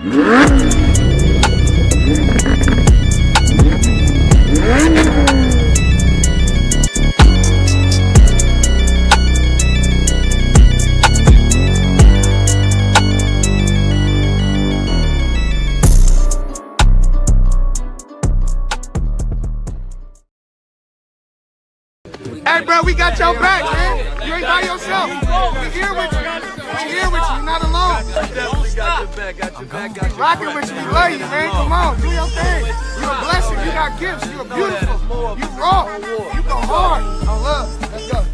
Hey, bro, we got your back, man. You ain't by yourself. We here with you. We here with you. You're not alone. Definitely got your back. Got your back. Got your back. Rocking with you. We love you, man. Come on, do your thing. You a blessing. You got gifts. You are beautiful. You raw. You go hard. I love. Let's go.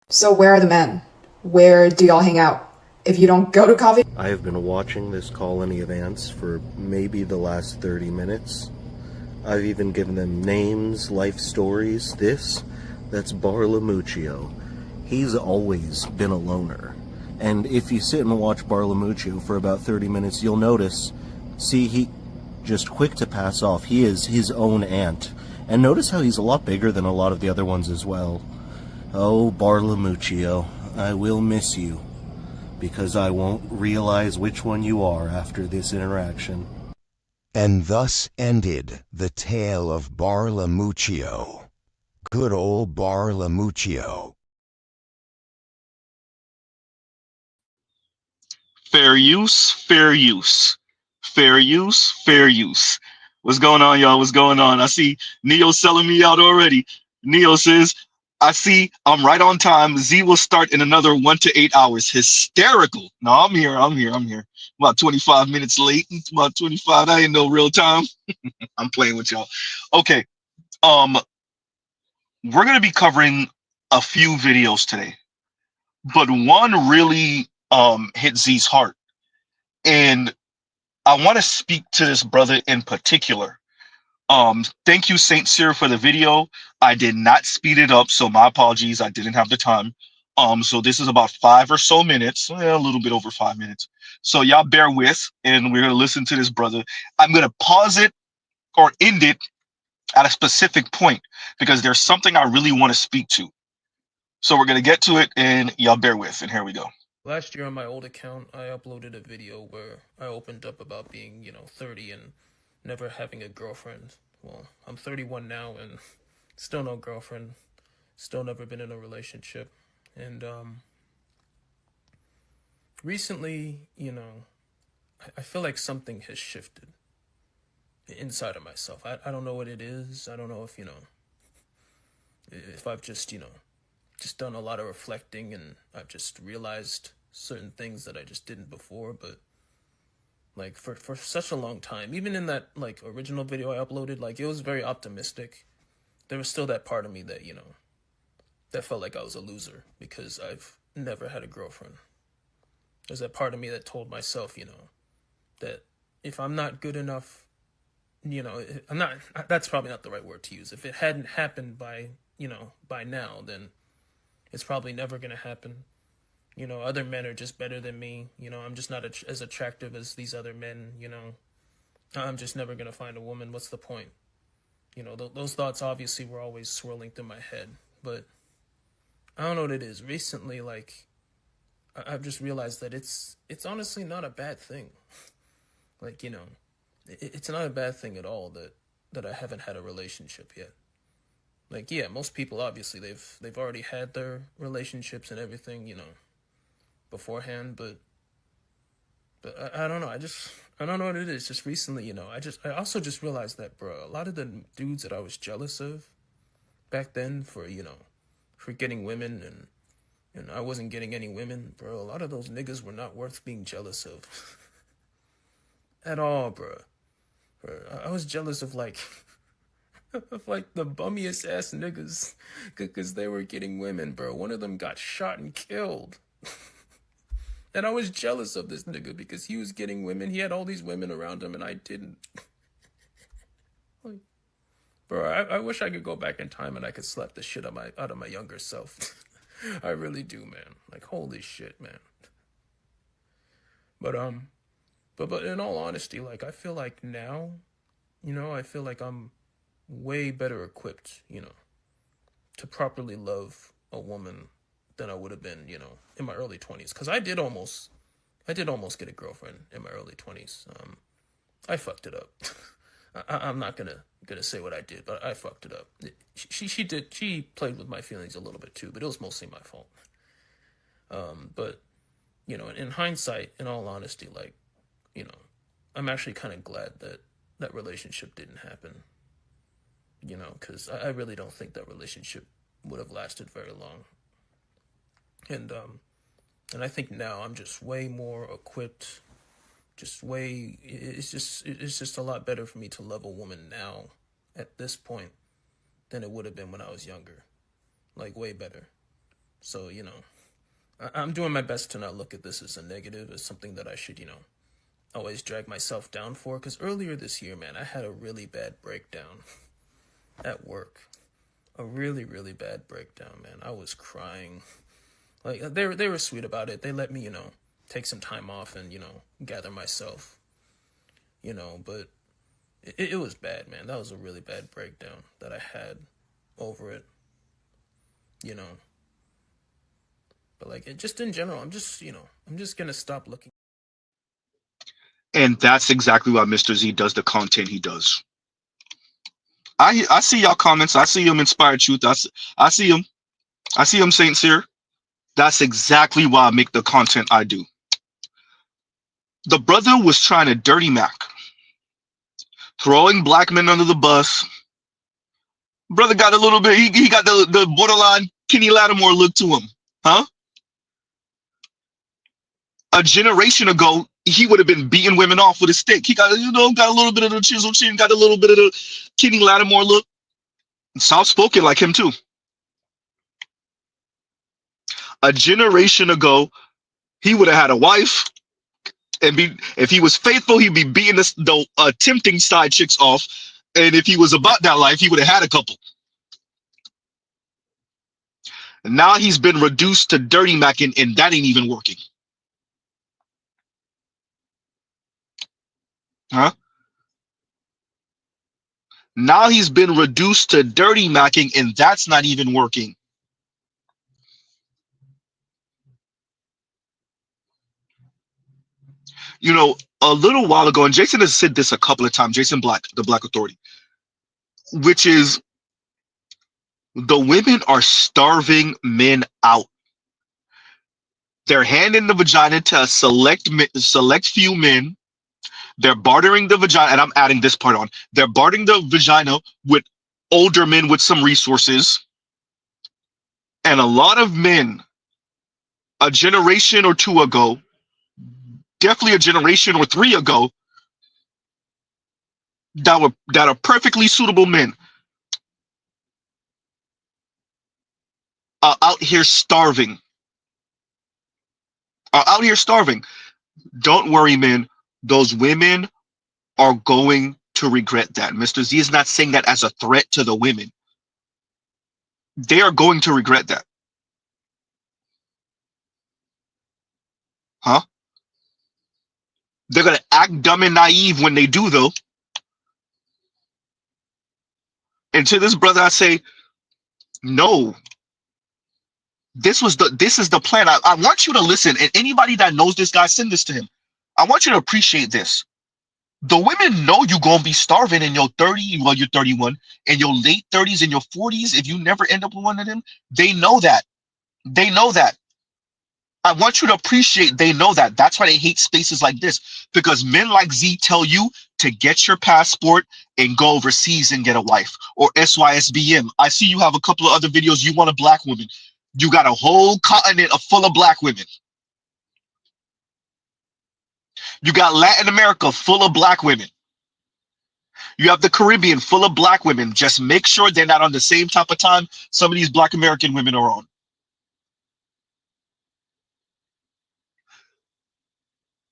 So where are the men? Where do y'all hang out? If you don't go to coffee... I have been watching this colony of ants for maybe the last 30 minutes. I've even given them names, life stories. That's Barlamuccio. He's always been a loner. And if you sit and watch Barlamuccio for about 30 minutes, you'll notice, see, he just quick to pass off. He is his own ant. And notice how he's a lot bigger than a lot of the other ones as well. Oh, Barlamuccio, I will miss you, because I won't realize which one you are after this interaction. And thus ended the tale of Barlamuccio. Good old Barlamuccio. Fair use, fair use. Fair use, fair use. What's going on, y'all? What's going on? I see Neo selling me out already. Neo says, I see I'm right on time. Z will start in another 1 to 8 hours. Hysterical. No, I'm here. About 25 minutes late. It's about 25. I ain't no real time. I'm playing with y'all. Okay. We're gonna be covering a few videos today, but one really hit Z's heart. And I want to speak to this brother in particular. Thank you, Saint Cyr, for the video. I did not speed it up, so my apologies. I didn't have the time. So this is about 5 or so minutes, a little bit over 5 minutes. So y'all bear with, and we're gonna listen to this brother. I'm gonna pause it or end it at a specific point because there's something I really want to speak to. So we're gonna get to it, and y'all bear with, and here we go. Last year on my old account, I uploaded a video where I opened up about being, 30 and never having a girlfriend. Well, I'm 31 now and still no girlfriend, still never been in a relationship. And recently, I feel like something has shifted inside of myself. I don't know what it is. I don't know if I've just, just done a lot of reflecting and I've just realized certain things that I just didn't before, but like for such a long time, even in that like original video I uploaded, like it was very optimistic. There was still that part of me that, that felt like I was a loser because I've never had a girlfriend. There's that part of me that told myself, that if I'm not good enough, that's probably not the right word to use. If it hadn't happened by now, then it's probably never going to happen. Other men are just better than me. I'm just not as attractive as these other men. I'm just never going to find a woman. What's the point? Those thoughts obviously were always swirling through my head. But I don't know what it is. Recently, like, I've just realized that it's honestly not a bad thing. Like, it's not a bad thing at all that I haven't had a relationship yet. Like, yeah, most people, obviously, they've already had their relationships and everything, beforehand, but I don't know. I don't know what it is. Just recently, I also just realized that, bro, a lot of the dudes that I was jealous of back then for getting women and I wasn't getting any women, bro, a lot of those niggas were not worth being jealous of at all, bro. I was jealous of like the bummiest ass niggas because they were getting women, bro. One of them got shot and killed. And I was jealous of this nigga because he was getting women. He had all these women around him and I didn't. Like, bro, I wish I could go back in time and I could slap the shit out of my younger self. I really do, man. Like, holy shit, man. But in all honesty, like, I feel like now, I feel like I'm way better equipped, to properly love a woman than I would have been, in my early 20s. Because I did almost I did almost get a girlfriend in my early 20s. I fucked it up. I'm not gonna say what I did, but I fucked it up. She played with my feelings a little bit too, but it was mostly my fault. But you know, in hindsight, in all honesty, like, you know, I'm actually kind of glad that that relationship didn't happen. You know, because I really don't think that relationship would have lasted very long. And I think now I'm just way more equipped. It's just a lot better for me to love a woman now at this point than it would have been when I was younger. Like, way better. So, you know, I'm doing my best to not look at this as a negative, as something that I should, you know, always drag myself down for. Because earlier this year, man, I had a really bad breakdown at work. A really, really bad breakdown, man. I was crying. Like, they were sweet about it. They let me, you know, take some time off and, you know, gather myself. You know, but it was bad, man. That was a really bad breakdown that I had over it. You know. But, like, just in general, I'm just going to stop looking. And that's exactly why Mr. Z does the content he does. I see y'all comments. I see him Inspired Truth. I see him. I see him Saint Cyr. That's exactly why I make the content I do. The brother was trying to dirty Mac, throwing black men under the bus. Brother got a little bit, he got the borderline Kenny Lattimore look to him. Huh? A generation ago, he would have been beating women off with a stick. He got, you know, got a little bit of the chisel chin, got a little bit of the Kenny Lattimore look. Soft spoken like him too. A generation ago, he would have had a wife, and if he was faithful, he'd be beating the tempting side chicks off. And if he was about that life, he would have had a couple. And now he's been reduced to dirty Mac, and that ain't even working. Huh? Now he's been reduced to dirty Macking, and that's not even working. You know, a little while ago, and Jason has said this a couple of times, Jason Black, the Black Authority, which is the women are starving men out. They're handing the vagina to a select few men. They're bartering the vagina, and I'm adding this part on. They're bartering the vagina with older men with some resources. And a lot of men, a generation or two ago, definitely a generation or three ago, that are perfectly suitable men, are out here starving. Don't worry, men. Those women are going to regret that. Mr. Z is not saying that as a threat to the women. They are going to regret that. Huh? They're going to act dumb and naive when they do, though. And to this brother, I say, no. This is the plan. I want you to listen. And anybody that knows this guy, send this to him. I want you to appreciate this. The women know you're going to be starving in your 30, well, you're 31, in your late 30s and your 40s if you never end up with one of them. They know that. They know that. I want you to appreciate they know that. That's why they hate spaces like this. Because men like Z tell you to get your passport and go overseas and get a wife. Or SYSBM. I see you have a couple of other videos. You want a black woman. You got a whole continent full of black women. You got Latin America full of black women. You have the Caribbean full of black women. Just make sure they're not on the same type of time some of these black American women are on.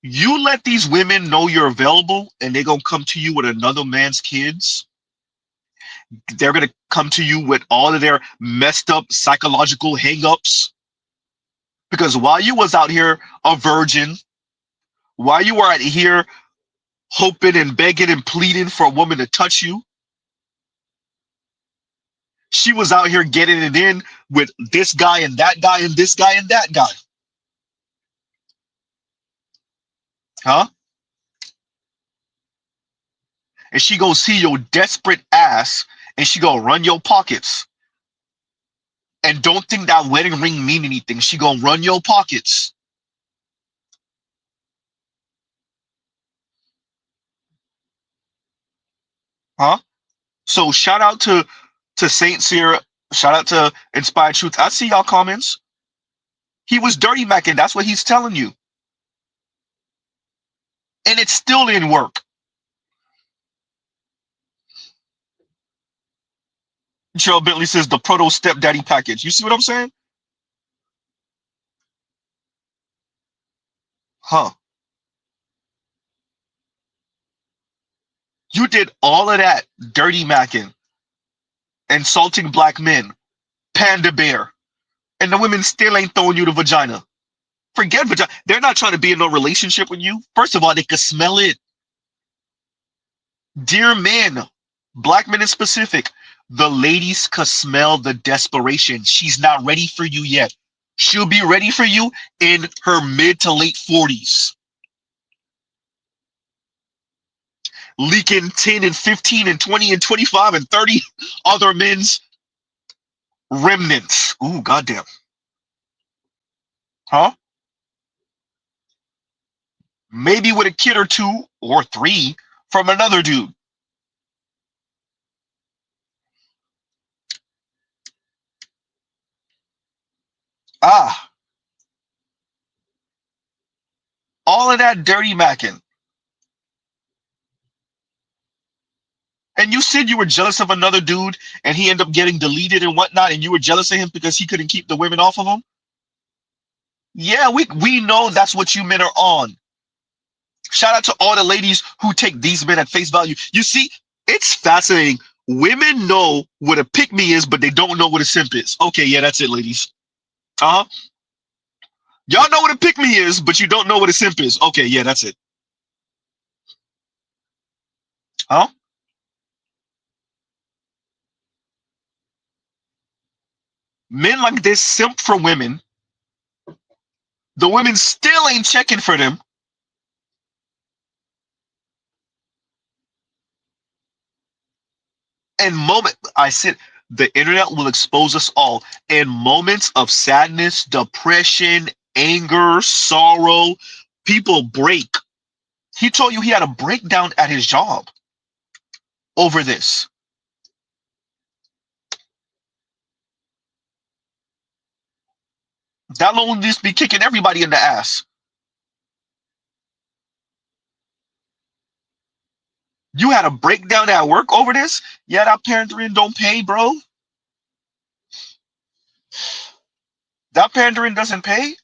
You let these women know you're available and they're going to come to you with another man's kids. They're going to come to you with all of their messed up psychological hangups. Because while you was out here a virgin, while you were out here hoping and begging and pleading for a woman to touch you, she was out here getting it in with this guy and that guy and this guy and that guy. Huh? And she go see your desperate ass and she go run your pockets. And don't think that wedding ring mean anything. She gonna run your pockets. Huh? So shout out to Saint Sierra. Shout out to Inspired Truth. I see y'all comments. He was dirty macking. That's what he's telling you. And it still didn't work. Gerald Bentley says the proto stepdaddy package. You see what I'm saying? Huh. You did all of that dirty macking, insulting black men, panda bear, and the women still ain't throwing you the vagina. Forget vagina. They're not trying to be in no relationship with you. First of all, they could smell it. Dear men, black men in specific, the ladies could smell the desperation. She's not ready for you yet. She'll be ready for you in her mid to late 40s. Leaking 10 and 15 and 20 and 25 and 30 other men's remnants. Ooh, goddamn. Huh? Maybe with a kid or two or three from another dude. Ah, all of that dirty macking. And you said you were jealous of another dude and he ended up getting deleted and whatnot, and you were jealous of him because he couldn't keep the women off of him? Yeah, we know that's what you men are on. Shout out to all the ladies who take these men at face value. You see, it's fascinating. Women know what a pick me is, but they don't know what a simp is. Okay, yeah, that's it, ladies. Uh-huh. Y'all know what a pick me is, but you don't know what a simp is. Okay, yeah, that's it. Huh? Men like this simp for women. The women still ain't checking for them. And I said, the internet will expose us all. In moments of sadness, depression, anger, sorrow, people break. He told you he had a breakdown at his job over this. That loneliness be kicking everybody in the ass. You had a breakdown at work over this? Yeah, that parenting don't pay, bro. That parenting doesn't pay.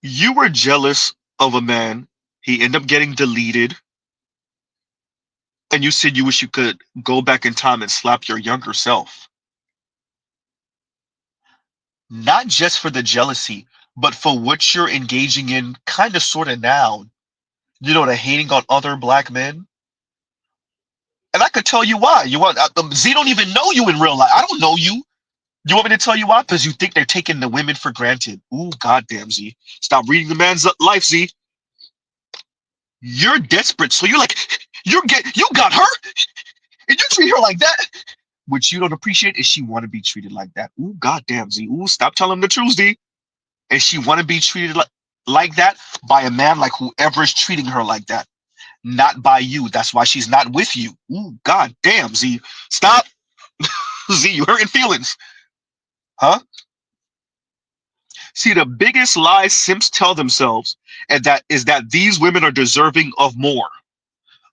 You were jealous of a man. He ended up getting deleted. And you said you wish you could go back in time and slap your younger self. Not just for the jealousy, but for what you're engaging in kind of sort of now. You know, the hating on other black men. And I could tell you why. You want Z don't even know you in real life. I don't know you. You want me to tell you why? Because you think they're taking the women for granted. Ooh, goddamn, Z. Stop reading the man's life, Z. You're desperate, so you're like, you got her, and you treat her like that. What you don't appreciate is she want to be treated like that. Ooh, goddamn, Z. Ooh, stop telling the truth, Z. And she want to be treated like that by a man like whoever is treating her like that, not by you. That's why she's not with you. Ooh, goddamn, Z. Stop, Z. You hurting feelings, huh? See, the biggest lie simps tell themselves and that is that these women are deserving of more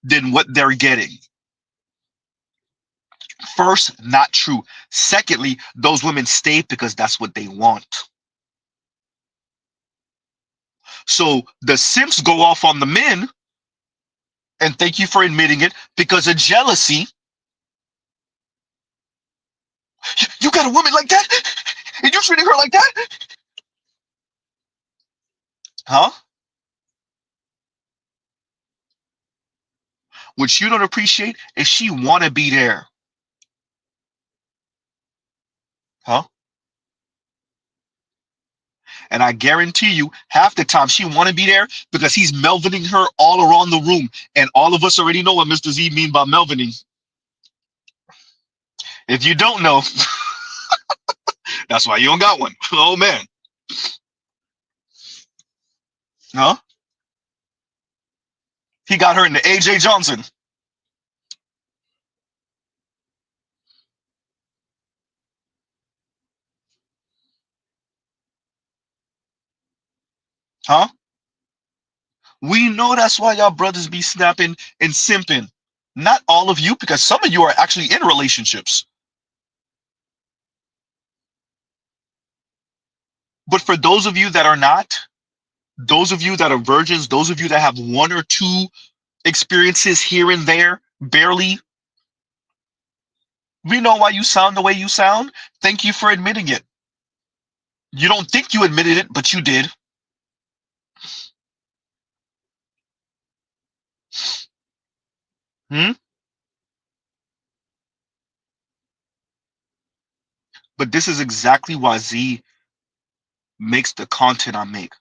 than what they're getting. First, not true. Secondly, those women stay because that's what they want. So the simps go off on the men, and thank you for admitting it, because of jealousy. You got a woman like that? And you're treating her like that? Huh? What you don't appreciate is she want to be there. Huh? And I guarantee you, half the time she want to be there because he's Melvining her all around the room. And all of us already know what Mr. Z mean by Melvining. If you don't know, that's why you don't got one. Oh, man. Huh? He got her in the A.J. Johnson. Huh? We know that's why y'all brothers be snapping and simping. Not all of you, because some of you are actually in relationships. But for those of you that are not, those of you that are virgins, those of you that have one or two experiences here and there, barely, we know why you sound the way you sound. Thank you for admitting it. You don't think you admitted it, but you did. Hmm? But this is exactly why Z makes the content I make.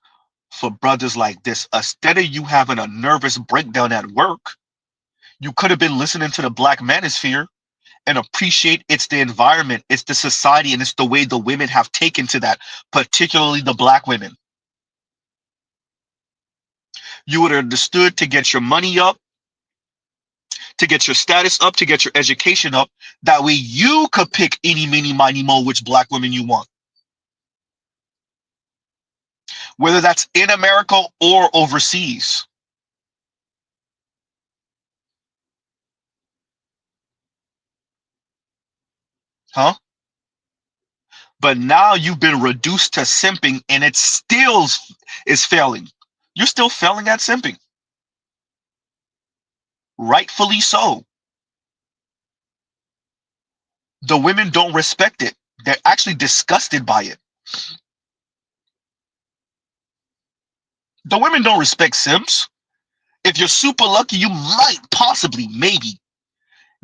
For brothers like this, instead of you having a nervous breakdown at work, you could have been listening to the Black Manosphere and appreciate it's the environment, it's the society, and it's the way the women have taken to that, particularly the Black women. You would have understood to get your money up, to get your status up, to get your education up. That way you could pick any, mini, miny, mo, which Black women you want. Whether that's in America or overseas. Huh? But now you've been reduced to simping and it still is failing. You're still failing at simping. Rightfully so. The women don't respect it. They're actually disgusted by it. The women don't respect simps. If you're super lucky, you might possibly, maybe,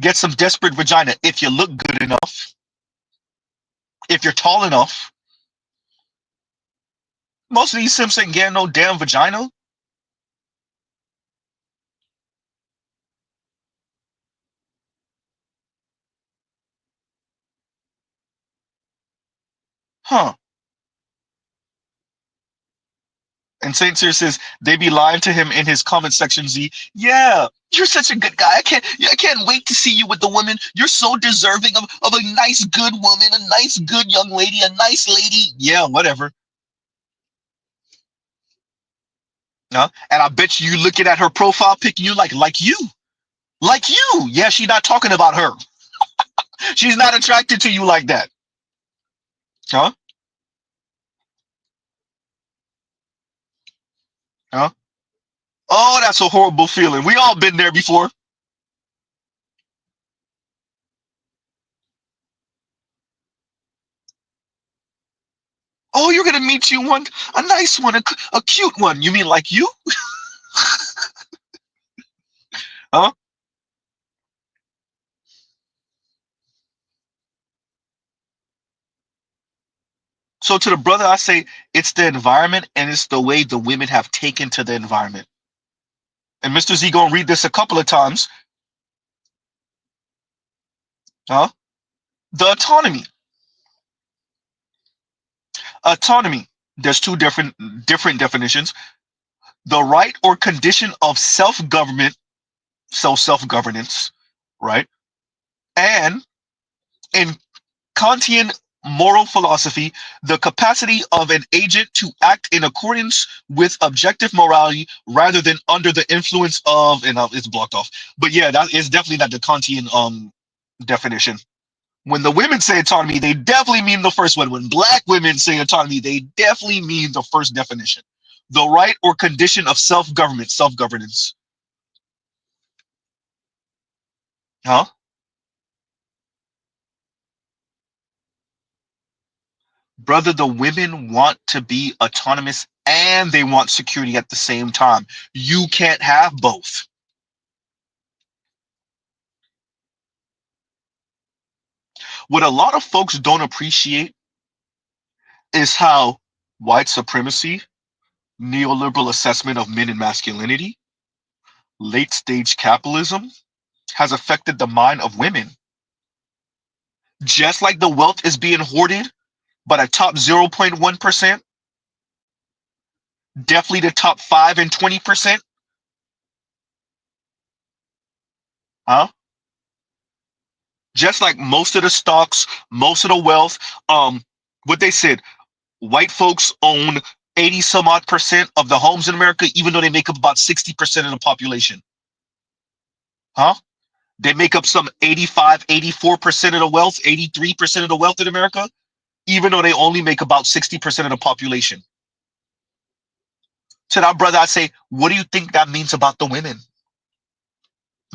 get some desperate vagina if you look good enough, if you're tall enough. Most of these simps ain't getting no damn vagina. Huh. And Saint Cyr says they be lying to him in his comment section. Z, yeah, you're such a good guy. I can't wait to see you with the women. You're so deserving of a nice, good woman, a nice, good young lady, a nice lady. Yeah, whatever. And I bet you looking at her profile pic, you like you. Like you. Yeah, she's not talking about her. She's not attracted to you like that. Huh? Huh? Oh, that's a horrible feeling. We all been there before. Oh, you're gonna meet you one, a nice one, a cute one. You mean like you? Huh? So to the brother, I say it's the environment and it's the way the women have taken to the environment. And Mr. Z gonna read this a couple of times. Huh? The autonomy. Autonomy. There's two different definitions. The right or condition of self-government, self-governance, right? And in Kantian moral philosophy, the capacity of an agent to act in accordance with objective morality rather than under the influence of, and it's blocked off. But yeah, that is definitely not the Kantian definition. When the women say autonomy, they definitely mean the first one. When Black women say autonomy, they definitely mean the first definition. The right or condition of self-government, self-governance. Huh? Brother, the women want to be autonomous and they want security at the same time. You can't have both. What a lot of folks don't appreciate is how white supremacy, neoliberal assessment of men and masculinity, late stage capitalism has affected the mind of women. Just like the wealth is being hoarded by the top 0.1%, definitely the top 5 and 20%. Huh? Just like most of the stocks, most of the wealth, what they said, white folks own 80 some odd percent of the homes in America, even though they make up about 60% of the population. Huh? They make up some 85, 84% of the wealth, 83% of the wealth in America, even though they only make about 60% of the population. To that brother, I say, what do you think that means about the women?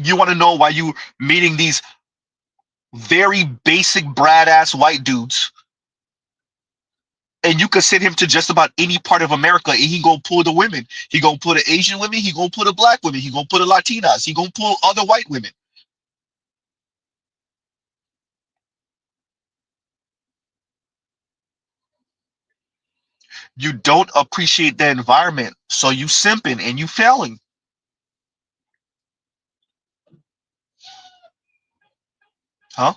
You want to know why you meeting these very basic brad ass white dudes, and you could send him to just about any part of America and he gonna pull the women. He gonna pull the Asian women, he gonna pull the black women, he gonna pull the Latinas, he gonna pull other white women. You don't appreciate the environment, so you simping and you failing. Huh?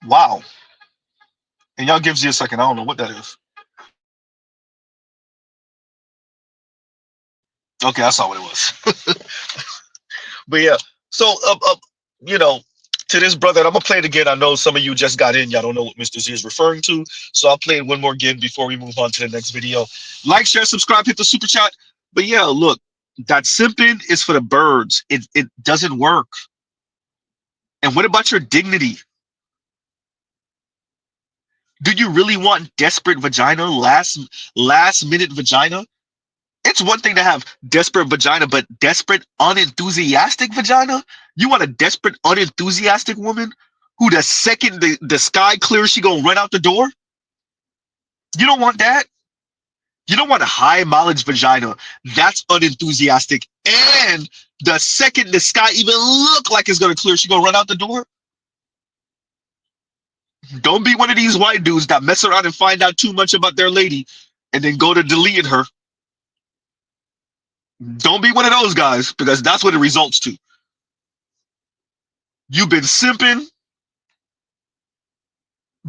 Wow. And y'all gives you a second. I don't know what that is. Okay, I saw what it was. But yeah, so you know, to this brother, and I'm gonna play it again. I know some of you just got in, y'all don't know what Mr. Z is referring to, so I'll play it one more again before we move on to the next video. Like, share, subscribe, hit the super chat. But yeah, look, that simping is for the birds. It doesn't work. And what about your dignity? Do you really want desperate vagina, last minute vagina? It's one thing to have desperate vagina, but desperate, unenthusiastic vagina? You want a desperate, unenthusiastic woman who the second the sky clears, she gonna run out the door? You don't want that. You don't want a high mileage vagina that's unenthusiastic, and the second the sky even look like it's gonna clear, she gonna run out the door? Don't be one of these white dudes that mess around and find out too much about their lady and then go to deleting her. Don't be one of those guys, because that's what it results to. You've been simping,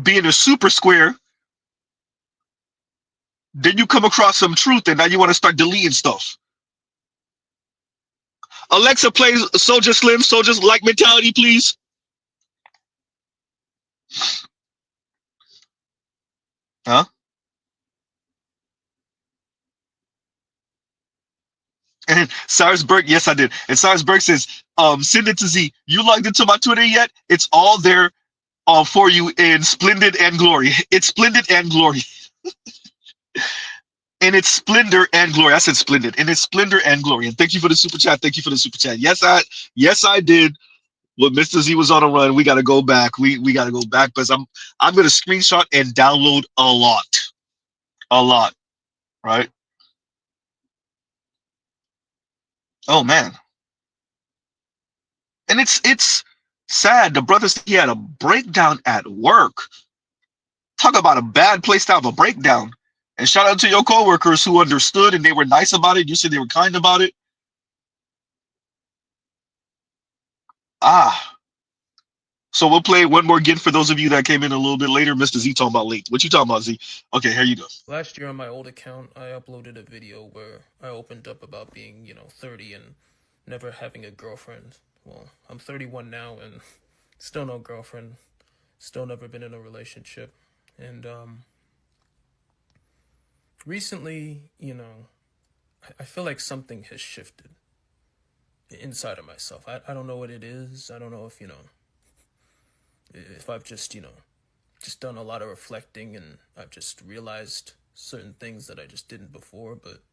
being a super square, then you come across some truth and now you want to start deleting stuff. Alexa, plays Soldier Slim, Soldiers Like Mentality, please. Huh? And Cyrus Burke, yes, I did. And Cyrus Burke says, send it to Z. You logged into my Twitter yet? It's all there for you in splendid and glory. It's splendid and glory. And it's splendor and glory. I said splendid. And it's splendor and glory. And thank you for the super chat. Thank you for the super chat. Yes, I did. When Mr. Z was on a run, we got to go back. We got to go back, because I'm going to screenshot and download a lot, right? Oh man, and it's sad. The brother said he had a breakdown at work. Talk about a bad place to have a breakdown. And shout out to your coworkers who understood and they were nice about it. You said they were kind about it. Ah. So we'll play one more again for those of you that came in a little bit later. Mr. Z talking about late. What you talking about, Z? Okay, here you go. Last year on my old account, I uploaded a video where I opened up about being, 30 and never having a girlfriend. Well, I'm 31 now and still no girlfriend. Still never been in a relationship. And recently, I feel like something has shifted inside of myself. I don't know what it is. I don't know if I've just done a lot of reflecting and I've just realized certain things that I just didn't before. But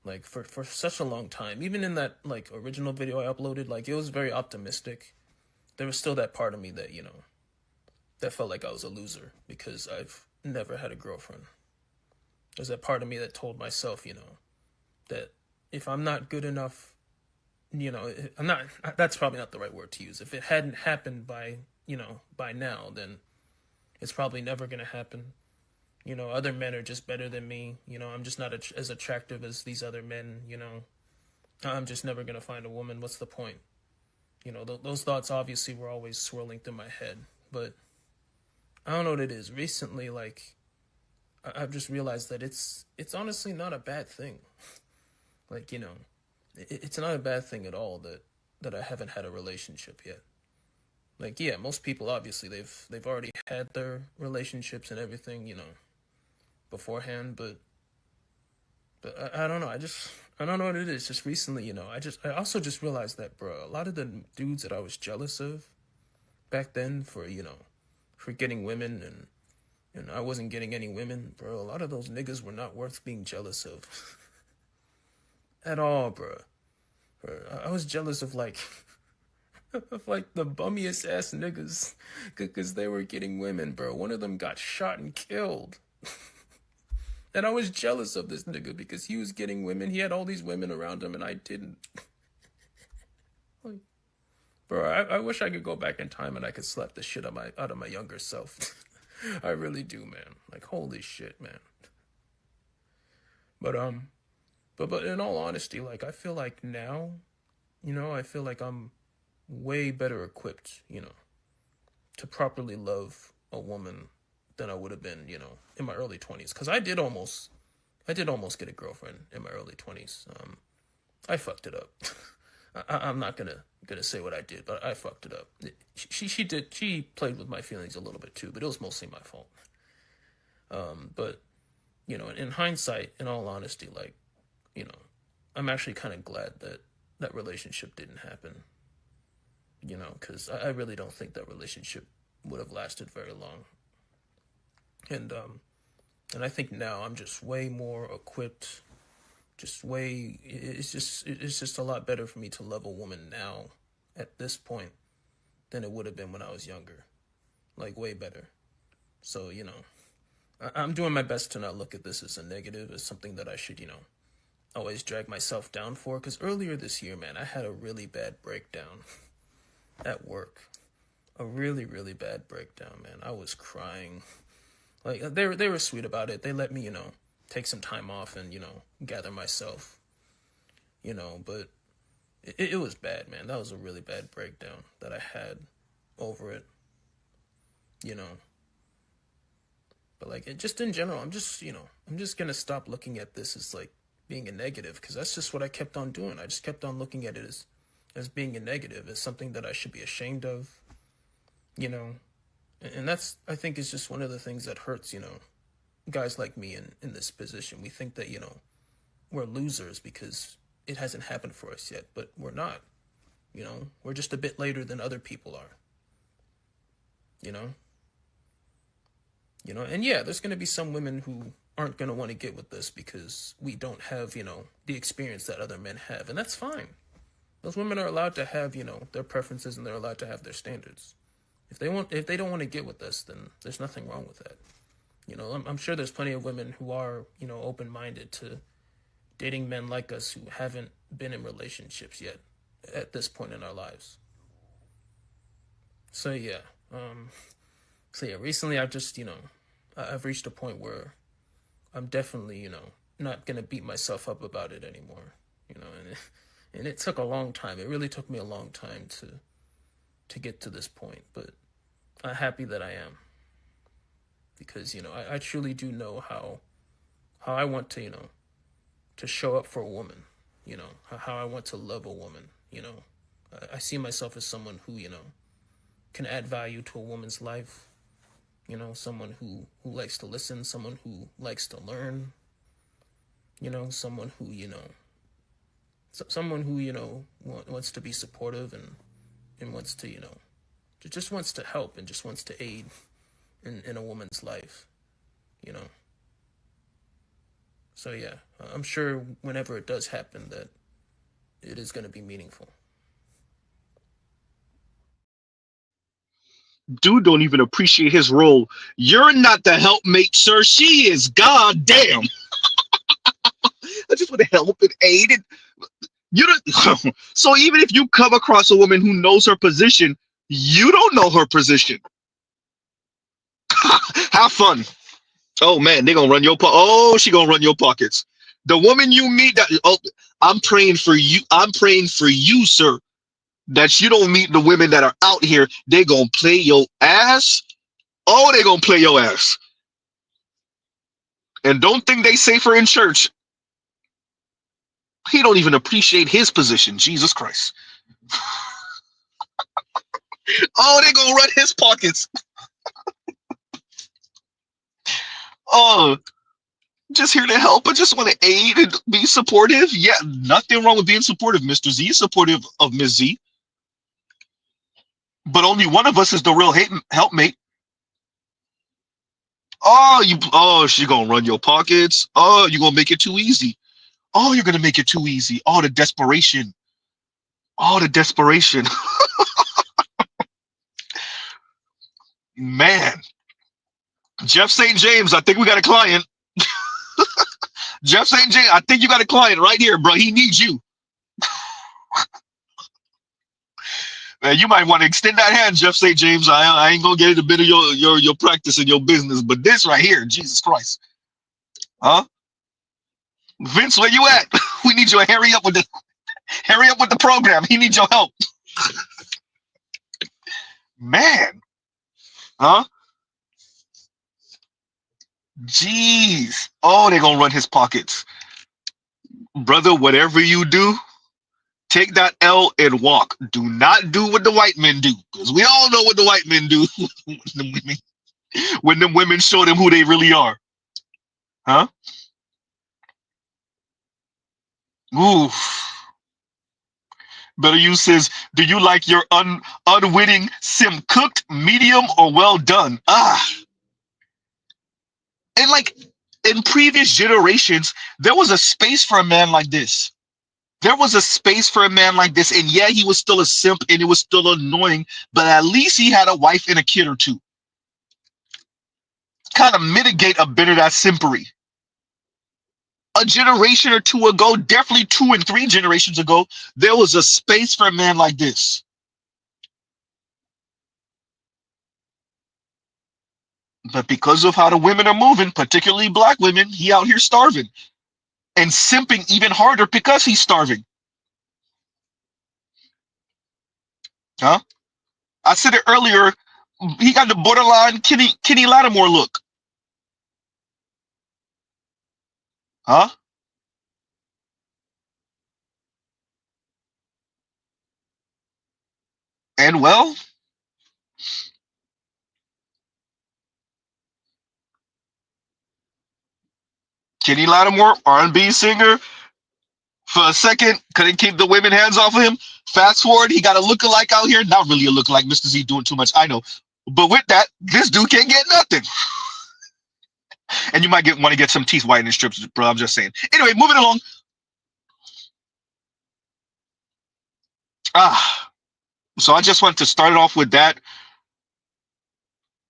like for such a long time, even in that like original video I uploaded, like it was very optimistic. There was still that part of me that that felt like I was a loser because I've never had a girlfriend. There's that part of me that told myself that if I'm not good enough, I'm not, that's probably not the right word to use. If it hadn't happened by now, then it's probably never gonna happen. You know, other men are just better than me. You know, I'm just not as attractive as these other men. You know, I'm just never gonna find a woman. What's the point? You know, those thoughts obviously were always swirling through my head, but I don't know what it is. Recently, like, I've just realized that it's honestly not a bad thing. Like, you know, it's not a bad thing at all that I haven't had a relationship yet. Like, yeah, most people obviously they've already had their relationships and everything, you know, beforehand, but I don't know. I don't know what it is. Just recently, you know, I also just realized that, bro, a lot of the dudes that I was jealous of back then for, you know, for getting women and I wasn't getting any women, bro, a lot of those niggas were not worth being jealous of. At all, bro. I was jealous of like the bummiest ass niggas because they were getting women, bro. One of them got shot and killed. And I was jealous of this nigga because he was getting women. He had all these women around him and I didn't. Like, bro, I wish I could go back in time and I could slap the shit out of my younger self. I really do, man. Like, holy shit, man. But in all honesty, like, I feel like now, you know, I feel like I'm way better equipped, you know, to properly love a woman than I would have been, you know, in my early 20s. Because I did almost get a girlfriend in my early 20s. I fucked it up. I'm not gonna say what I did, but I fucked it up. She played with my feelings a little bit too, but it was mostly my fault. But, you know, in hindsight, in all honesty, like, you know, I'm actually kind of glad that that relationship didn't happen, you know, because I really don't think that relationship would have lasted very long. And I think now I'm just way more equipped, it's just a lot better for me to love a woman now at this point than it would have been when I was younger, like way better. So, you know, I'm doing my best to not look at this as a negative, as something that I should, you know, always drag myself down for. Because earlier this year, man, I had a really bad breakdown at work. A really, really bad breakdown, man. I was crying. Like, they were sweet about it. They let me, you know, take some time off and, you know, gather myself, you know, but it was bad, man. That was a really bad breakdown that I had over it, you know. But, like, it just in general, I'm just going to stop looking at this as, like, being a negative, because that's just what I kept on doing. I just kept on looking at it as being a negative, as something that I should be ashamed of, you know. And that's, I think, is just one of the things that hurts, you know, guys like me in this position. We think that, you know, we're losers because it hasn't happened for us yet, but we're not, you know. We're just a bit later than other people are, you know. You know, and yeah, there's going to be some women who aren't going to want to get with us because we don't have, you know, the experience that other men have. And that's fine. Those women are allowed to have, you know, their preferences, and they're allowed to have their standards. If they don't want to get with us, then there's nothing wrong with that. You know, I'm sure there's plenty of women who are, you know, open-minded to dating men like us who haven't been in relationships yet at this point in our lives. So yeah, recently I've just, you know, I've reached a point where I'm definitely, you know, not going to beat myself up about it anymore, you know, and it took a long time. It really took me a long time to get to this point, but I'm happy that I am, because, you know, I truly do know how I want to, you know, to show up for a woman, you know, how I want to love a woman, you know. I see myself as someone who, you know, can add value to a woman's life, you know, someone who likes to listen, someone who likes to learn, you know, someone who, you know, wants to be supportive and wants to, you know, just wants to help and just wants to aid in a woman's life, you know. So yeah, I'm sure whenever it does happen that it is going to be meaningful. Dude don't even appreciate his role. You're not the helpmate, sir. She is. God damn. I just want to help and aid. And you don't. So even if you come across a woman who knows her position, you don't know her position. Have fun. Oh man, they gonna run your she gonna run your pockets. The woman you meet that I'm praying for you. I'm praying for you, sir, that you don't meet the women that are out here. They gonna play your ass. Oh, they gonna play your ass. And don't think they safer in church. He don't even appreciate his position. Jesus Christ. Oh, they gonna run his pockets. Oh, just here to help. I just want to aid and be supportive. Yeah, nothing wrong with being supportive. Mr. Z is supportive of Ms. Z. But only one of us is the real helpmate. Oh, she gonna run your pockets. Oh, you gonna make it too easy. Oh, you're gonna make it too easy. Oh, the desperation. Oh, the desperation. Man. Jeff St. James, I think we got a client. Jeff St. James, I think you got a client right here, bro. He needs you. Man, you might want to extend that hand, Jeff St. James. I ain't gonna get it a bit of your practice and your business, but this right here, Jesus Christ. Huh? Vince, where you at? We need you to hurry up with the program. He needs your help. Man. Huh? Jeez. Oh, they're gonna run his pockets. Brother, whatever you do, take that L and walk. Do not do what the white men do. Because we all know what the white men do when them women show them who they really are. Huh? Oof. Better you says, do you like your unwitting sim cooked, medium, or well done? And like in previous generations, there was a space for a man like this. There was a space for a man like this. And yeah, he was still a simp and it was still annoying, but at least he had a wife and a kid or two. Kind of mitigate a bit of that simpery. A generation or two ago, definitely 2 and 3 generations ago, there was a space for a man like this. But because of how the women are moving, particularly black women, he out here starving and simping even harder because he's starving. Huh? I said it earlier, he got the borderline Kenny Lattimore look. Huh? And well, Kenny Lattimore, R&B singer, for a second, couldn't keep the women hands off of him. Fast forward, he got a lookalike out here. Not really a lookalike. Mr. Z doing too much, I know. But with that, this dude can't get nothing. And you might want to get some teeth whitening strips, bro. I'm just saying. Anyway, moving along. So I just want to start it off with that.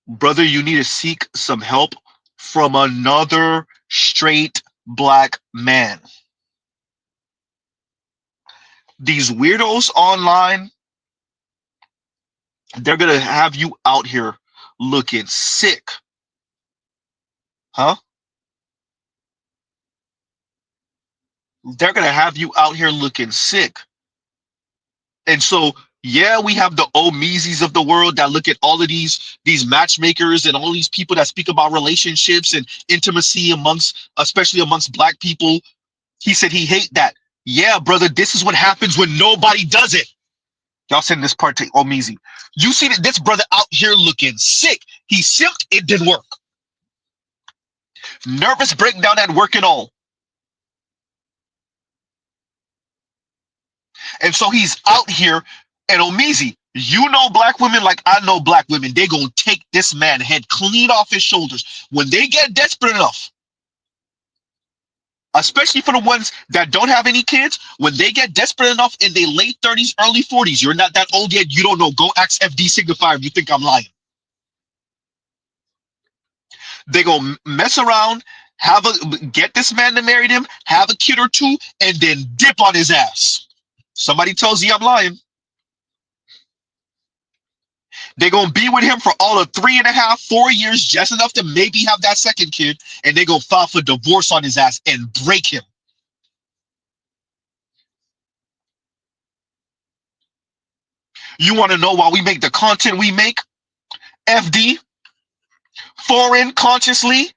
Brother, you need to seek some help from another straight black man. These weirdos online, they're going to have you out here looking sick. Huh? They're going to have you out here looking sick. And so, yeah, we have the Omeezes of the world that look at all of these matchmakers and all these people that speak about relationships and intimacy especially amongst black people. He said he hate that. Yeah, brother, this is what happens when nobody does it. Y'all send this part to Omeezy. You see that this brother out here looking sick. He simped, it didn't work. Nervous breakdown at work and all. And so he's out here, and Omeezy, you know black women like I know black women. They gonna take this man head clean off his shoulders when they get desperate enough. Especially for the ones that don't have any kids, when they get desperate enough in their late 30s, early 40s, you're not that old yet, you don't know. Go ask FD Signifier if you think I'm lying. They gonna mess around, get this man to marry them, have a kid or two, and then dip on his ass. Somebody tells you I'm lying. They're gonna be with him for all of 3.5, 4 years, just enough to maybe have that second kid, and they gonna file for divorce on his ass and break him. You want to know why we make the content we make? FD, foreign consciously,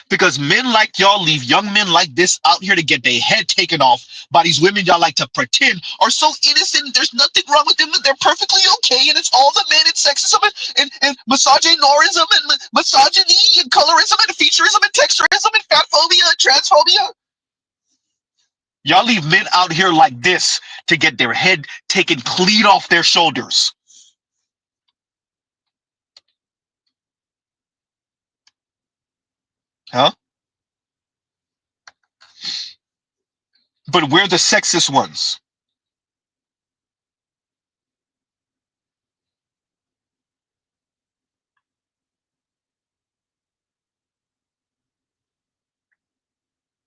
because men like y'all leave young men like this out here to get their head taken off by these women y'all like to pretend are so innocent. There's nothing wrong with them. They're perfectly okay. And it's all the men and sexism and misogynorism and misogyny and colorism and featureism and texturism and fat phobia and transphobia. Y'all leave men out here like this to get their head taken clean off their shoulders. Huh? But we're the sexist ones.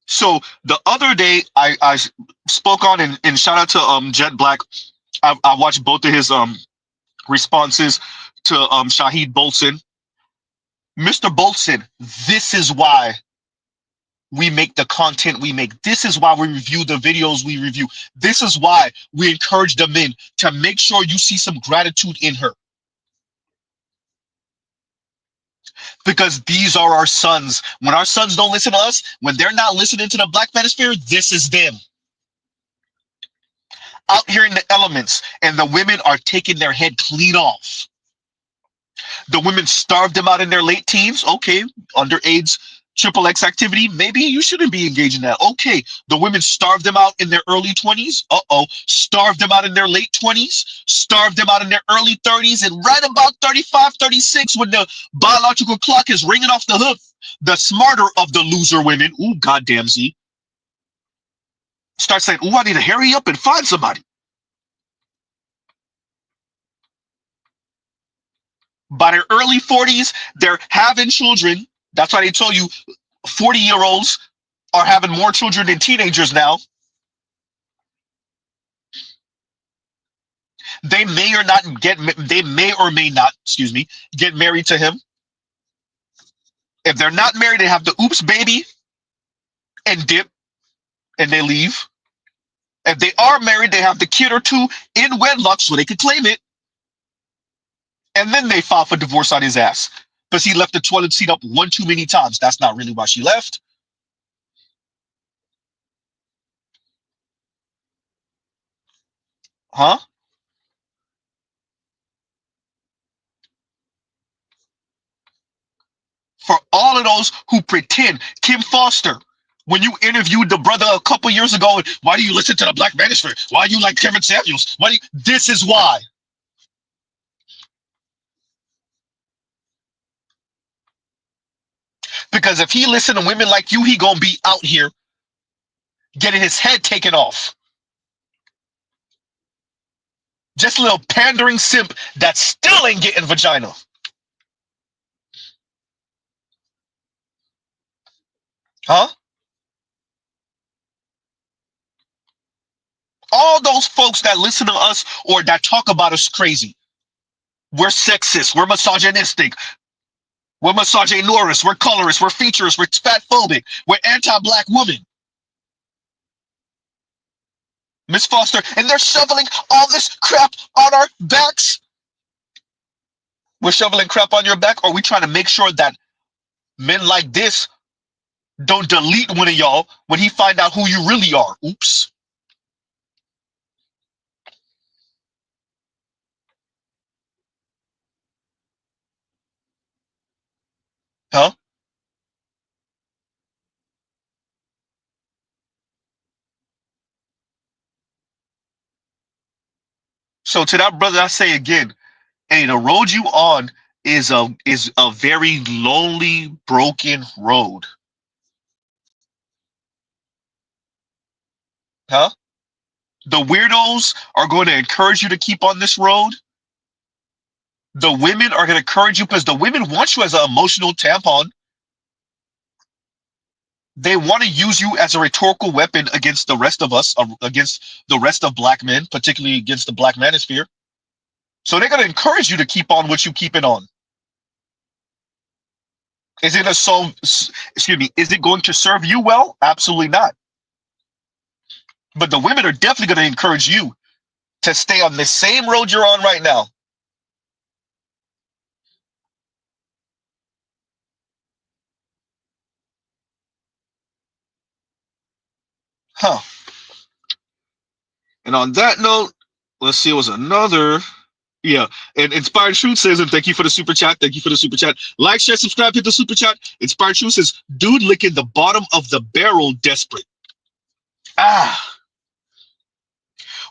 So the other day I spoke on and shout out to Jet Black. I watched both of his responses to Shahid Bolson. Mr. Bolson, this is why we make the content we make. This is why we review the videos we review. This is why we encourage the men to make sure you see some gratitude in her. Because these are our sons. When our sons don't listen to us, when they're not listening to the Black Manosphere, this is them. Out here in the elements, and the women are taking their head clean off. The women starved them out in their late teens. Okay, underage XXX activity, maybe you shouldn't be engaged in that. Okay, the women starved them out in their early 20s. Starved them out in their late 20s. Starved them out in their early 30s. And right about 35, 36, when the biological clock is ringing off the hook, the smarter of the loser women, ooh, goddamn Z, start saying, ooh, I need to hurry up and find somebody. By their early 40s, they're having children. That's why they told you 40-year-olds are having more children than teenagers now. They may or may not, get married to him. If they're not married, they have the oops baby and dip and they leave. If they are married, they have the kid or two in wedlock so they could claim it. And then they file for divorce on his ass because he left the toilet seat up one too many times. That's not really why she left. Huh? For all of those who pretend, Kim Foster, when you interviewed the brother a couple years ago, why do you listen to the Black Manosphere? Why do you like Kevin Samuels? This is why. Because if he listened to women like you, he gonna be out here getting his head taken off. Just a little pandering simp that still ain't getting vagina. Huh? All those folks that listen to us or that talk about us crazy. We're sexist. We're misogynistic. We're misogynorous. We're colorist. We're featurist. We're fat phobic. We're anti-black woman. Miss Foster, and they're shoveling all this crap on our backs. We're shoveling crap on your back, or are we trying to make sure that men like this don't delete one of y'all when he find out who you really are? Oops. Huh? So to that brother, I say again, hey, the road you on is a very lonely, broken road. Huh? The weirdos are going to encourage you to keep on this road. The women are going to encourage you because the women want you as an emotional tampon. They want to use you as a rhetorical weapon against the rest of us, against the rest of black men, particularly against the Black Manosphere. So they're going to encourage you to keep on what you keeping on. Is it is it going to serve you well? Absolutely not. But the women are definitely going to encourage you to stay on the same road you're on right now. Huh. And on that note, let's see, it was another. Yeah, and Inspired Truth says, and thank you for the super chat. Thank you for the super chat. Like, share, subscribe, hit the super chat. Inspired Truth says, dude licking the bottom of the barrel, desperate. Ah.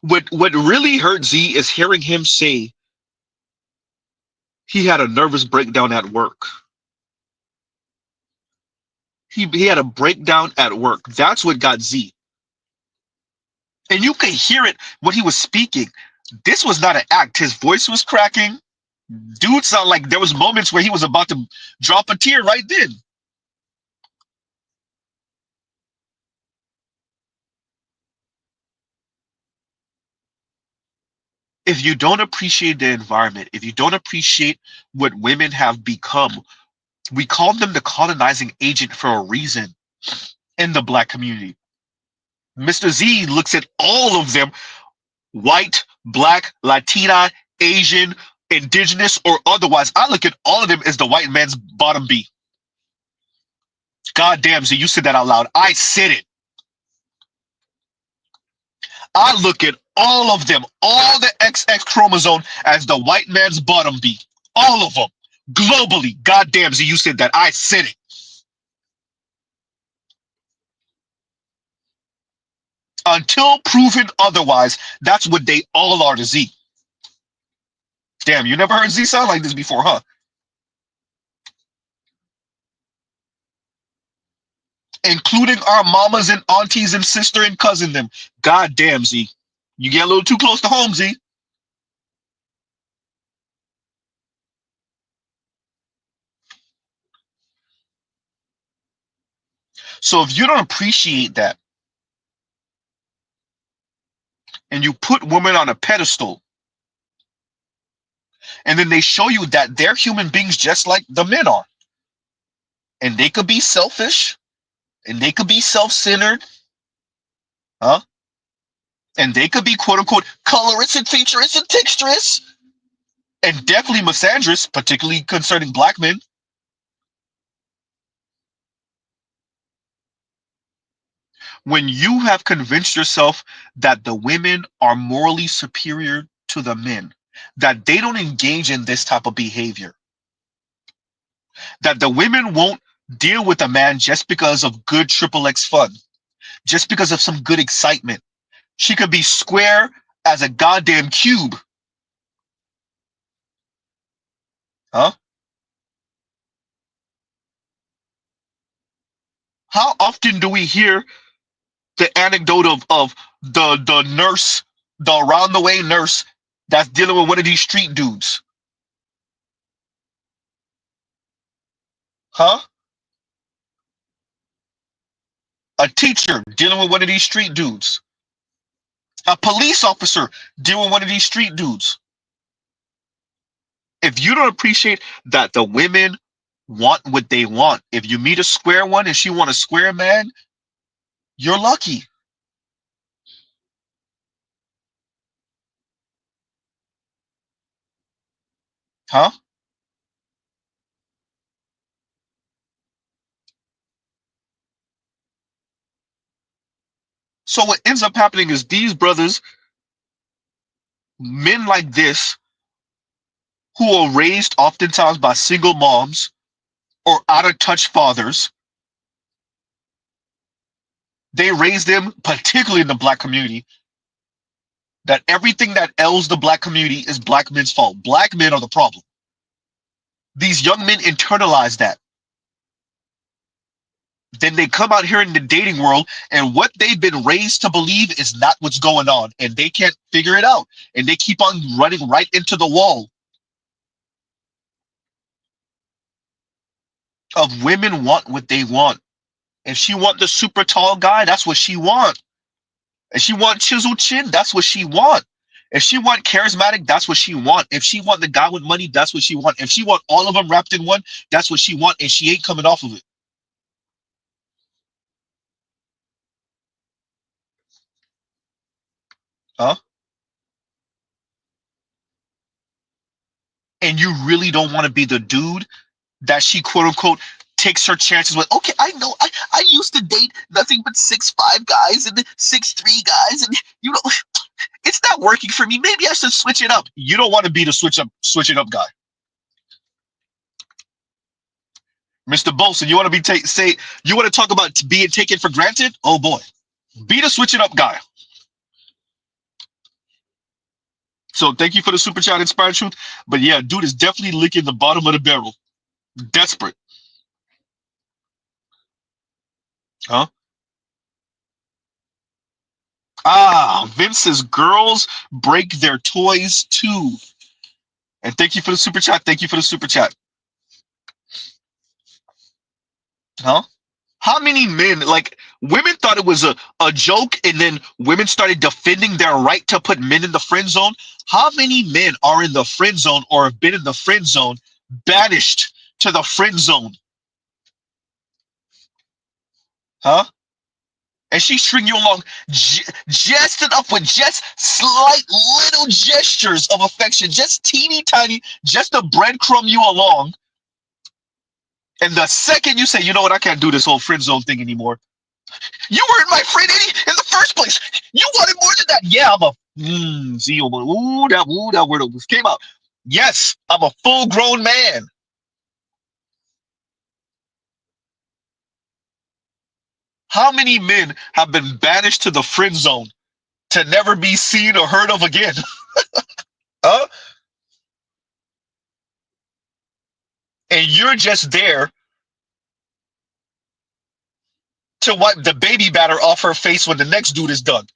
What really hurt Z is hearing him say he had a nervous breakdown at work. He had a breakdown at work. That's what got Z. And you could hear it when he was speaking. This was not an act. His voice was cracking. Dude sounded like there was moments where he was about to drop a tear right then. If you don't appreciate the environment, if you don't appreciate what women have become, we call them the colonizing agent for a reason in the Black community. Mr. Z looks at all of them, white, Black, Latina, Asian, indigenous, or otherwise. I look at all of them as the white man's bottom B. God damn, Z, you said that out loud. I said it. I look at all of them, all the XX chromosome as the white man's bottom B. All of them. Globally. God damn, Z, you said that. I said it. Until proven otherwise, that's what they all are to Z. Damn, you never heard Z sound like this before, huh? Including our mamas and aunties and sister and cousin them. God damn, Z. You get a little too close to home, Z. So if you don't appreciate that, and you put women on a pedestal, and then they show you that they're human beings just like the men are, and they could be selfish, and they could be self-centered, huh? And they could be quote-unquote colorist and featurist and texturist, and definitely misandrous, particularly concerning Black men. When you have convinced yourself that the women are morally superior to the men, that they don't engage in this type of behavior, that the women won't deal with a man just because of good XXX fun, just because of some good excitement. She could be square as a goddamn cube. Huh? How often do we hear the anecdote of the nurse, the around the way nurse that's dealing with one of these street dudes? Huh? A teacher dealing with one of these street dudes. A police officer dealing with one of these street dudes. If you don't appreciate that the women want what they want, if you meet a square one and she want a square man, you're lucky. Huh? So what ends up happening is these brothers, men like this, who are raised oftentimes by single moms or out-of-touch fathers, they raise them, particularly in the Black community, that everything that ails the Black community is Black men's fault. Black men are the problem. These young men internalize that. Then they come out here in the dating world, and what they've been raised to believe is not what's going on, and they can't figure it out, and they keep on running right into the wall of women want what they want. If she want the super tall guy, that's what she want. If she want chiseled chin, that's what she want. If she want charismatic, that's what she want. If she want the guy with money, that's what she want. If she want all of them wrapped in one, that's what she want, and she ain't coming off of it. Huh? And you really don't want to be the dude that she quote unquote takes her chances with. Okay, I know I used to date nothing but 6'5" guys and 6'3" guys, and you know it's not working for me. Maybe I should switch it up. You don't want to be the switch it up guy. Mr. Bolson, you want to be say you want to talk about being taken for granted? Oh boy. Be the switch it up guy. So thank you for the super chat, Inspired Truth. But yeah, dude is definitely licking the bottom of the barrel. Desperate. Huh? Ah, Vince says girls break their toys too. And thank you for the super chat. Thank you for the super chat. Huh? How many men, like women thought it was a joke, and then women started defending their right to put men in the friend zone? How many men are in the friend zone or have been in the friend zone, banished to the friend zone? Huh? And she string you along just enough with just slight little gestures of affection, just teeny tiny, just to breadcrumb you along. And the second you say, you know what, I can't do this whole friend zone thing anymore. You weren't my friend in the first place. You wanted more than that. Yeah, I'm a see, that word came out. Yes, I'm a full-grown man. How many men have been banished to the friend zone to never be seen or heard of again? Huh? And you're just there to wipe the baby batter off her face when the next dude is done.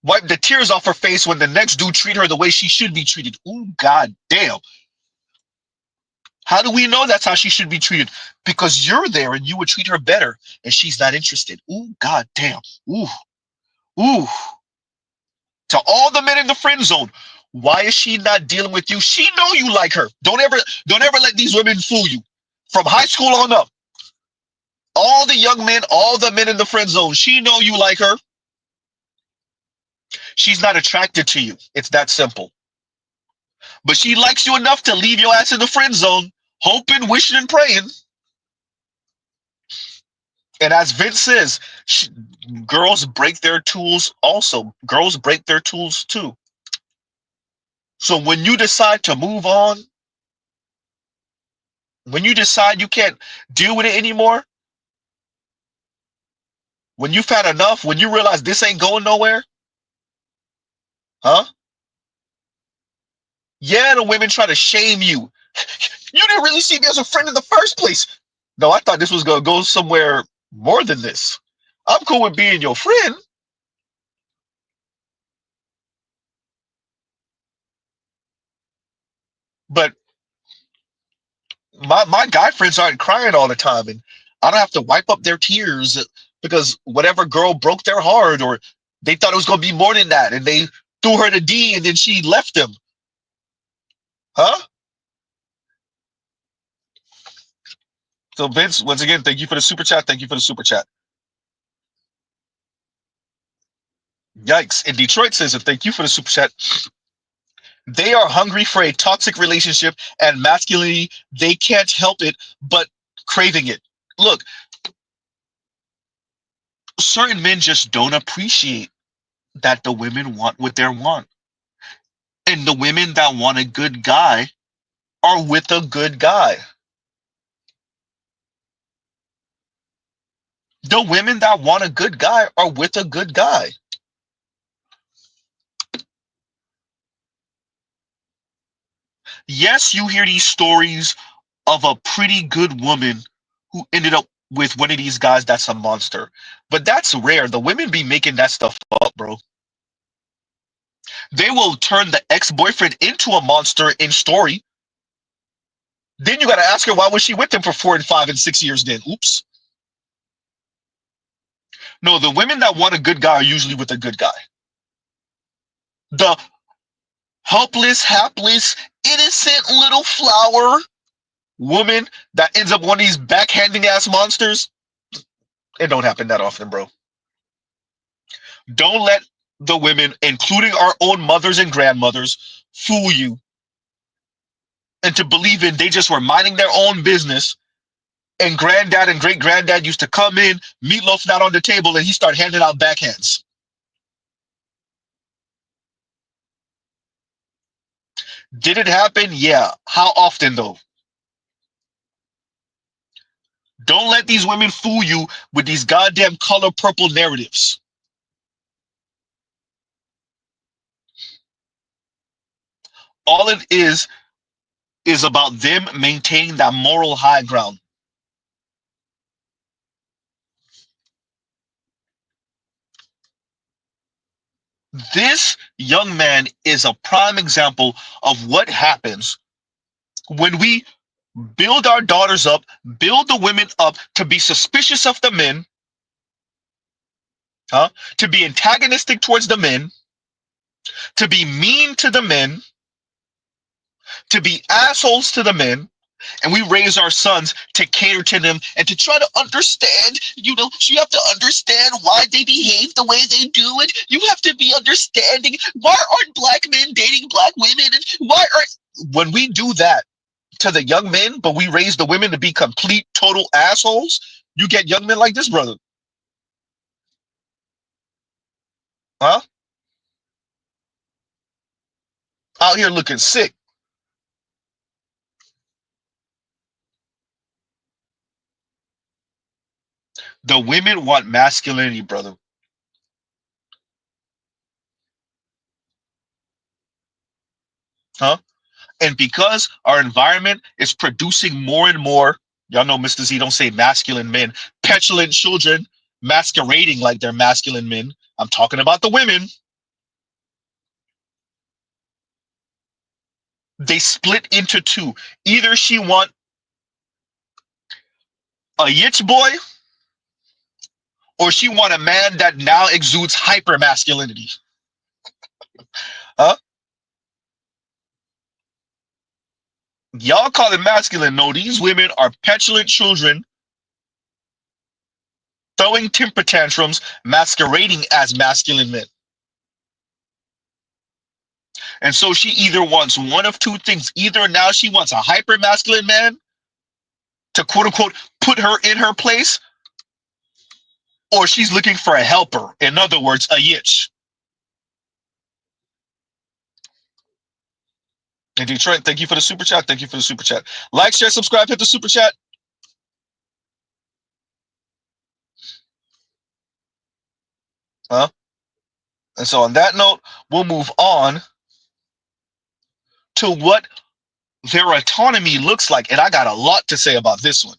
Wipe the tears off her face when the next dude treat her the way she should be treated. Ooh, god damn. How do we know that's how she should be treated? Because you're there and you would treat her better and she's not interested. Ooh, god damn. Ooh. Ooh. To all the men in the friend zone, why is she not dealing with you? She know you like her. Don't ever let these women fool you. From high school on up. All the young men, all the men in the friend zone, she know you like her. She's not attracted to you. It's that simple. But she likes you enough to leave your ass in the friend zone, hoping, wishing, and praying. And as Vince says, girls break their tools also. Girls break their tools too. So when you decide to move on, when you decide you can't deal with it anymore, when you've had enough, when you realize this ain't going nowhere, huh? Yeah, the women try to shame you. You didn't really see me as a friend in the first place. No, I thought this was going to go somewhere more than this. I'm cool with being your friend. But my guy friends aren't crying all the time, and I don't have to wipe up their tears because whatever girl broke their heart, or they thought it was going to be more than that, and they threw her to D, and then she left them. Huh? So Vince, once again, thank you for the super chat. Thank you for the super chat. Yikes. And Detroit says, and thank you for the super chat. They are hungry for a toxic relationship and masculinity. They can't help it but craving it. Look, certain men just don't appreciate that the women want what they want. And the women that want a good guy are with a good guy. The women that want a good guy are with a good guy. Yes, you hear these stories of a pretty good woman who ended up with one of these guys that's a monster. But that's rare. The women be making that stuff up, bro. They will turn the ex-boyfriend into a monster in story. Then you got to ask her, why was she with him for 4 and 5 and 6 years then? Oops. No, the women that want a good guy are usually with a good guy. helpless, hapless, innocent little flower woman that ends up one of these backhanding ass monsters. It don't happen that often, bro. Don't let the women, including our own mothers and grandmothers, fool you into believing they just were minding their own business. And granddad and great granddad used to come in, meatloaf not on the table, and he started handing out backhands. Did it happen? Yeah. How often though? Don't let these women fool you with these goddamn color purple narratives. All it is about them maintaining that moral high ground. This young man is a prime example of what happens when we build our daughters up, build the women up to be suspicious of the men, to be antagonistic towards the men, to be mean to the men, to be assholes to the men, and we raise our sons to cater to them and to try to understand. You have to understand why they behave the way they do it. You have to be understanding. Why aren't black men dating black women? And when we do that to the young men, but we raise the women to be complete, total assholes, you get young men like this brother. Out here looking sick. The women want masculinity, brother. And because our environment is producing more and more, y'all know Mr. Z don't say masculine men, petulant children masquerading like they're masculine men. I'm talking about the women. They split into two. Either she want a yitch boy, or she want a man that now exudes hyper masculinity. Y'all call it masculine. No, these women are petulant children throwing temper tantrums, masquerading as masculine men. And so she either wants one of two things. Either now she wants a hyper masculine man to quote unquote put her in her place, or she's looking for a helper. In other words, a yitch. And Detroit, thank you for the super chat. Thank you for the super chat. Like, share, subscribe, hit the super chat. And so on that note, we'll move on to what their autonomy looks like. And I got a lot to say about this one.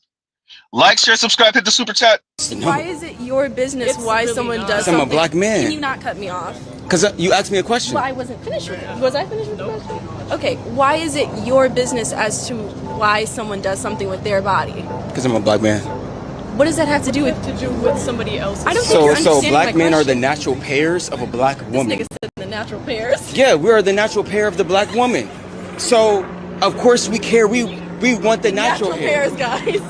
Like, share, subscribe, hit the super chat. Why is it your business why someone does something? I'm a black man. Can you not cut me off? Because you asked me a question. Well, I wasn't finished with it. Was I finished with the question? Okay, why is it your business as to why someone does something with their body? Because I'm a black man. What does that have to do with somebody else? I don't think you're So understanding black my men are the question. natural pairs of a black woman. This nigga said the natural pairs. Yeah, we are the natural pair of the black woman. So, of course we care. We want the natural pairs, guys.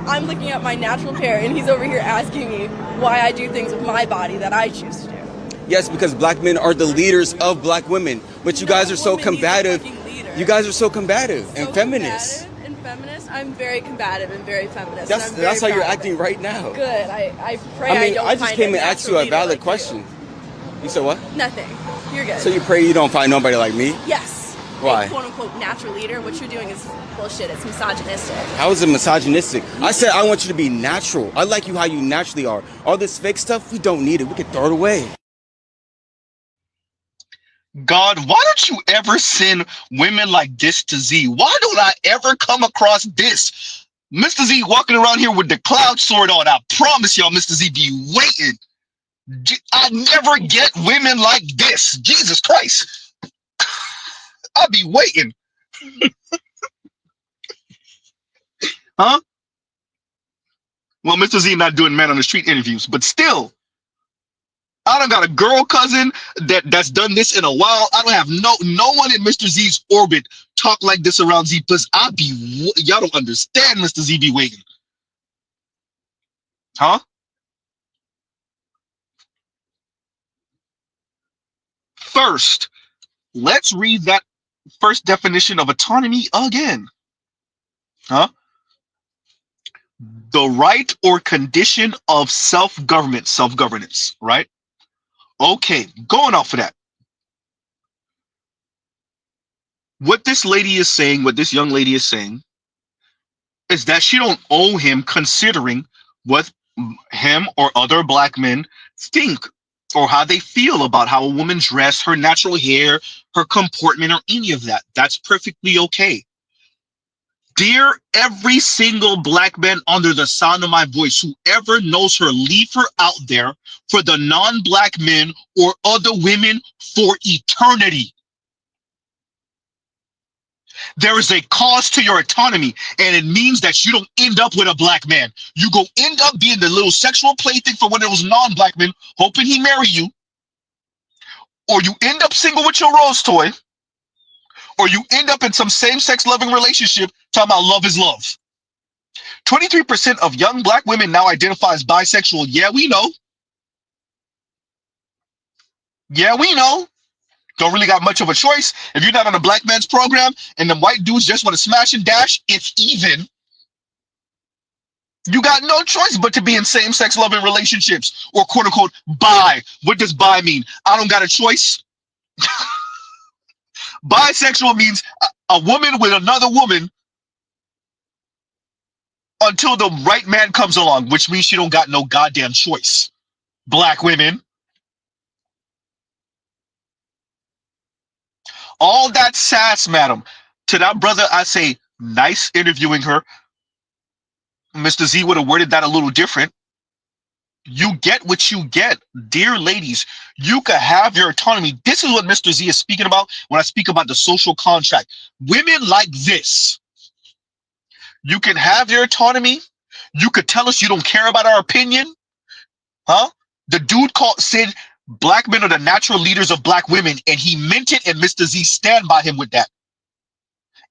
I'm looking at my natural pair, and he's over here asking me why I do things with my body that I choose to do. Yes, because black men are the leaders of black women. But you guys are so combative. You guys are so combative and feminist. Combative and feminist? I'm very combative and very feminist. That's how you're acting right now. Good. I pray I just came and asked you a valid question. You said what? Nothing. You're good. So you pray you don't find nobody like me? Yes. Why? A quote-unquote natural leader. What you're doing is bullshit. It's misogynistic. How is it misogynistic? I said I want you to be natural. I like you how you naturally are. All this fake stuff, we don't need it. We can throw it away. God, why don't you ever send women like this to Z? Why don't I ever come across this? Mr. Z walking around here with the cloud sword on. I promise y'all, Mr. Z be waiting. I never get women like this. Jesus Christ. I'll be waiting. Well, Mr. Z not doing man on the street interviews, but still, I don't got a girl cousin that's done this in a while. I don't have no one in Mr. Z's orbit talk like this around Z. Plus, y'all don't understand Mr. Z be waiting, huh? First, let's read that first definition of autonomy again, huh? The right or condition of self-government, self-governance, right? Okay, going off of that. What this lady is saying, what this young lady is saying, is that she don't owe him considering what him or other black men think or how they feel about how a woman dress, her natural hair, her comportment, or any of that. That's perfectly okay. Dear every single black man under the sound of my voice, whoever knows her, leave her out there for the non-black men or other women for eternity. There is a cost to your autonomy, and it means that you don't end up with a black man. You go end up being the little sexual plaything for one of those non-black men, hoping he marry you, or you end up single with your rose toy, or you end up in some same-sex loving relationship talking about love is love. 23% of young black women now identify as bisexual. Yeah, we know. Yeah, we know. Don't really got much of a choice. If you're not on a black man's program and the white dudes just want to smash and dash, it's even. You got no choice but to be in same-sex loving relationships or quote-unquote bi. What does bi mean? I don't got a choice. Bisexual means a woman with another woman until the right man comes along, which means she don't got no goddamn choice. Black women. All that sass, madam. To that brother, I say, nice interviewing her. Mr. Z would have worded that a little different. You get what you get. Dear ladies, you could have your autonomy. This is what Mr. Z is speaking about when I speak about the social contract. Women like this. You can have your autonomy. You could tell us you don't care about our opinion. Huh? The dude said black men are the natural leaders of black women, and he meant it, and Mr. Z stand by him with that.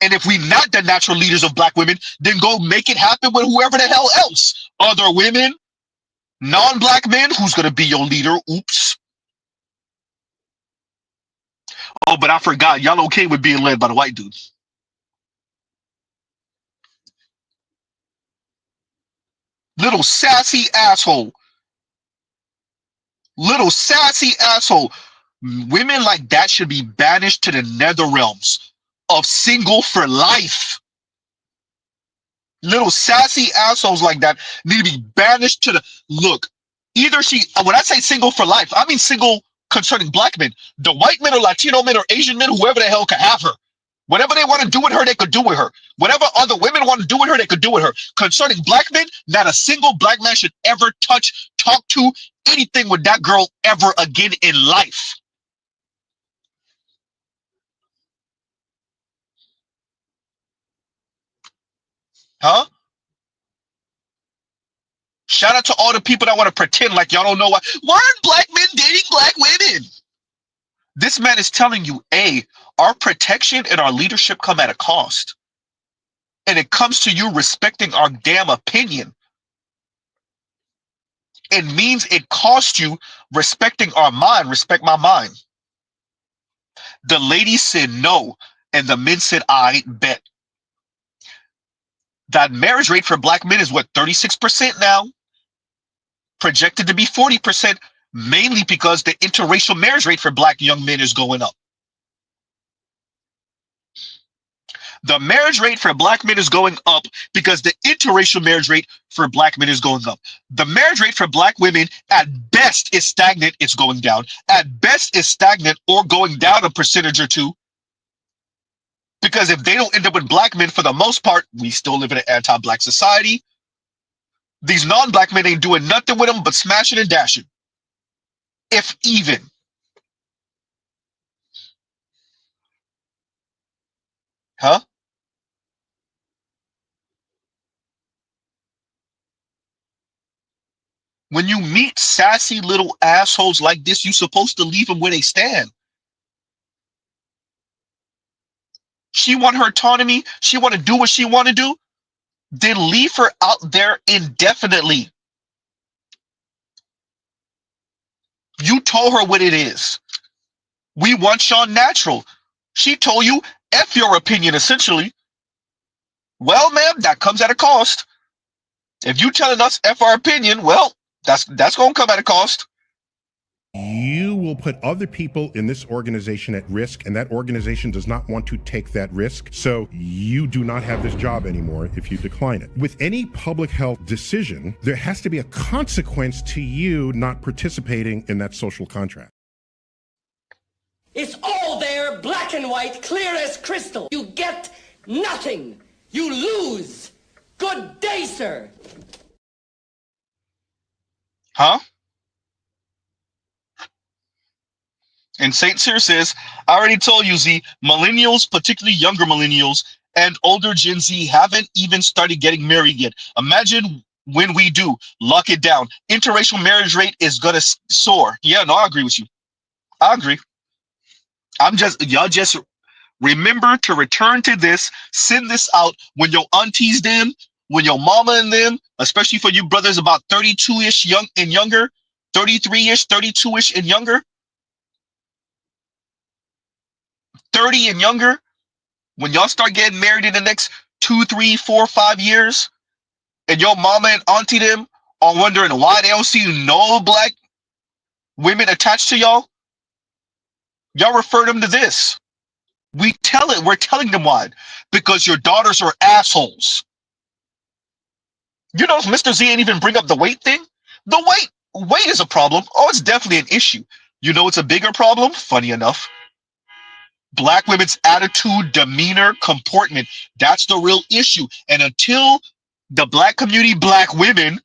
And if we not the natural leaders of black women, then go make it happen with whoever the hell else. Other women, non-black men, who's going to be your leader? Oops. Oh, but I forgot. Y'all okay with being led by the white dudes. Little sassy asshole. Little sassy asshole. Women like that should be banished to the nether realms of single for life. Little sassy assholes like that need to be banished to the look. Either she, when I say single for life, I mean single concerning black men. The white men or Latino men or Asian men, whoever the hell could have her. Whatever they want to do with her, they could do with her. Whatever other women want to do with her, they could do with her. Concerning black men, not a single black man should ever touch, talk to anything with that girl ever again in life. Huh? Shout out to all the people that want to pretend like y'all don't know why. Why aren't black men dating black women? This man is telling you, A, our protection and our leadership come at a cost. And it comes to you respecting our damn opinion. It means it costs you respecting our mind. Respect my mind. The ladies said no, and the men said, I bet. That marriage rate for black men is what, 36% now? Projected to be 40%, mainly because the interracial marriage rate for black young men is going up. The marriage rate for black men is going up because the interracial marriage rate for black men is going up. The marriage rate for black women at best is stagnant. It's going down. At best is stagnant or going down a percentage or two. Because if they don't end up with black men, for the most part, we still live in an anti-black society. These non-black men ain't doing nothing with them but smashing and dashing. If even. Huh? When you meet sassy little assholes like this, you're supposed to leave them where they stand. She want her autonomy. She want to do what she want to do. Then leave her out there indefinitely. You told her what it is. We want Sean natural. She told you, F your opinion, essentially. Well, ma'am, that comes at a cost. If you telling us F our opinion, well, that's going to come at a cost. You will put other people in this organization at risk, and that organization does not want to take that risk. So you do not have this job anymore if you decline it. With any public health decision, there has to be a consequence to you not participating in that social contract. It's all there, black and white, clear as crystal. You get nothing. You lose. Good day, sir. Huh? And St. Cyr says, I already told you, Z, millennials, particularly younger millennials and older Gen Z, haven't even started getting married yet. Imagine when we do. Lock it down. Interracial marriage rate is going to soar. Yeah, no, I agree with you. I agree. Y'all just remember to return to this, send this out when your aunties them, when your mama and them, especially for you brothers about 32-ish young and younger, 33-ish, 32-ish and younger, 30 and younger, when y'all start getting married in the next 2, 3, 4, 5 years, and your mama and auntie them are wondering why they don't see no black women attached to y'all, y'all refer them to this. We're telling them why. Because your daughters are assholes. You know, Mr. Z ain't even bring up the weight thing. The weight is a problem. Oh, it's definitely an issue. You know it's a bigger problem? Funny enough. Black women's attitude, demeanor, comportment. That's the real issue. And until the black community, black women,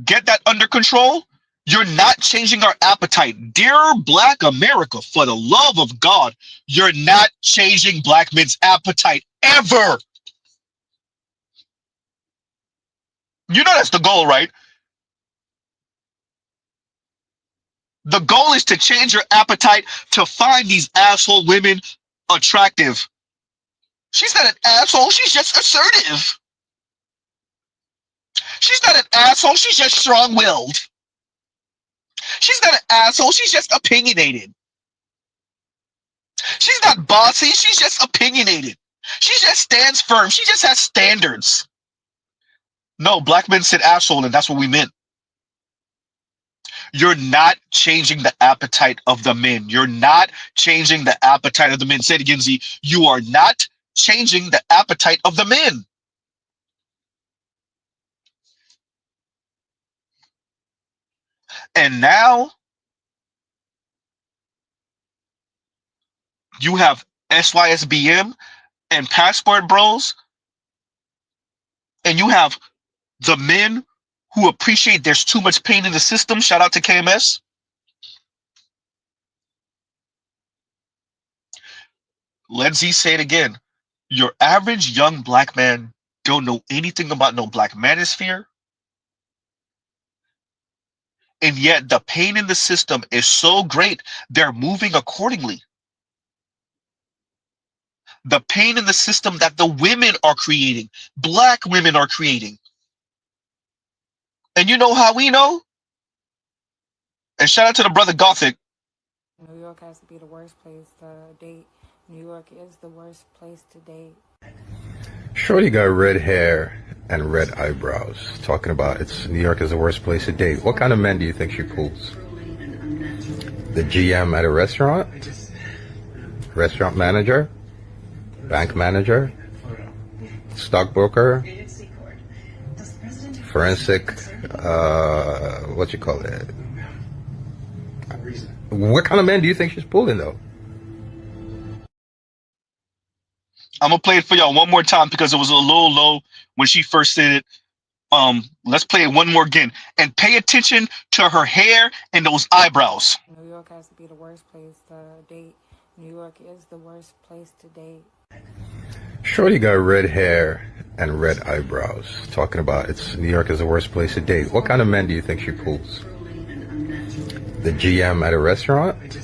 get that under control, you're not changing our appetite. Dear Black America, for the love of God, you're not changing black men's appetite ever. You know that's the goal, right? The goal is to change your appetite to find these asshole women attractive. She's not an asshole, she's just assertive. She's not an asshole, she's just strong-willed. She's not an asshole, she's just opinionated. She's not bossy, she's just opinionated. She just stands firm, she just has standards. No, black men said asshole, and that's what we meant. You're not changing the appetite of the men. You're not changing the appetite of the men. Say it again, Z. You are not changing the appetite of the men. And now you have SYSBM and Passport Bros, and you have the men who appreciate there's too much pain in the system. Shout out to KMS. Let Z say it again. Your average young black man don't know anything about no black manosphere. And yet the pain in the system is so great, they're moving accordingly. The pain in the system that the women are creating, black women are creating. And you know how we know? And shout out to the brother Gothic. New York has to be the worst place to date. New York is the worst place to date. Shorty got red hair and red eyebrows, talking about New York is the worst place to date. What kind of men do you think she pulls? The GM at a restaurant? Restaurant manager? Bank manager? Stockbroker? Forensic, what you call it? What kind of men do you think she's pulling, though? I'm gonna play it for y'all one more time because it was a little low when she first said it. Let's play it one more again and pay attention to her hair and those eyebrows. New York has to be the worst place to date. New York is the worst place to date. Shorty got red hair and red eyebrows. Talking about New York is the worst place to date. What kind of men do you think she pulls? The GM at a restaurant?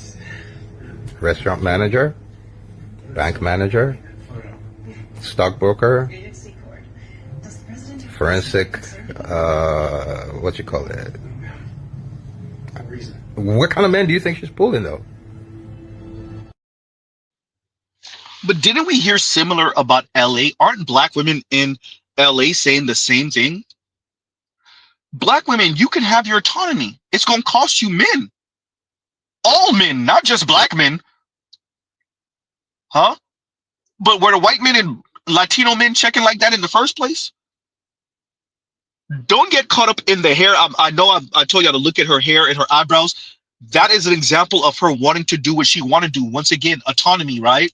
Restaurant manager? Bank manager? Stockbroker? Forensic, what you call it? What kind of men do you think she's pulling though? But didn't we hear similar about LA? Aren't black women in LA saying the same thing? Black women, you can have your autonomy. It's going to cost you men. All men, not just black men. Huh? But were the white men and Latino men checking like that in the first place? Don't get caught up in the hair. I know I told you to look at her hair and her eyebrows. That is an example of her wanting to do what she want to do. Once again, autonomy, right?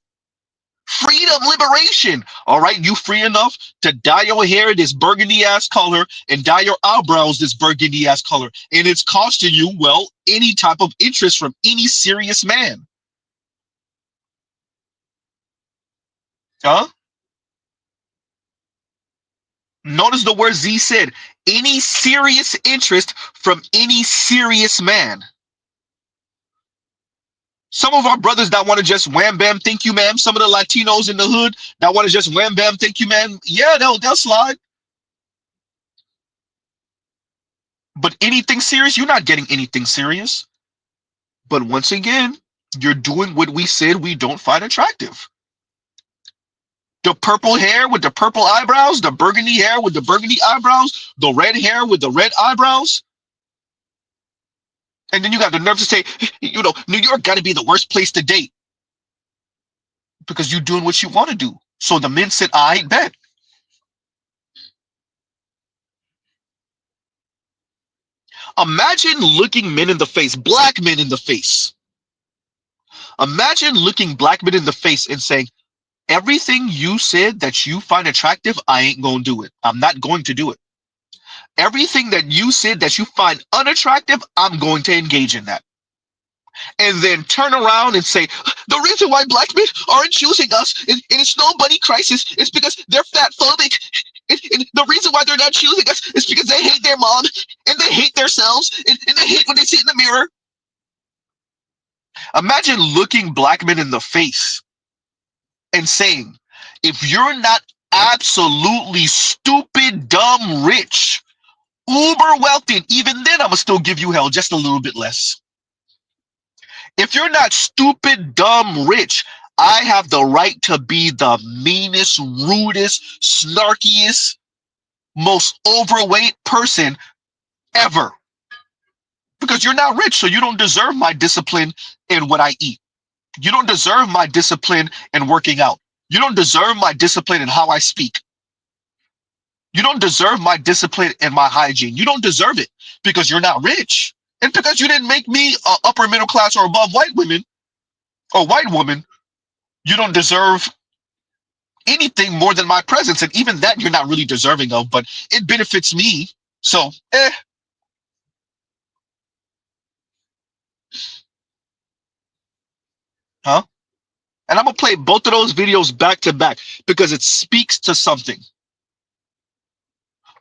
Freedom, liberation. All right, you free enough to dye your hair this burgundy ass color and dye your eyebrows this burgundy ass color, and it's costing you, well, any type of interest from any serious man. Huh? Notice the word Z said, any serious interest from any serious man. Some of our brothers that want to just wham bam, thank you, ma'am. Some of the Latinos in the hood that want to just wham bam, thank you, ma'am. Yeah, they'll slide. But anything serious, you're not getting anything serious. But once again, you're doing what we said we don't find attractive. The purple hair with the purple eyebrows, the burgundy hair with the burgundy eyebrows, the red hair with the red eyebrows. And then you got the nerve to say, you know, New York got to be the worst place to date because you're doing what you want to do. So the men said, I bet. Imagine looking men in the face, black men in the face. Imagine looking black men in the face and saying, everything you said that you find attractive, I ain't going to do it. I'm not going to do it. Everything that you said that you find unattractive, I'm going to engage in that. And then turn around and say, the reason why black men aren't choosing us, and it's no money crisis, it's because they're fat phobic. And the reason why they're not choosing us is because they hate their mom, and they hate themselves, and they hate when they sit in the mirror. Imagine looking black men in the face and saying, if you're not absolutely stupid, dumb, rich, uber wealthy, even then I'm gonna still give you hell, just a little bit less. If you're not stupid, dumb, rich, I have the right to be the meanest, rudest, snarkiest, most overweight person ever. Because you're not rich, so you don't deserve my discipline in what I eat. You don't deserve my discipline in working out. You don't deserve my discipline in how I speak. You don't deserve my discipline and my hygiene. You don't deserve it because you're not rich. And because you didn't make me upper middle class or above white women or white woman, you don't deserve anything more than my presence. And even that you're not really deserving of, but it benefits me. So, Huh? And I'm going to play both of those videos back to back because it speaks to something.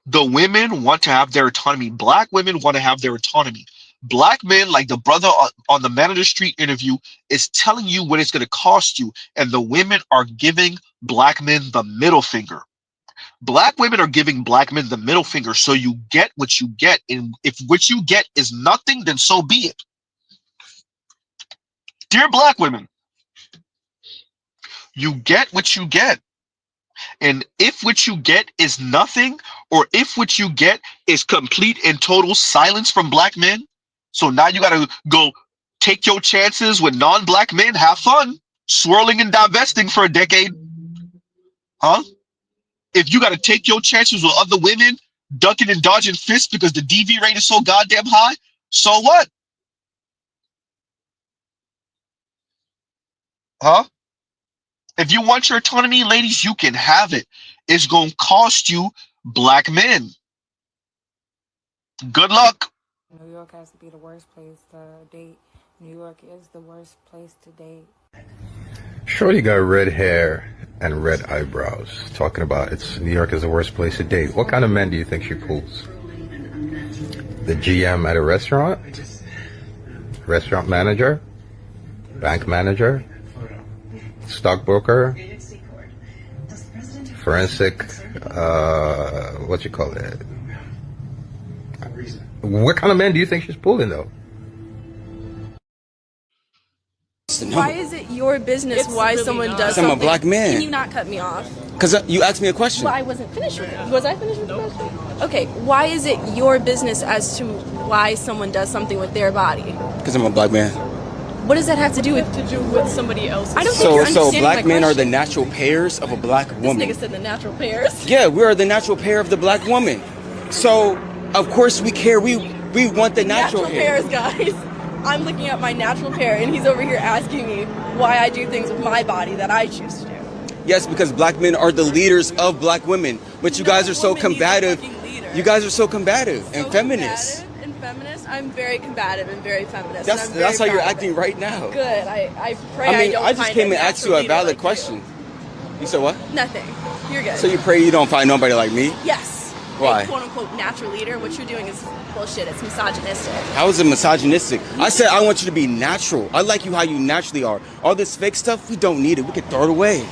The women want to have their autonomy. Black women want to have their autonomy. Black men, like the brother on the Man of the Street interview, is telling you what it's going to cost you. And the women are giving black men the middle finger. Black women are giving black men the middle finger. So you get what you get. And if what you get is nothing, then so be it. Dear black women, you get what you get. And if what you get is nothing, or if what you get is complete and total silence from black men, so now you got to go take your chances with non-black men, have fun, swirling and divesting for a decade. Huh? If you got to take your chances with other women, ducking and dodging fists because the DV rate is so goddamn high, so what? Huh? If you want your autonomy, ladies, you can have it. It's going to cost you black men. Good luck. New York has to be the worst place to date. New York is the worst place to date. Shorty got red hair and red eyebrows, talking about New York is the worst place to date. What kind of men do you think she pulls? The GM at a restaurant? Restaurant manager? Bank manager? Stockbroker? Forensic, what you call it? What kind of men do you think she's pulling, though? Why is it your business why someone does I'm something? a black man. Can you not cut me off? Because you asked me a question. Well, I wasn't finished with it. Was I finished with the question? Okay, why is it your business as to why someone does something with their body? Because I'm a black man. What does that have to do with somebody else? I don't think you're So understanding black my men are question. the natural pairs of a black woman. This nigga said the natural pairs. Yeah, we are the natural pair of the black woman. So, of course, we care. We want the natural pairs, guys. I'm looking at my natural pair, and he's over here asking me why I do things with my body that I choose to do. Yes, because black men are the leaders of black women. But you guys are so combative. You guys are so combative and feminist. And feminist? I'm very combative and very feminist. That's how you're acting right now. Good. I pray I mean, don't I just find came a and asked you natural a leader valid like question. You said what? Nothing. You're good. So you pray you don't find nobody like me? Yes. Why? A quote-unquote natural leader. What you're doing is bullshit. It's misogynistic. How is it misogynistic? I said I want you to be natural. I like you how you naturally are. All this fake stuff, we don't need it. We can throw it away.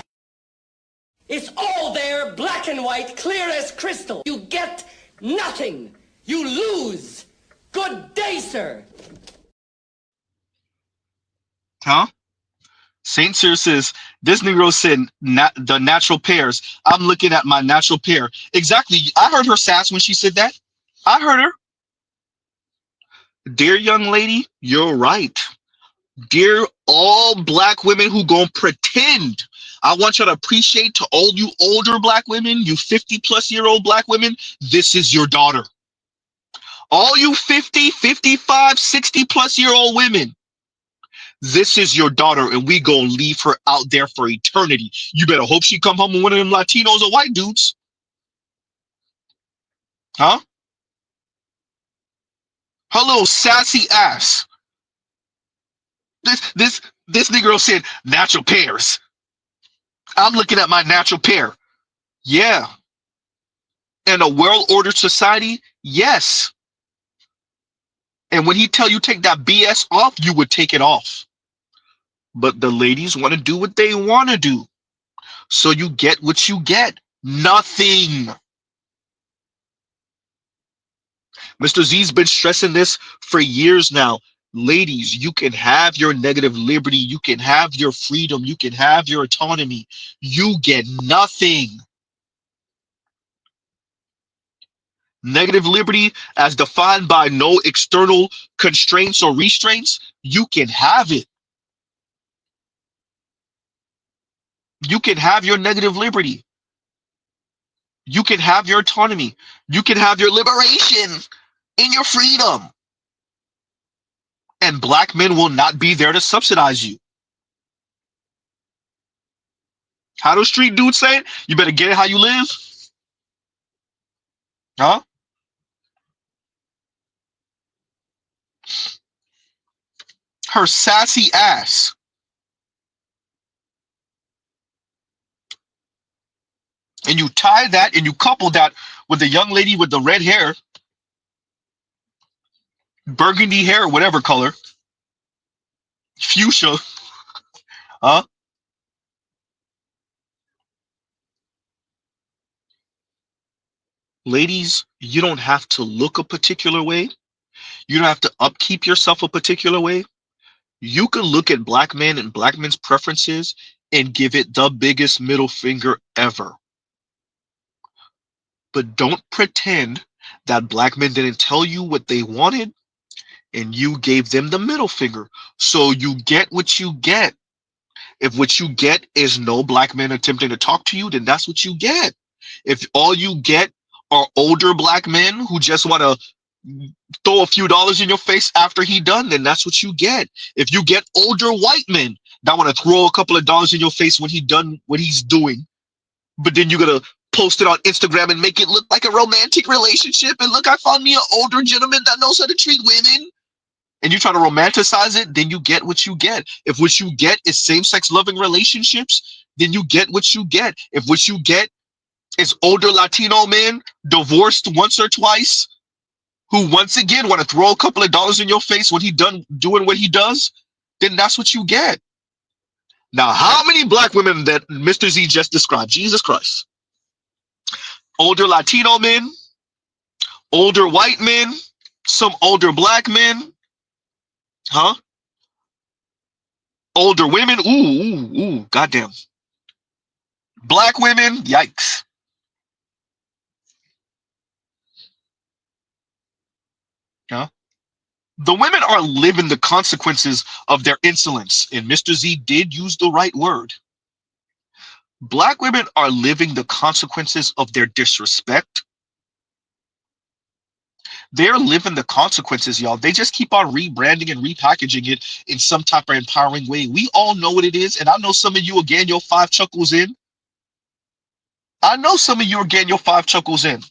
It's all there, black and white, clear as crystal. You get nothing. You lose. Good day, sir. Huh? Saint Cyr says, this Negro said the natural pairs. I'm looking at my natural pair. Exactly. I heard her sass when she said that. I heard her. Dear young lady, you're right. Dear all black women who gonna pretend. I want you to appreciate to all you older black women, you 50-plus-year-old black women, this is your daughter. All you 50, 55, 60-plus-year-old women, this is your daughter, and we gonna leave her out there for eternity. You better hope she come home with one of them Latinos or white dudes. Huh? Her little sassy ass. This Negro said natural pairs. I'm looking at my natural pair. Yeah. In a well-ordered society, yes. And when he tell you take that BS off, you would take it off. But the ladies want to do what they want to do. So you get what you get. Nothing. Mr. Z's been stressing this for years now. Ladies, you can have your negative liberty. You can have your freedom. You can have your autonomy. You get nothing. Negative liberty, as defined by no external constraints or restraints, you can have it. You can have your negative liberty. You can have your autonomy. You can have your liberation and your freedom. And black men will not be there to subsidize you. How do street dudes say it? You better get it how you live. Huh? Her sassy ass. And you tie that and you couple that with the young lady with the red hair, burgundy hair, whatever color, fuchsia, huh? Ladies, you don't have to look a particular way. You don't have to upkeep yourself a particular way. You can look at black men and black men's preferences and give it the biggest middle finger ever. But don't pretend that black men didn't tell you what they wanted and you gave them the middle finger. So you get what you get. If what you get is no black men attempting to talk to you, then that's what you get. If all you get are older black men who just want to throw a few dollars in your face after he done, then that's what you get. If you get older white men that want to throw a couple of dollars in your face when he done what he's doing, but then you're gonna post it on Instagram and make it look like a romantic relationship, and look, I found me an older gentleman that knows how to treat women, and you try to romanticize it, then you get what you get. If what you get is same-sex loving relationships, then you get what you get. If what you get is older Latino men, divorced once or twice, who once again want to throw a couple of dollars in your face when he done doing what he does, then that's what you get. Now, how many black women that Mr. Z just described? Jesus Christ. Older Latino men, older white men, some older black men, huh? Older women, ooh, goddamn. Black women, yikes. Huh? The women are living the consequences of their insolence, and Mr. Z did use the right word. Black women are living the consequences of their disrespect. They're living the consequences, y'all. They just keep on rebranding and repackaging it in some type of empowering way. We all know what it is, and I know some of you are getting your 5 chuckles in. I know some of you are getting your 5 chuckles in.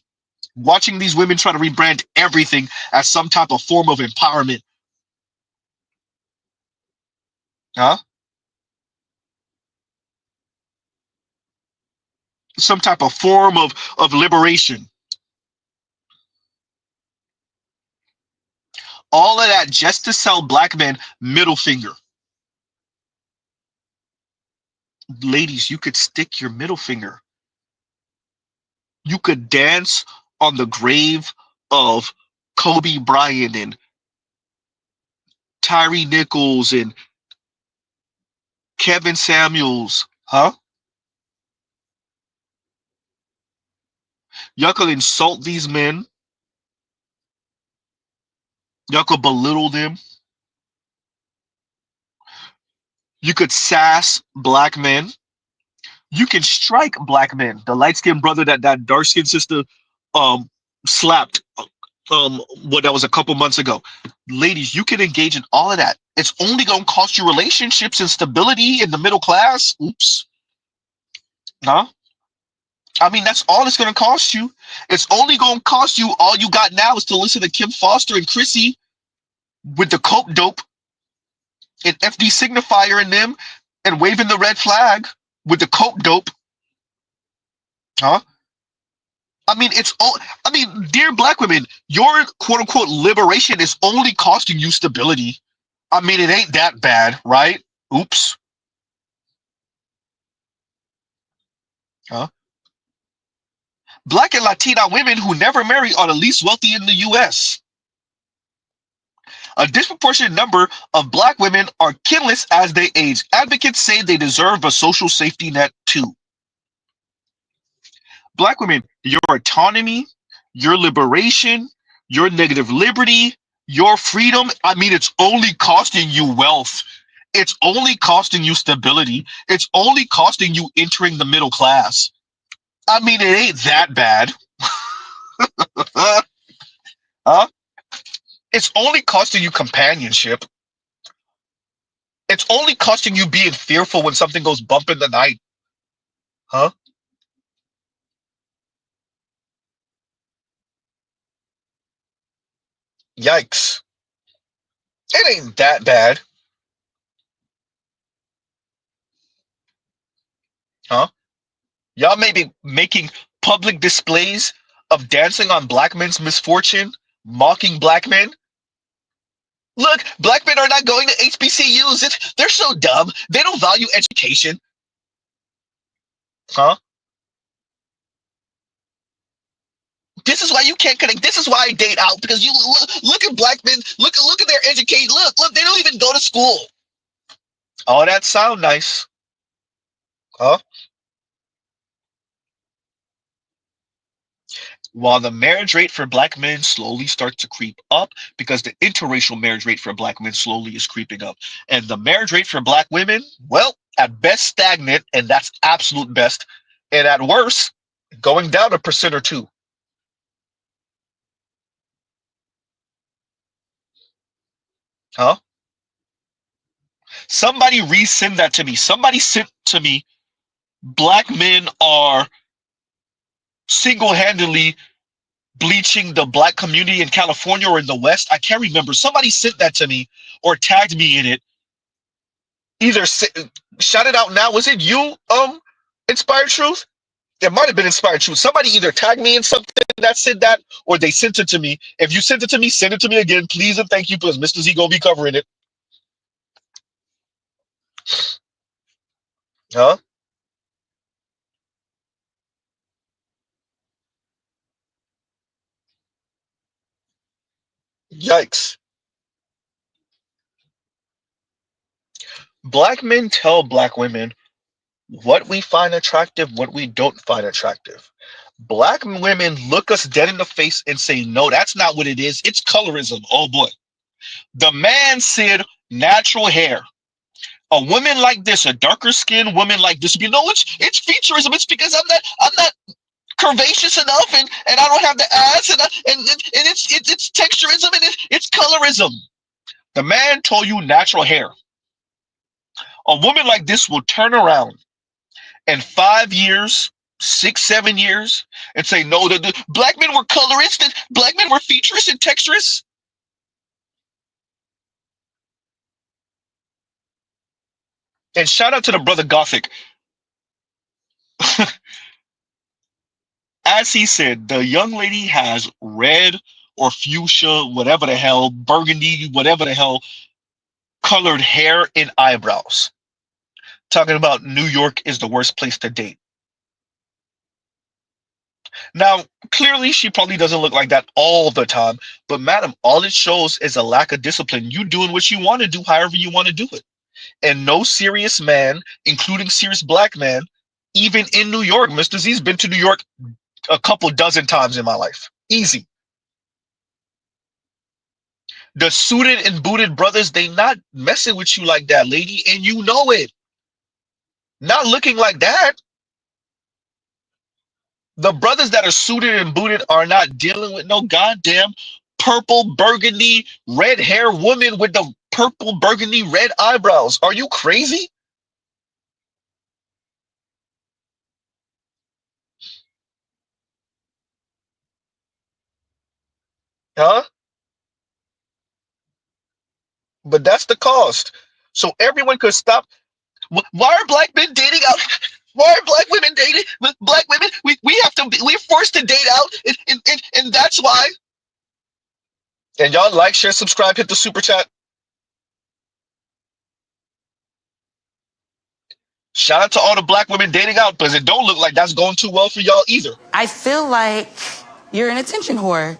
Watching these women try to rebrand everything as some type of form of empowerment. Huh? Some type of form of liberation. All of that just to sell black men middle finger. Ladies, you could stick your middle finger. You could dance on the grave of Kobe Bryant and Tyree Nichols and Kevin Samuels, huh? Y'all could insult these men. Y'all could belittle them. You could sass black men. You can strike black men. The light-skinned brother that dark-skinned sister slapped what that was a couple months ago. Ladies, you can engage in all of that. It's only gonna cost you relationships and stability in the middle class. Oops. Huh? I mean, that's all it's gonna cost you. It's only gonna cost you all you got now is to listen to Kim Foster and Chrissy with the coke dope and FD signifier in them and waving the red flag with the coke dope. Huh? I mean, dear black women, your quote unquote liberation is only costing you stability. I mean, it ain't that bad, right? Oops. Huh? Black and Latina women who never marry are the least wealthy in the US. A disproportionate number of black women are kinless as they age. Advocates say they deserve a social safety net too. Black women, your autonomy, your liberation, your negative liberty, your freedom, I mean, it's only costing you wealth. It's only costing you stability. It's only costing you entering the middle class. I mean, it ain't that bad. Huh? It's only costing you companionship. It's only costing you being fearful when something goes bump in the night. Huh? Yikes. It ain't that bad. Huh? Y'all may be making public displays of dancing on black men's misfortune, mocking black men. Look, black men are not going to HBCUs. They're so dumb. They don't value education. Huh? This is why you can't connect. This is why I date out, because you look at black men. Look at their education. Look, they don't even go to school. Oh, that sound nice. Huh? While the marriage rate for black men slowly starts to creep up because the interracial marriage rate for black men slowly is creeping up. And the marriage rate for black women, well, at best stagnant, and that's absolute best. And at worst, going down 1% or 2. Huh? Somebody resend that to me. Somebody sent to me, black men are single-handedly bleaching the black community in California or in the West. I can't remember. Somebody sent that to me or tagged me in it. Either shout it out now. Was it you, Inspired Truth? It might have been Inspired Truth. Somebody either tagged me in something that said that, or they sent it to me. If you sent it to me, send it to me again, please and thank you, because Mr. Z gonna be covering it. Huh? Yikes. Black men tell black women what we find attractive, what we don't find attractive. Black women look us dead in the face and say, no, that's not what it is. It's colorism. Oh boy. The man said natural hair. A woman like this, a darker skinned woman like this, it's featureism. It's because I'm not curvaceous enough and I don't have the ass and it's texturism and it's colorism. The man told you natural hair. A woman like this will turn around in 5 years, 6, 7 years, and say, no, the black men were colorist and black men were featurist and texturist. And shout out to the brother Gothic. As he said, the young lady has red or fuchsia, whatever the hell, burgundy, whatever the hell, colored hair and eyebrows. Talking about New York is the worst place to date. Now, clearly, she probably doesn't look like that all the time. But, madam, all it shows is a lack of discipline. You doing what you want to do, however you want to do it. And no serious man, including serious black man, even in New York. Mr. Z's been to New York a couple dozen times in my life. Easy. The suited and booted brothers, they not messing with you like that, lady, and you know it. Not looking like that. The brothers that are suited and booted are not dealing with no goddamn purple, burgundy, red hair woman with the purple, burgundy, red eyebrows. Are you crazy? Huh? But that's the cost. So everyone could stop. Why are black men dating out? Why are black women dating? Black women, we have to be, we're forced to date out, and that's why. And y'all like, share, subscribe, hit the super chat. Shout out to all the black women dating out, because it don't look like that's going too well for y'all either. I feel like you're an attention whore.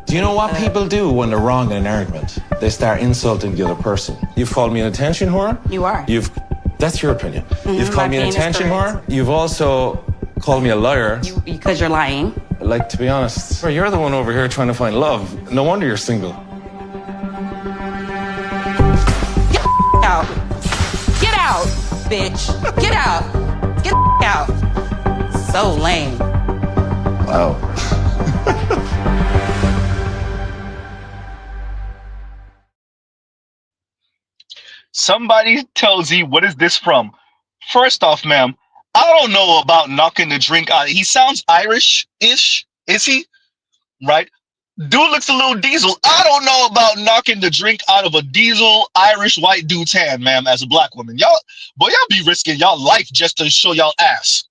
Do you know what people do when they're wrong in an argument? They start insulting the other person. You've called me an attention whore. You are. That's your opinion. You've called me an opinion is attention whore. correct. You've also called me a liar. Because you're lying. Like, to be honest, you're the one over here trying to find love. No wonder you're single. Get out. Get out, bitch. Get out. Get out. So lame. Wow. Somebody tells you, what is this from? First off, ma'am, I don't know about knocking the drink out. He sounds Irish-ish, is he? Right? Dude looks a little diesel. I don't know about knocking the drink out of a diesel Irish white dude's hand, ma'am, as a black woman. Y'all be risking y'all life just to show y'all ass.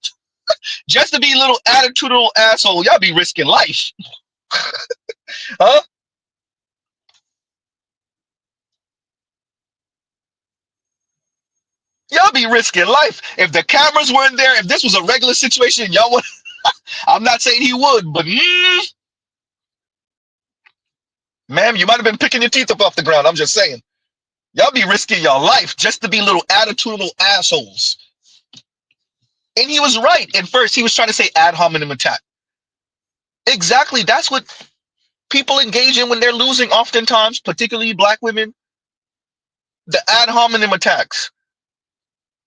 Just to be a little attitudinal asshole. Y'all be risking life. Huh? Y'all be risking life. If the cameras weren't there, if this was a regular situation, y'all would. I'm not saying he would, but ma'am, you might have been picking your teeth up off the ground. I'm just saying. Y'all be risking your life just to be little attitudinal assholes. And he was right. At first, he was trying to say ad hominem attack. Exactly. That's what people engage in when they're losing oftentimes, particularly black women. The ad hominem attacks.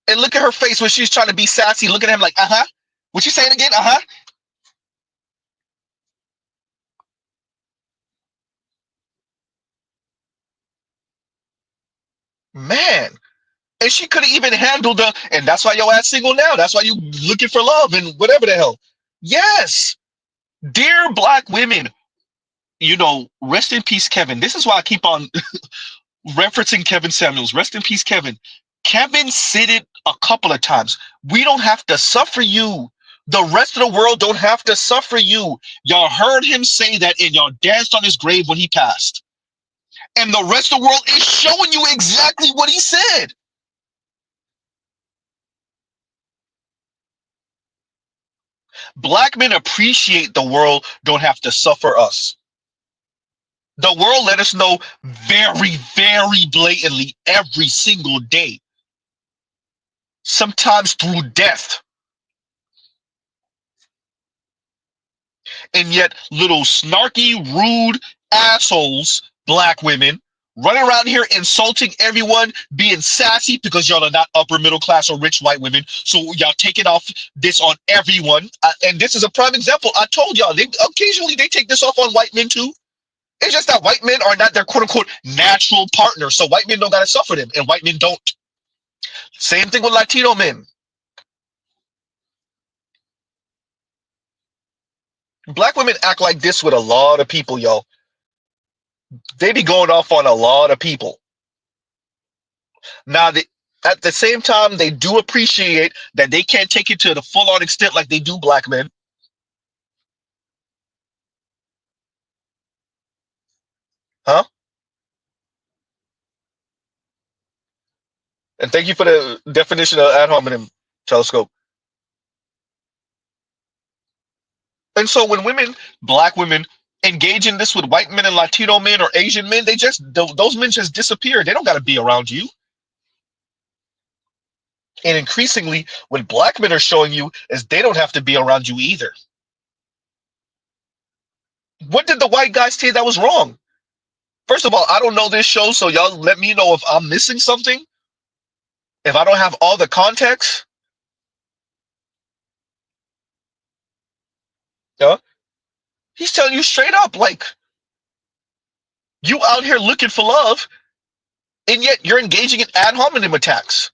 And look at her face when she's trying to be sassy. Look at him like, uh-huh. What you saying again? Uh-huh. Man. And she could have even handled and that's why your ass single now. That's why you looking for love and whatever the hell. Yes. Dear black women, rest in peace, Kevin. This is why I keep on referencing Kevin Samuels. Rest in peace, Kevin. Kevin said it a couple of times. We don't have to suffer you. The rest of the world don't have to suffer you. Y'all heard him say that and y'all danced on his grave when he passed. And the rest of the world is showing you exactly what he said. Black men appreciate the world don't have to suffer us. The world let us know very, very blatantly every single day. Sometimes through death. And yet little snarky, rude assholes, black women, run around here insulting everyone, being sassy because y'all are not upper middle class or rich white women. So y'all taking off this on everyone. And this is a prime example. I told y'all, occasionally they take this off on white men too. It's just that white men are not their quote unquote natural partner. So white men don't got to suffer them and white men don't. Same thing with Latino men. Black women act like this with a lot of people, y'all. They be going off on a lot of people. Now, at the same time, they do appreciate that they can't take it to the full-on extent like they do black men. Huh? And thank you for the definition of ad hominem telescope. And so when women, black women, engage in this with white men and Latino men or Asian men, those men just disappear. They don't got to be around you. And increasingly, what black men are showing you is they don't have to be around you either. What did the white guy say that was wrong? First of all, I don't know this show, so y'all let me know if I'm missing something. If I don't have all the context. Yeah. He's telling you straight up, like, you out here looking for love, and yet you're engaging in ad hominem attacks.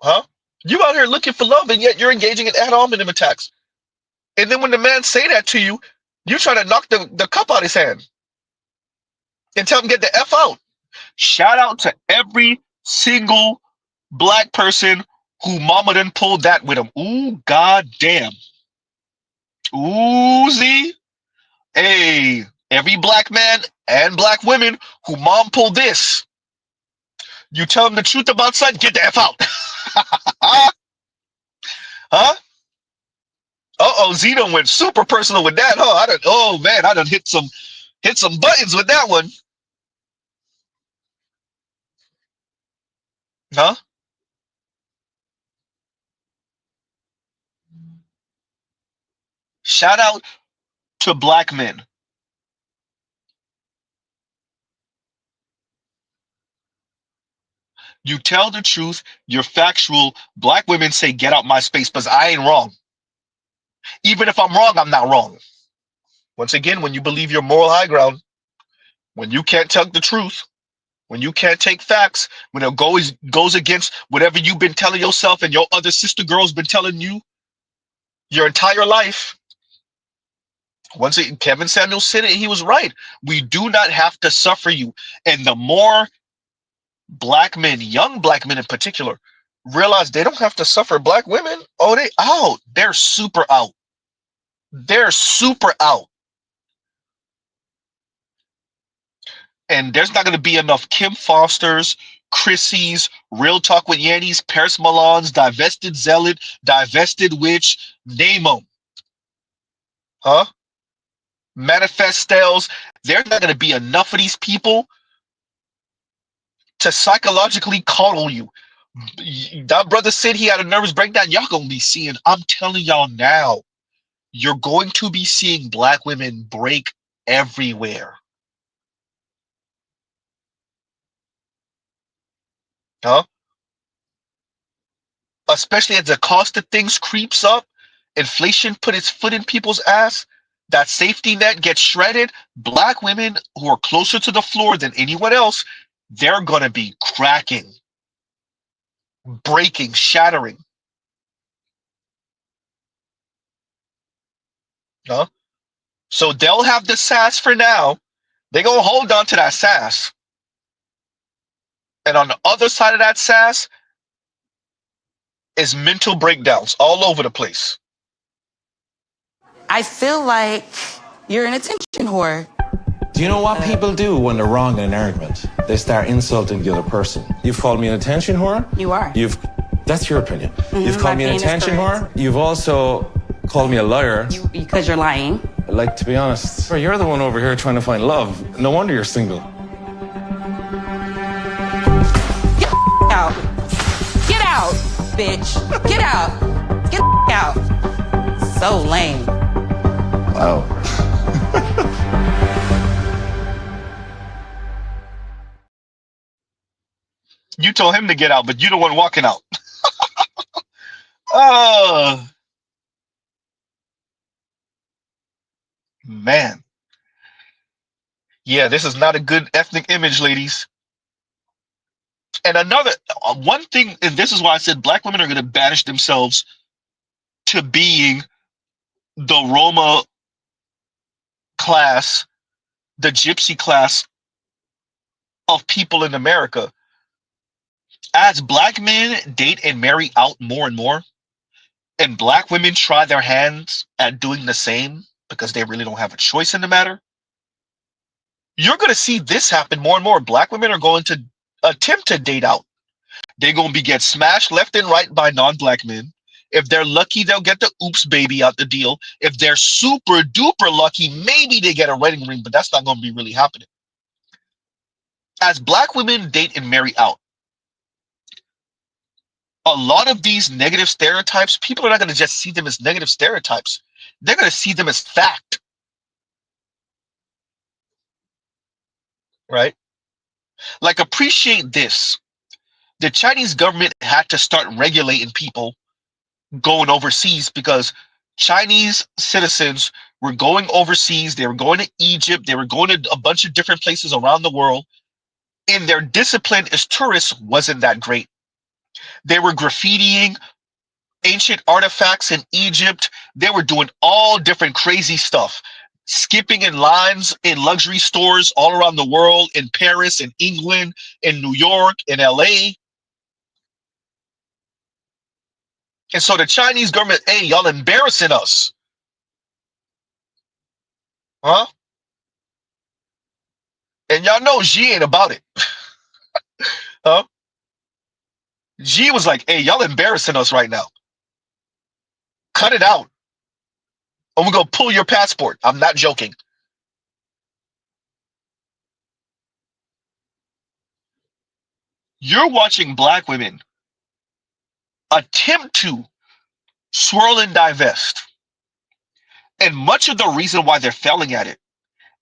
Huh? You out here looking for love, and yet you're engaging in ad hominem attacks. And then when the man say that to you, you try to knock the cup out his hand and tell him get the F out. Shout out to every single black person who mama done pulled that with him. Ooh, goddamn. Ooh, Z. Hey, every black man and black women who mom pulled this. You tell them the truth about son, get the F out. Huh? Uh-oh, Zeno went super personal with that, huh? Oh man, I done hit some buttons with that one. Huh? Shout out to black men. You tell the truth, you're factual. Black women say, get out my space, because I ain't wrong. Even if I'm wrong, I'm not wrong. Once again, when you believe your moral high ground, when you can't tell the truth, when you can't take facts, when it goes against whatever you've been telling yourself and your other sister girl's been telling you your entire life. Once again, Kevin Samuels said it, he was right. We do not have to suffer you. And the more black men, young black men in particular, realize they don't have to suffer black women, oh, they out. They're super out. They're super out. And there's not going to be enough Kim Fosters, Chrissy's, Real Talk with Yannies, Paris Milan's, Divested Zealot, Divested Witch, name them. Huh? Manifest Stales. There's not going to be enough of these people to psychologically coddle you. That brother said he had a nervous breakdown. Y'all gonna be seeing, I'm telling y'all now, you're going to be seeing black women break everywhere. Huh? Especially as the cost of things creeps up, inflation put its foot in people's ass, that safety net gets shredded. Black women who are closer to the floor than anyone else, they're gonna be cracking, breaking, shattering. Huh? So they'll have the sass for now. They're gonna hold on to that sass. And on the other side of that sass is mental breakdowns all over the place. I feel like you're an attention whore. Do you know what people do when they're wrong in an argument? They start insulting the other person. You've called me an attention whore. You are. That's your opinion. You've my called me an opinion is attention whore. correct. You've also called me a liar. Because you're lying. Like, to be honest, you're the one over here trying to find love. No wonder you're single. Get out. Get out, bitch. Get out. Get out. So lame. Wow. You told him to get out, but you're the one walking out. Oh, man. Yeah, this is not a good ethnic image, ladies. And another one thing, and this is why I said black women are going to banish themselves to being the Roma class, the gypsy class of people in America. As black men date and marry out more and more, and black women try their hands at doing the same because they really don't have a choice in the matter, you're going to see this happen more and more. Black women are going to attempt to date out. They're going to get smashed left and right by non-black men. If they're lucky, they'll get the oops baby out the deal. If they're super duper lucky, maybe they get a wedding ring, but that's not going to be really happening. As black women date and marry out, a lot of these negative stereotypes, people are not going to just see them as negative stereotypes. They're going to see them as fact. Right? Like, appreciate this. The Chinese government had to start regulating people going overseas because Chinese citizens were going overseas. They were going to Egypt. They were going to a bunch of different places around the world. And their discipline as tourists wasn't that great. They were graffitiing ancient artifacts in Egypt. They were doing all different crazy stuff. Skipping in lines in luxury stores all around the world, in Paris, in England, in New York, in LA. And so the Chinese government, hey, y'all embarrassing us. Huh? And y'all know Xi ain't about it. Huh? Xi was like, hey, y'all embarrassing us right now. Cut it out. Or we're going to pull your passport. I'm not joking. You're watching black women attempt to swirl and divest. And much of the reason why they're failing at it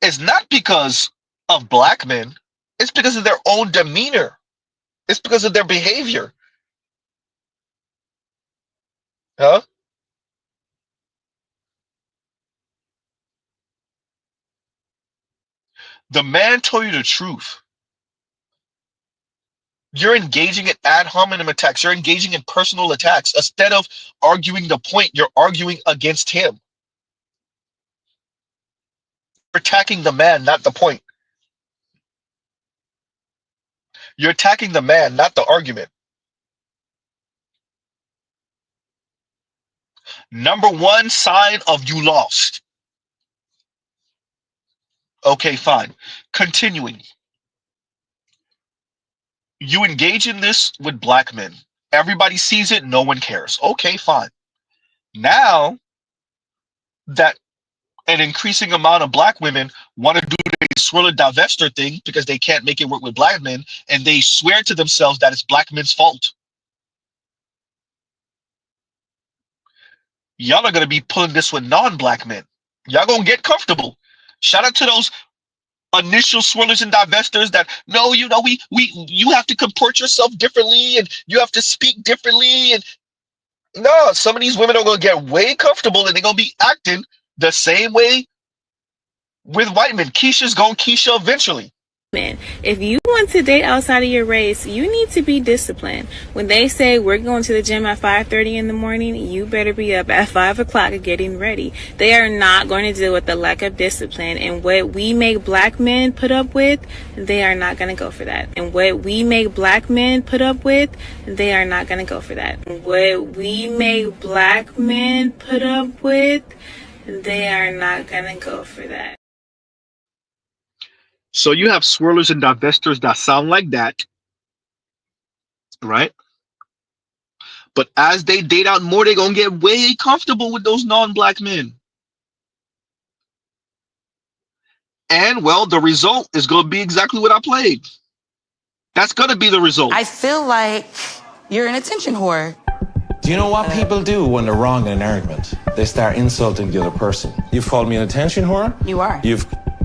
is not because of black men. It's because of their own demeanor. It's because of their behavior. Huh? The man told you the truth. You're engaging in ad hominem attacks. You're engaging in personal attacks. Instead of arguing the point, you're arguing against him. You're attacking the man, not the point. You're attacking the man, not the argument. Number one sign of you lost. Okay, fine. Continuing. You engage in this with black men. Everybody sees it. No one cares. Okay, fine. Now that an increasing amount of black women want to do the swirl and divester thing because they can't make it work with black men, and they swear to themselves that it's black men's fault. Y'all are going to be pulling this with non-black men. Y'all going to get comfortable. Shout out to those initial swirlers and divestors that, no, you know, you have to comport yourself differently and you have to speak differently. And no, some of these women are going to get way comfortable and they're going to be acting the same way with white men. Keisha's going to Keisha eventually. Man, if you want to date outside of your race, you need to be disciplined. When they say we're going to the gym at 5:30 in the morning, you better be up at 5 o'clock getting ready. They are not going to deal with the lack of discipline. And what we make black men put up with, they are not going to go for that. And what we make black men put up with, they are not going to go for that. What we make black men put up with, they are not going to go for that. So you have swirlers and divestors that sound like that, right? But as they date out more, they're going to get way comfortable with those non-black men. And, well, the result is going to be exactly what I played. That's going to be the result. I feel like you're an attention whore. Do you know what people do when they're wrong in an argument? They start insulting the other person. You've called me an attention whore. You are.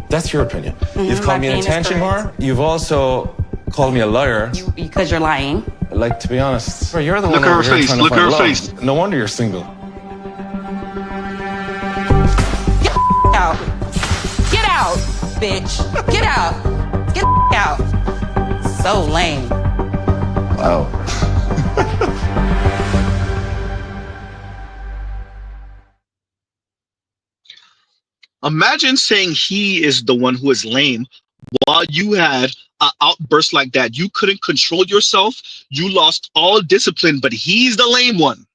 That's your opinion. You've called me an attention whore. You've also called me a liar. Because you're lying. Like, to be honest, you're the Look one at her over here face. trying to Look at find her love. face. No wonder you're single. Get out. Get out, bitch. Get out. Get out. So lame. Wow. Imagine saying he is the one who is lame while you had an outburst like that. You couldn't control yourself. You lost all discipline, but he's the lame one.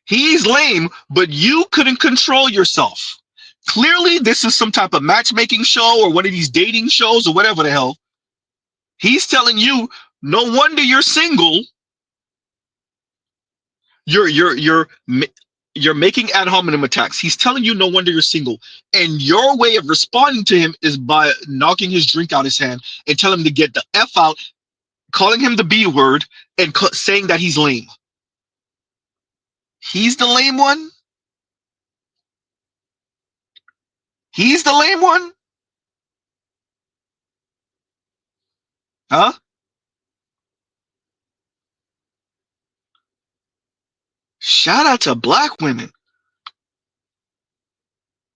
He's lame, but you couldn't control yourself. Clearly, this is some type of matchmaking show or one of these dating shows or whatever the hell. He's telling you, no wonder you're single. You're making ad hominem attacks. He's telling you no wonder you're single. And your way of responding to him is by knocking his drink out his hand and telling him to get the F out, calling him the B word, and saying that he's lame. He's the lame one? He's the lame one? Huh? Shout out to black women.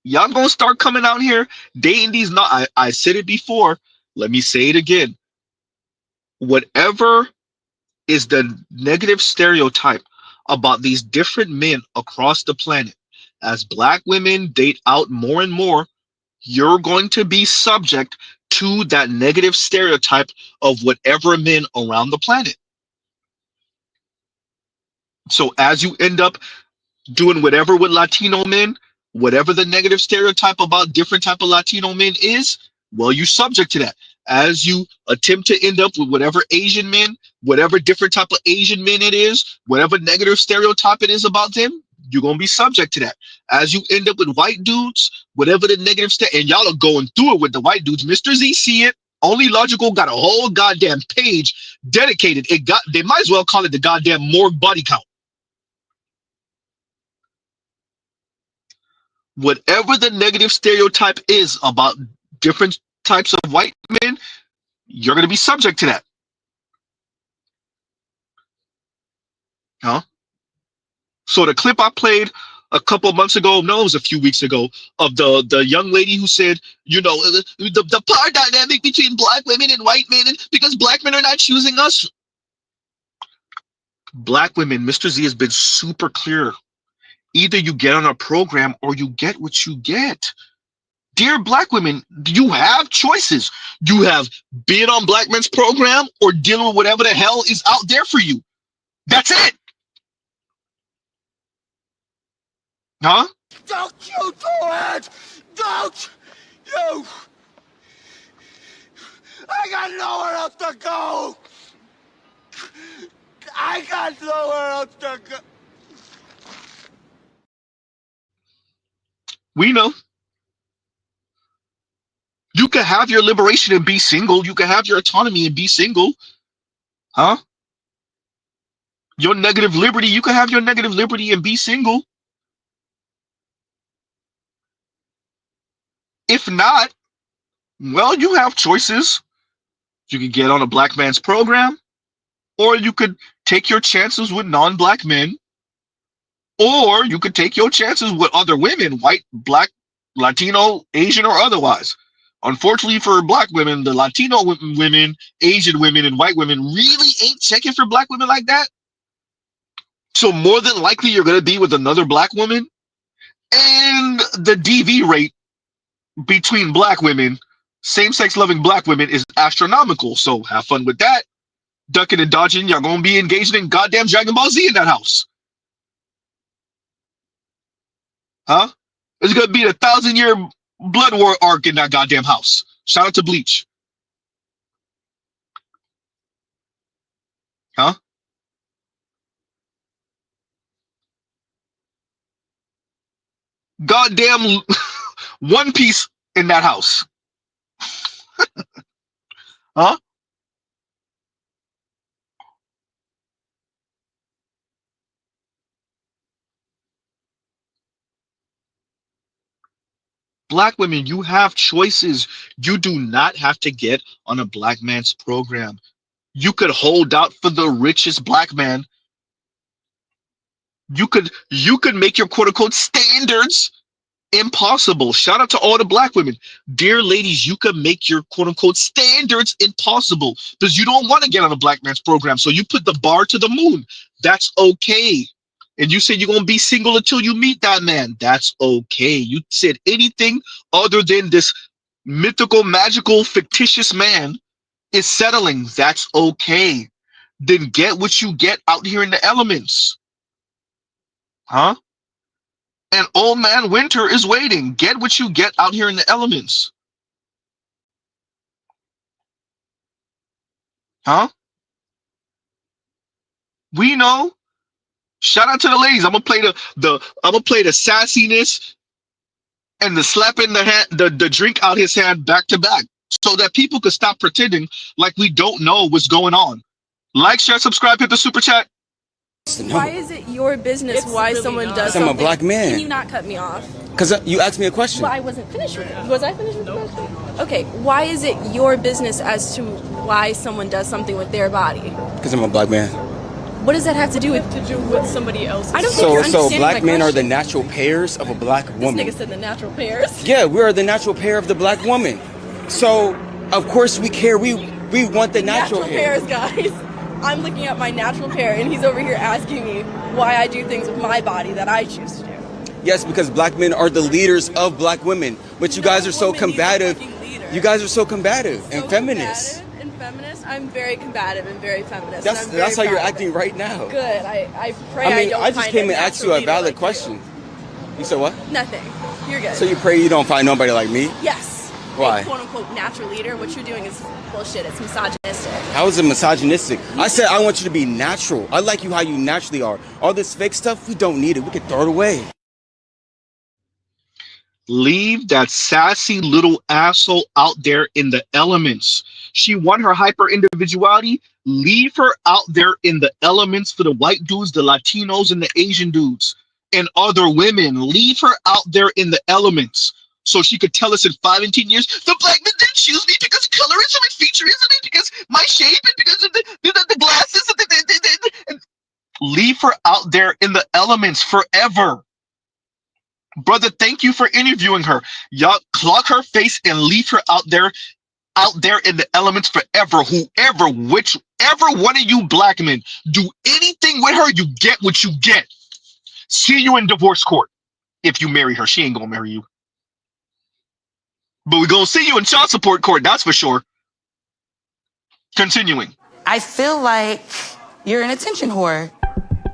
Y'all gonna start coming out here dating these not I said it before. Let me say it again. Whatever is the negative stereotype about these different men across the planet, as black women date out more and more, you're going to be subject to that negative stereotype of whatever men around the planet. So as you end up doing whatever with Latino men, whatever the negative stereotype about different type of Latino men is, well, you're subject to that. As you attempt to end up with whatever Asian men, whatever different type of Asian men it is, whatever negative stereotype it is about them, you're going to be subject to that. As you end up with white dudes, whatever the negative and y'all are going through it with the white dudes. Mr. Z see it. Only Logical got a whole goddamn page dedicated. They might as well call it the goddamn morgue body count. Whatever the negative stereotype is about different types of white men, you're going to be subject to that. Huh? So the clip I played a couple months ago, no, it was a few weeks ago, of the young lady who said, you know, the power dynamic between black women and white men, because black men are not choosing us. Black women, Mr. Z has been super clear. Either you get on a program or you get what you get. Dear black women, you have choices. You have being on black men's program or dealing with whatever the hell is out there for you. That's it. Huh? Don't you do it! Don't you! I got nowhere else to go! I got nowhere else to go! We know. You can have your liberation and be single. You can have your autonomy and be single. Huh? Your negative liberty, you can have your negative liberty and be single. If not, well, you have choices. You could get on a black man's program, or you could take your chances with non-black men, or you could take your chances with other women, white, black, Latino, Asian, or otherwise. Unfortunately for black women, the Latino women, Asian women, and white women really ain't checking for black women like that. So more than likely you're going to be with another black woman. And the DV rate between black women, same-sex loving black women, is astronomical. So have fun with that. Ducking and dodging, y'all going to be engaged in goddamn Dragon Ball Z in that house. Huh? It's going to be a 1,000-year blood war arc in that goddamn house. Shout out to Bleach. Huh? Goddamn One Piece in that house. Huh? Black women, you have choices. You do not have to get on a black man's program. You could hold out for the richest black man. You could make your quote unquote standards impossible. Shout out to all the black women. Dear ladies, you could make your quote unquote standards impossible because you don't want to get on a black man's program. So you put the bar to the moon. That's okay. And you said you're going to be single until you meet that man. That's okay. You said anything other than this mythical, magical, fictitious man is settling. That's okay. Then get what you get out here in the elements. Huh? And old man winter is waiting. Get what you get out here in the elements. Huh? We know. Shout out to the ladies. I'm gonna play the sassiness and the slap in the hand, the drink out his hand back to back, so that people could stop pretending like we don't know what's going on. Like, share, subscribe, hit the super chat. Why is it your business why someone does I'm something? a black man. Can you not cut me off? Because you asked me a question. Well, I wasn't finished with it. Was I finished with the question? Okay, why is it your business as to why someone does something with their body? Because I'm a black man. What does that have to do with somebody else? I don't think you're So understanding black my men are question. the natural pairs of a black woman. This nigga said the natural pairs. Yeah, we are the natural pair of the black woman. So of course we care. We want the natural pairs, guys. I'm looking at my natural pair, and he's over here asking me why I do things with my body that I choose to do. Yes, because black men are the leaders of black women. But you guys are so combative. You guys are so combative and feminist. Combative and feminist? I'm very combative and very feminist. That's how you're acting right now. Good. I pray I just came and asked you a valid question. You said what? Nothing. You're good. So you pray you don't find nobody like me? Yes. Why? A quote-unquote natural leader. What you're doing is bullshit. It's misogynistic. How is it misogynistic? I said I want you to be natural. I like you how you naturally are. All this fake stuff, we don't need it. We can throw it away. Leave that sassy little asshole out there in the elements. She won her hyper individuality. Leave her out there in the elements for the white dudes, the Latinos, and the Asian dudes, and other women. Leave her out there in the elements so she could tell us in 5 and 10 years, the black men didn't choose me because colorism and featureism and because my shape and because of the glasses. Leave her out there in the elements forever. Brother, thank you for interviewing her. Y'all clock her face and leave her out there in the elements forever. Whichever one of you black men do anything with her, you get what you get. See you in divorce court. If you marry her, she ain't gonna marry you. But we're gonna see you in child support court, that's for sure. Continuing. I feel like you're an attention whore.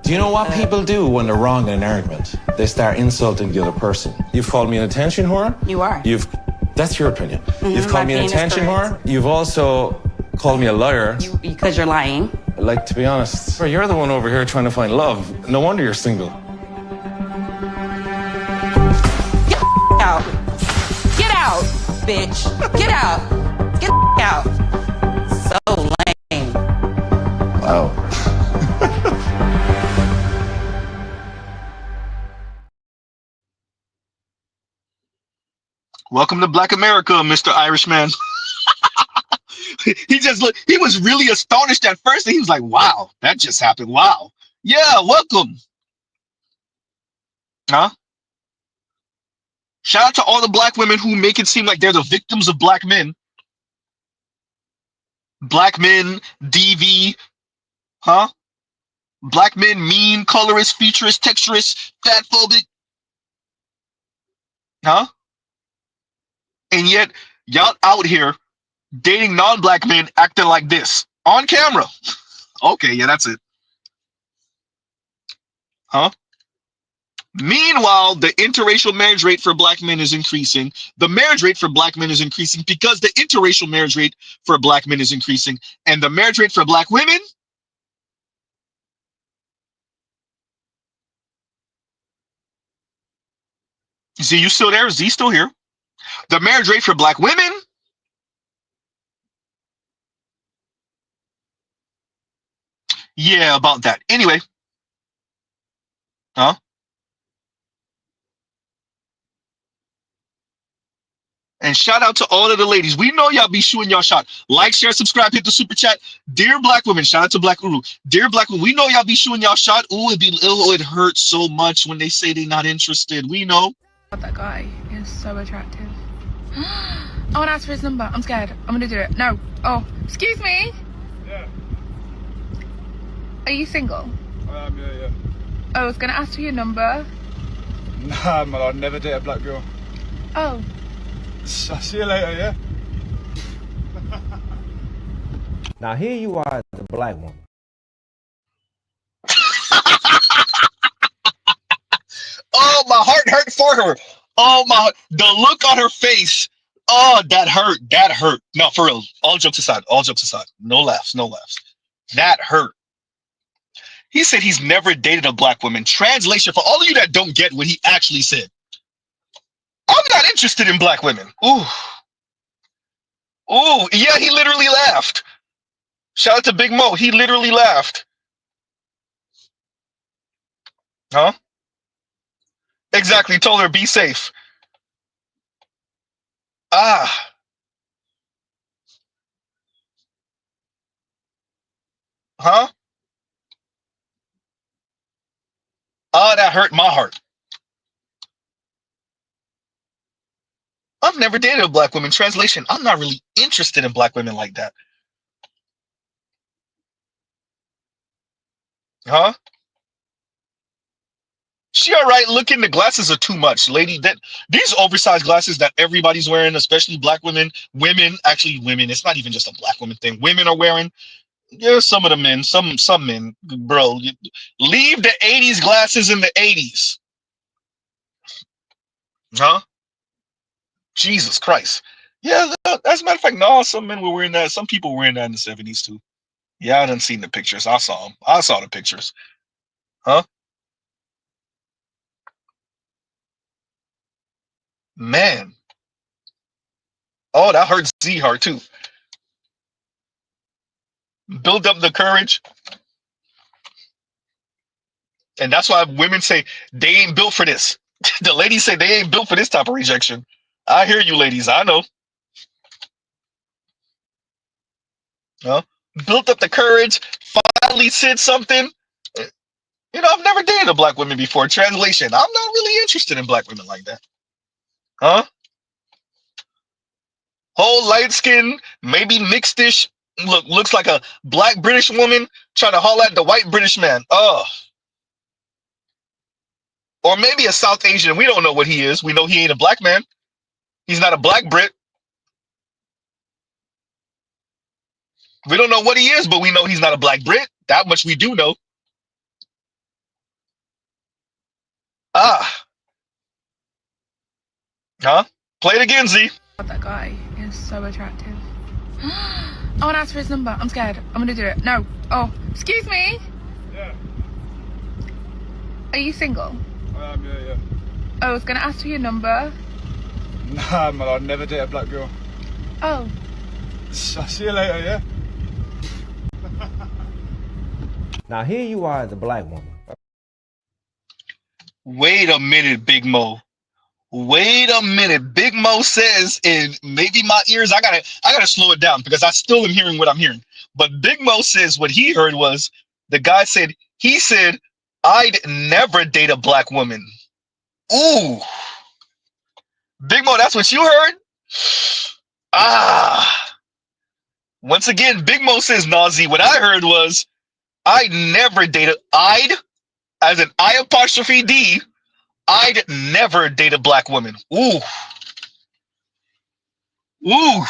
Do you know what people do when they're wrong in an argument? They start insulting the other person. You've called me an attention whore. You are. That's your opinion. You've my called me an opinion is attention whore. You've also called me a liar. Because you're lying. Like, to be honest, you're the one over here trying to find love. No wonder you're single. Get out. Get out, bitch. Get out. Get out. So lame. Wow. Welcome to Black America, Mr. Irishman. He was really astonished at first, and he was like, wow, that just happened. Wow. Yeah, welcome. Huh? Shout out to all the black women who make it seem like they're the victims of black men. Black men, DV, huh? Black men, mean, colorist, featurist, texturist, fatphobic, huh? And yet, y'all out here dating non-black men acting like this on camera. Okay, yeah, that's it. Huh? Meanwhile, the interracial marriage rate for black men is increasing. The marriage rate for black men is increasing because the interracial marriage rate for black men is increasing. And the marriage rate for black women, Z, you still there? Z still here. The marriage rate for black women, yeah, about that. Anyway, huh? And shout out to all of the ladies. We know y'all be shooting y'all shot. Like, share, subscribe, hit the super chat. Dear black women, shout out to Black Uru. Dear black women, we know y'all be shooting y'all shot. Ooh, it hurts so much when they say they're not interested. We know. That guy is so attractive. I want to ask for his number. I'm scared. I'm gonna do it. No. Oh, excuse me. Yeah. Are you single? Yeah. Oh, I was gonna ask for your number. Nah, man, I'd never date a black girl. Oh. I'll see you later, yeah? Now here you are, the black woman. Oh, my heart hurt for her. Oh, the look on her face. Oh, that hurt. That hurt. No, for real. All jokes aside. All jokes aside. No laughs. No laughs. That hurt. He said he's never dated a black woman. Translation for all of you that don't get what he actually said. I'm not interested in black women. Ooh. Ooh, yeah, he literally laughed. Shout out to Big Mo. He literally laughed. Huh? Exactly. Told her, be safe. Ah. Huh? Ah, that hurt my heart. I've never dated a black woman. Translation, I'm not really interested in black women like that. Huh? She all right looking? The glasses are too much, lady. That these oversized glasses that everybody's wearing, especially black women, actually women, it's not even just a black woman thing. Women are wearing. Yeah, some of the men, some men, bro. Leave the 80s glasses in the 80s. Huh? Jesus Christ. Yeah, as a matter of fact, no, some men were wearing that. Some people were wearing that in the 70s too. Yeah, I done seen the pictures. I saw them. I saw the pictures. Huh? Man. Oh, that hurts Z heart too. Build up the courage. And that's why women say they ain't built for this. The ladies say they ain't built for this type of rejection. I hear you, ladies. I know. Huh? Built up the courage. Finally said something. You know, I've never dated a black woman before. Translation, I'm not really interested in black women like that. Huh? Whole light skin, maybe mixed-ish. Looks like a black British woman trying to holler at the white British man. Oh. Or maybe a South Asian. We don't know what he is. We know he ain't a black man. He's not a black Brit. We don't know what he is, but we know he's not a black Brit. That much we do know. Ah. Huh? Play it again, Z. That guy is so attractive. I want to ask for his number. I'm scared. I'm gonna do it. No. Oh, excuse me. Yeah. Are you single? Yeah. Oh, I was gonna ask for your number. Nah, man, I'd never date a black girl. Oh. I'll see you later, yeah? Now here you are, the black woman. Wait a minute, Big Mo. Wait a minute. Big Mo says, and maybe my ears, I gotta slow it down because I still am hearing what I'm hearing. But Big Mo says what he heard was the guy said, I'd never date a black woman. Ooh. Big Mo, that's what you heard? Ah. Once again, Big Mo says Nazi. What I heard was I never dated. As an I apostrophe D, I'd never date a black woman. Ooh. Ooh.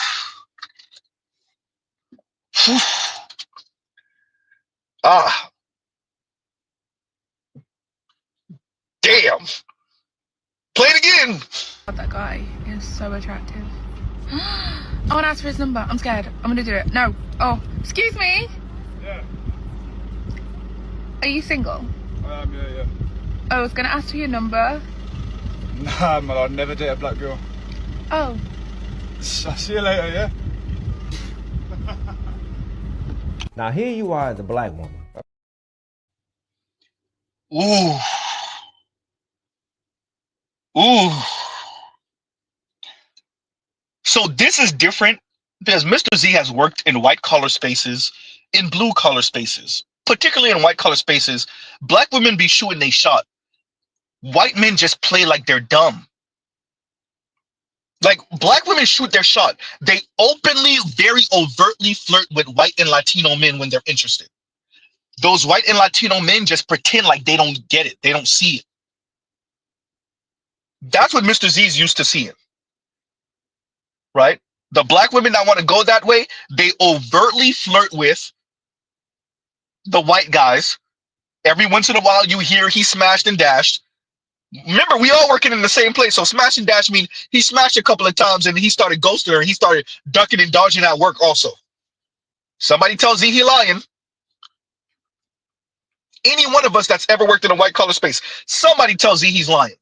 Ah. Damn. Play it again. That guy is so attractive. I want to ask for his number. I'm scared. I'm gonna do it. No. Oh, excuse me. Yeah. Are you single? Yeah. Oh, I was gonna ask for your number. Nah, man, I'd never date a black girl. Oh. I'll see you later, yeah? Now here you are as a black woman. Ooh. Ooh. So this is different because Mr. Z has worked in white collar spaces, in blue collar spaces, particularly in white collar spaces. Black women be shooting they shot. White men just play like they're dumb. Like black women shoot their shot. They openly, very overtly flirt with white and Latino men when they're interested. Those white and Latino men just pretend like they don't get it. They don't see it. That's what Mr. Z is used to seeing. Right? The black women that want to go that way, they overtly flirt with the white guys. Every once in a while you hear he smashed and dashed. Remember, we all working in the same place. So smash and dash mean he smashed a couple of times and he started ghosting her and he started ducking and dodging at work also. Somebody tells Z he lying. Any one of us that's ever worked in a white collar space, somebody tells Z he's lying.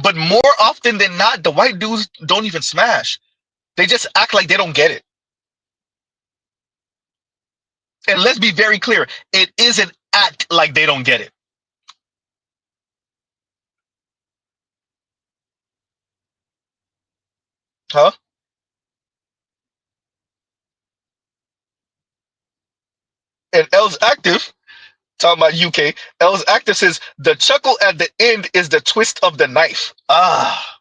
But more often than not, the white dudes don't even smash. They just act like they don't get it. And let's be very clear, it isn't act like they don't get it. Huh? And L's active, talking about UK, L's active says, the chuckle at the end is the twist of the knife. Ah.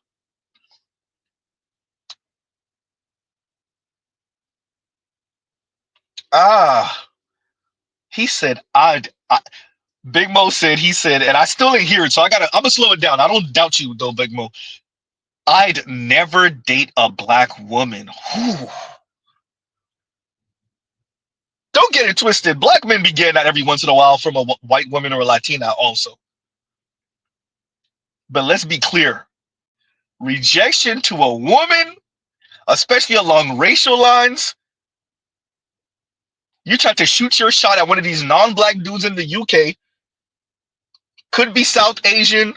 Ah. He said, Big Mo said, he said, and I still ain't hear it, so I'm gonna slow it down. I don't doubt you though, Big Mo. I'd never date a black woman. Whew. Don't get it twisted. Black men be getting that every once in a while from a white woman or a Latina also. But let's be clear. Rejection to a woman, especially along racial lines, you try to shoot your shot at one of these non-black dudes in the UK, could be South Asian,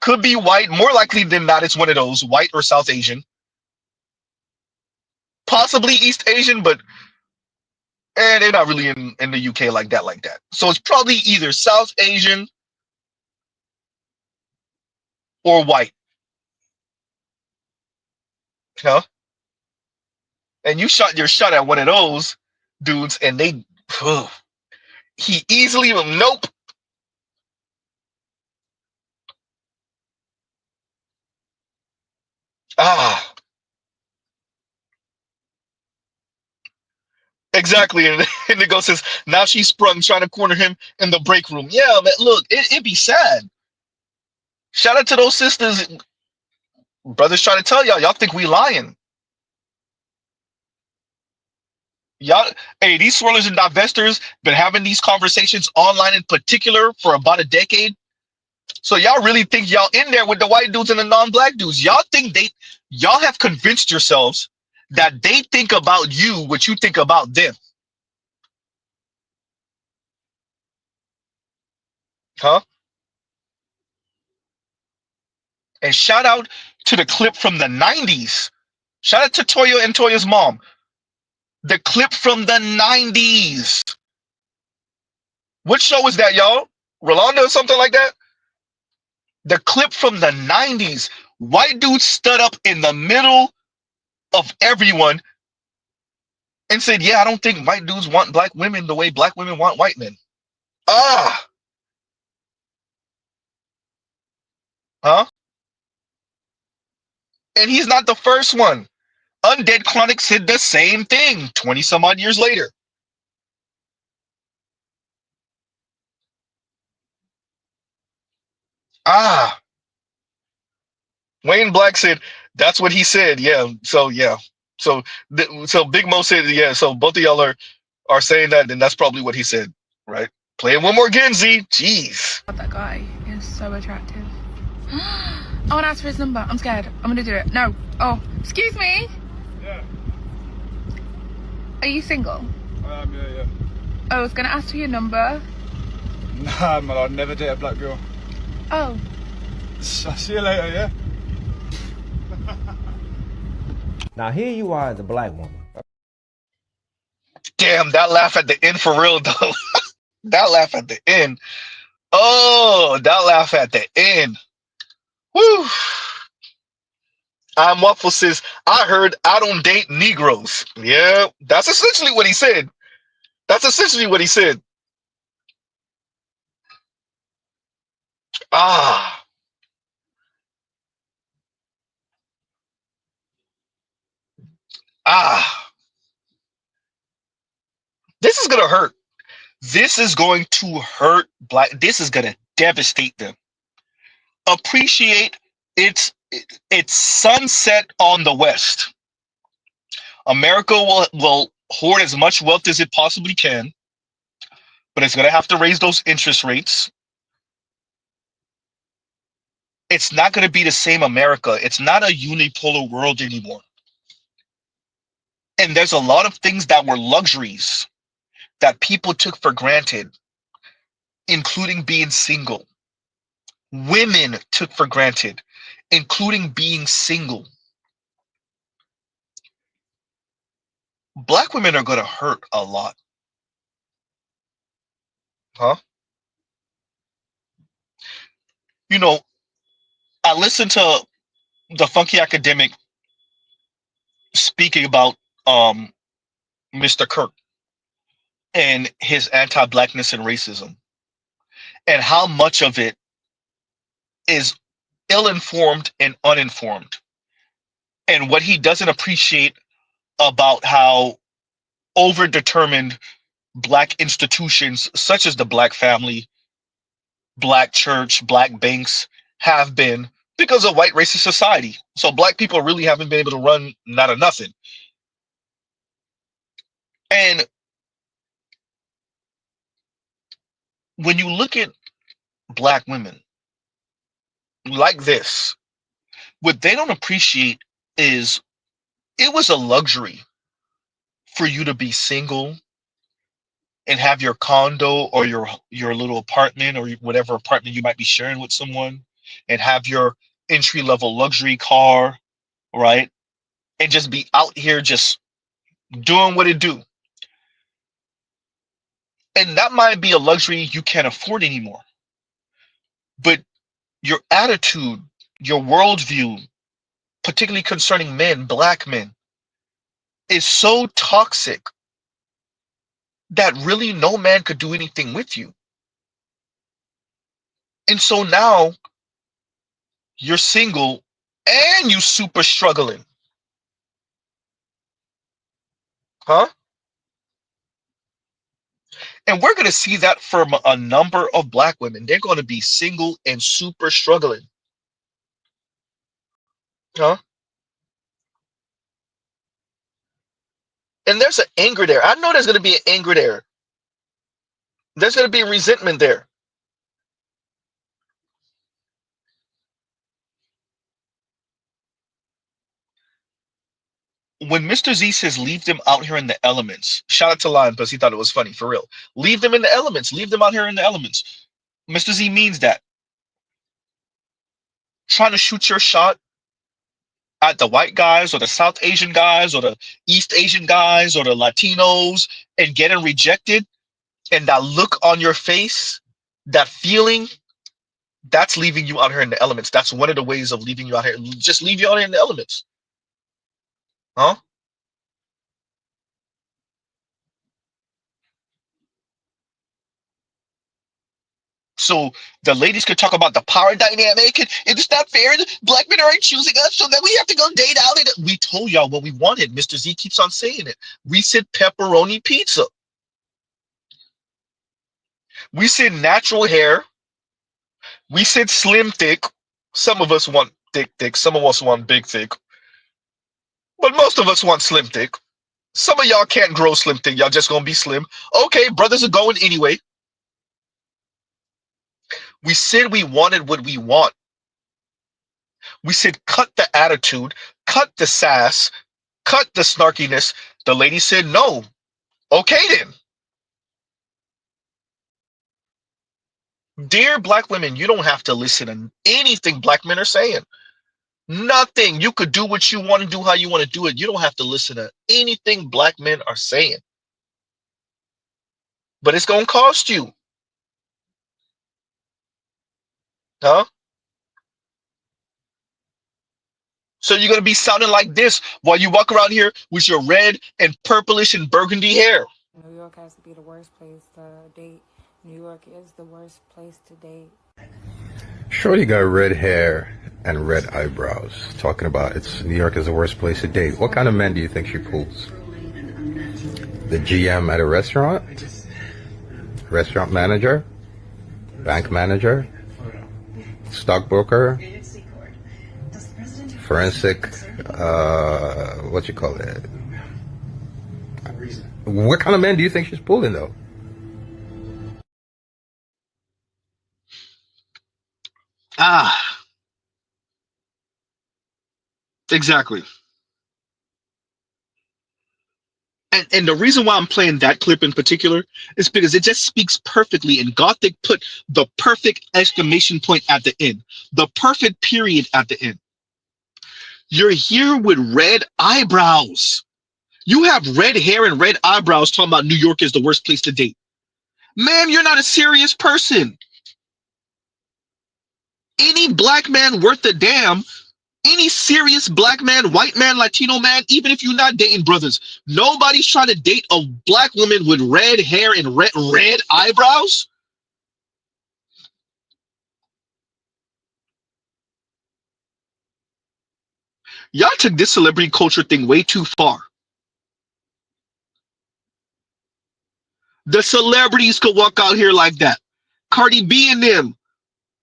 could be white, more likely than not it's one of those, white or South Asian. Possibly East Asian, but they're not really in the UK like that. So it's probably either South Asian or white. Huh? And you shot your shot at one of those dudes and he easily, nope. Ah. Exactly. And the ghost says, now she's sprung trying to corner him in the break room. Yeah, man, look, it'd be sad. Shout out to those sisters. Brothers trying to tell y'all think we lying. Y'all, hey, these swirlers and divestors been having these conversations online in particular for about a decade. So y'all really think y'all in there with the white dudes and the non-black dudes. Y'all think y'all have convinced yourselves that they think about you what you think about them. Huh? And shout out to the clip from the 90s. Shout out to Toya and Toya's mom. The clip from the 90s. What show was that, y'all? Rolando or something like that? The clip from the 90s. White dude stood up in the middle of everyone and said, yeah, I don't think white dudes want black women the way black women want white men. Ah. Huh? And he's not the first one. Undead Chronics did the same thing 20 some odd years later. Ah, Wayne Black said that's what he said. Yeah. So yeah. So so Big Mo said yeah. So both of y'all are saying that, then that's probably what he said, right? Play it one more again, Z. Jeez. That guy is so attractive. I want to ask for his number. I'm scared. I'm gonna do it. No. Oh, excuse me. Yeah. Are you single? Yeah. I was gonna ask for your number. Nah, man, I'd never date a black girl. Oh. I'll see you later, yeah? Now here you are as a black woman. Damn, that laugh at the end for real though. That laugh at the end. Oh, that laugh at the end. Woo. I'm Waffle says, I heard I don't date Negroes. Yeah, that's essentially what he said. That's essentially what he said. Ah. Ah. This is gonna hurt. This is going to hurt black. This is gonna devastate them. Appreciate its sunset on the West. America will hoard as much wealth as it possibly can, but it's gonna have to raise those interest rates. It's not gonna be the same America. It's not a unipolar world anymore. And there's a lot of things that were luxuries that people took for granted, including being single. Women took for granted, including being single. Black women are going to hurt a lot. Huh? You know, I listened to the Funky Academic speaking about Mr. Kirk and his anti-blackness and racism, and how much of it is ill-informed and uninformed, and what he doesn't appreciate about how overdetermined black institutions such as the black family, black church, black banks have been because of white racist society. So black people really haven't been able to run not a nothing. And when you look at black women like this, what they don't appreciate is it was a luxury for you to be single and have your condo or your little apartment or whatever apartment you might be sharing with someone, and have your entry level luxury car, right? And just be out here just doing what it do. And that might be a luxury you can't afford anymore. But your attitude, your worldview, particularly concerning men, black men, is so toxic that really no man could do anything with you. And so now you're single and you super struggling. Huh? And we're going to see that from a number of black women. They're going to be single and super struggling. Huh? And there's an anger there. I know there's going to be an anger there. There's going to be resentment there. When Mr. Z says leave them out here in the elements, shout out to Lion because he thought it was funny, for real. Leave them in the elements. Leave them out here in the elements. Mr. Z means that. Trying to shoot your shot at the white guys or the South Asian guys or the East Asian guys or the Latinos and getting rejected, and that look on your face, that feeling, that's leaving you out here in the elements. That's one of the ways of leaving you out here. Just leave you out here in the elements. Huh? So the ladies could talk about the power dynamic, and it's not fair. Black men aren't choosing us, so then we have to go date out. And we told y'all what we wanted. Mr. Z keeps on saying it. We said pepperoni pizza. We said natural hair. We said slim thick. Some of us want thick. Some of us want big thick. But most of us want slim thick. Some of y'all can't grow slim thick. Y'all just gonna be slim. Okay, brothers are going anyway. We said we wanted what we want. We said cut the attitude, cut the sass, cut the snarkiness. The lady said no. Okay then. Dear black women, you don't have to listen to anything black men are saying. Nothing. You could do what you want to do, how you want to do it. You don't have to listen to anything black men are saying. But it's going to cost you. Huh? So you're going to be sounding like this while you walk around here with your red and purplish and burgundy hair. New York has to be the worst place to date. New York is the worst place to date. Shorty got red hair and red eyebrows. Talking about New York is the worst place to date. What kind of men do you think she pulls? The GM at a restaurant? Restaurant manager? Bank manager? Stockbroker? Forensic, what you call it? What kind of men do you think she's pulling though? Exactly. And the reason why I'm playing that clip in particular is because it just speaks perfectly, and Gothic put the perfect exclamation point at the end, the perfect period at the end. You're here with red eyebrows. You have red hair and red eyebrows talking about New York is the worst place to date. Man, you're not a serious person. Any black man worth a damn, any serious black man, white man, Latino man, even if you're not dating brothers, nobody's trying to date a black woman with red hair and red eyebrows. Y'all took this celebrity culture thing way too far. The celebrities could walk out here like that. Cardi B and them,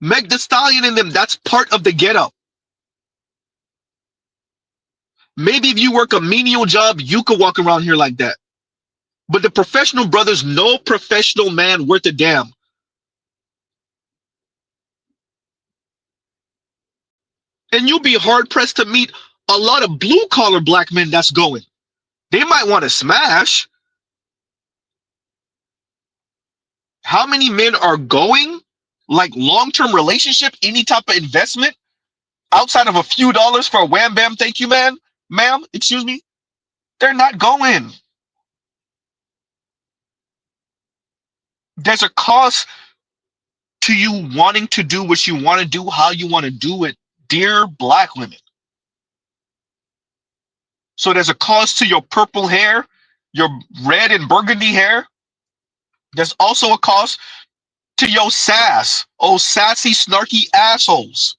Meg Thee Stallion and them, that's part of the getup. Maybe if you work a menial job, you could walk around here like that. But the professional brothers, no professional man worth a damn. And you'll be hard-pressed to meet a lot of blue-collar black men that's going. They might want to smash. How many men are going? Like long-term relationship, any type of investment, outside of a few dollars for a wham bam, thank you, man, ma'am, excuse me. They're not going. There's a cost to you wanting to do what you want to do, how you want to do it, dear black women. So there's a cost to your purple hair, your red and burgundy hair. There's also a cost to your sass, oh sassy, snarky assholes.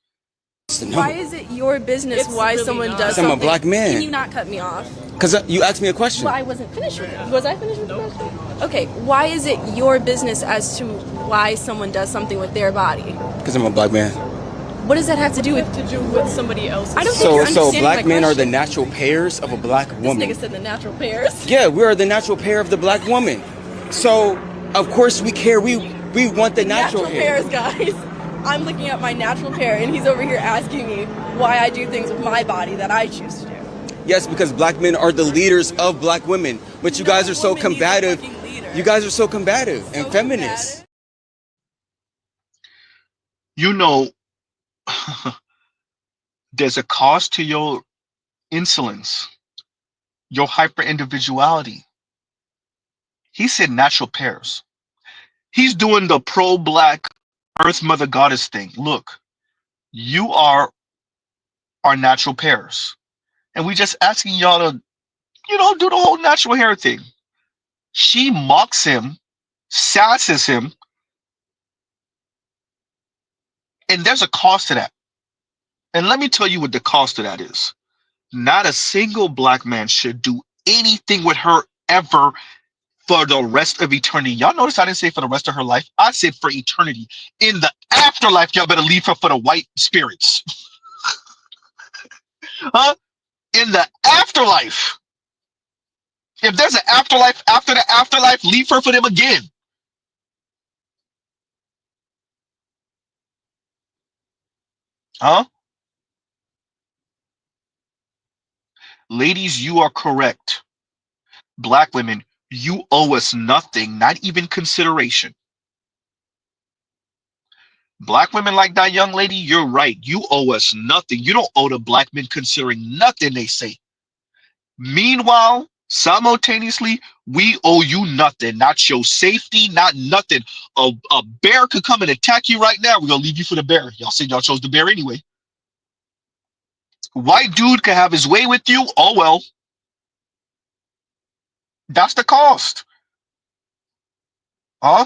Why is it your business why someone does I'm something? a black man. Can you not cut me off? Because you asked me a question. Well, I wasn't finished with it. Was I finished with the question? Okay, why is it your business as to why someone does something with their body? Because I'm a black man. What does that have to do with somebody else? I don't think you're So understanding black my men are question. the natural pairs of a black woman. This nigga said the natural pairs. Yeah, we are the natural pair of the black woman. So of course we care. We want the natural hair. Pairs, guys. I'm looking at my natural pair, and he's over here asking me why I do things with my body that I choose to do. Yes, because black men are the leaders of black women. But you guys are so combative. You guys are so combative and feminist. You know, there's a cost to your insolence, your hyper individuality. He said natural pairs. He's doing the pro-black Earth Mother Goddess thing. Look, you are our natural pairs. And we just asking y'all to, do the whole natural hair thing. She mocks him, sasses him, And there's a cost to that. And let me tell you what the cost of that is. Not a single black man should do anything with her ever for the rest of eternity. Y'all notice I didn't say for the rest of her life. I said for eternity. In the afterlife, y'all better leave her for the white spirits. Huh? In the afterlife. If there's an afterlife after the afterlife, leave her for them again. Huh? Ladies, you are correct. Black women, you owe us nothing, not even consideration. Black women like that young lady, you're right. You owe us nothing. You don't owe the black men considering nothing they say. Meanwhile, simultaneously, we owe you nothing. Not your safety, not nothing. A bear could come and attack you right now. We're going to leave you for the bear. Y'all said y'all chose the bear anyway. White dude could have his way with you. Oh, well. That's the cost. Huh?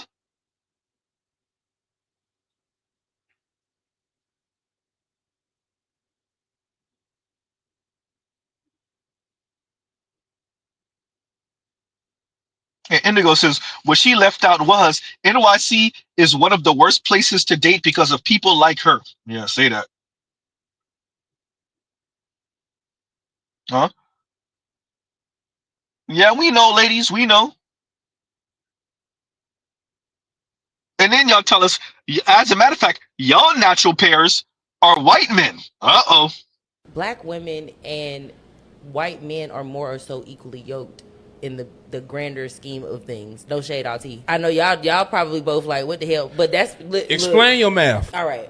And Indigo says, what she left out was NYC is one of the worst places to date because of people like her. Yeah, say that. Huh? Yeah, we know, ladies. We know. And then y'all tell us, as a matter of fact, y'all natural pairs are white men. Uh-oh. Black women and white men are more or so equally yoked in the grander scheme of things. No shade, LT. I know y'all probably both like, what the hell? But that's explain your math. All right,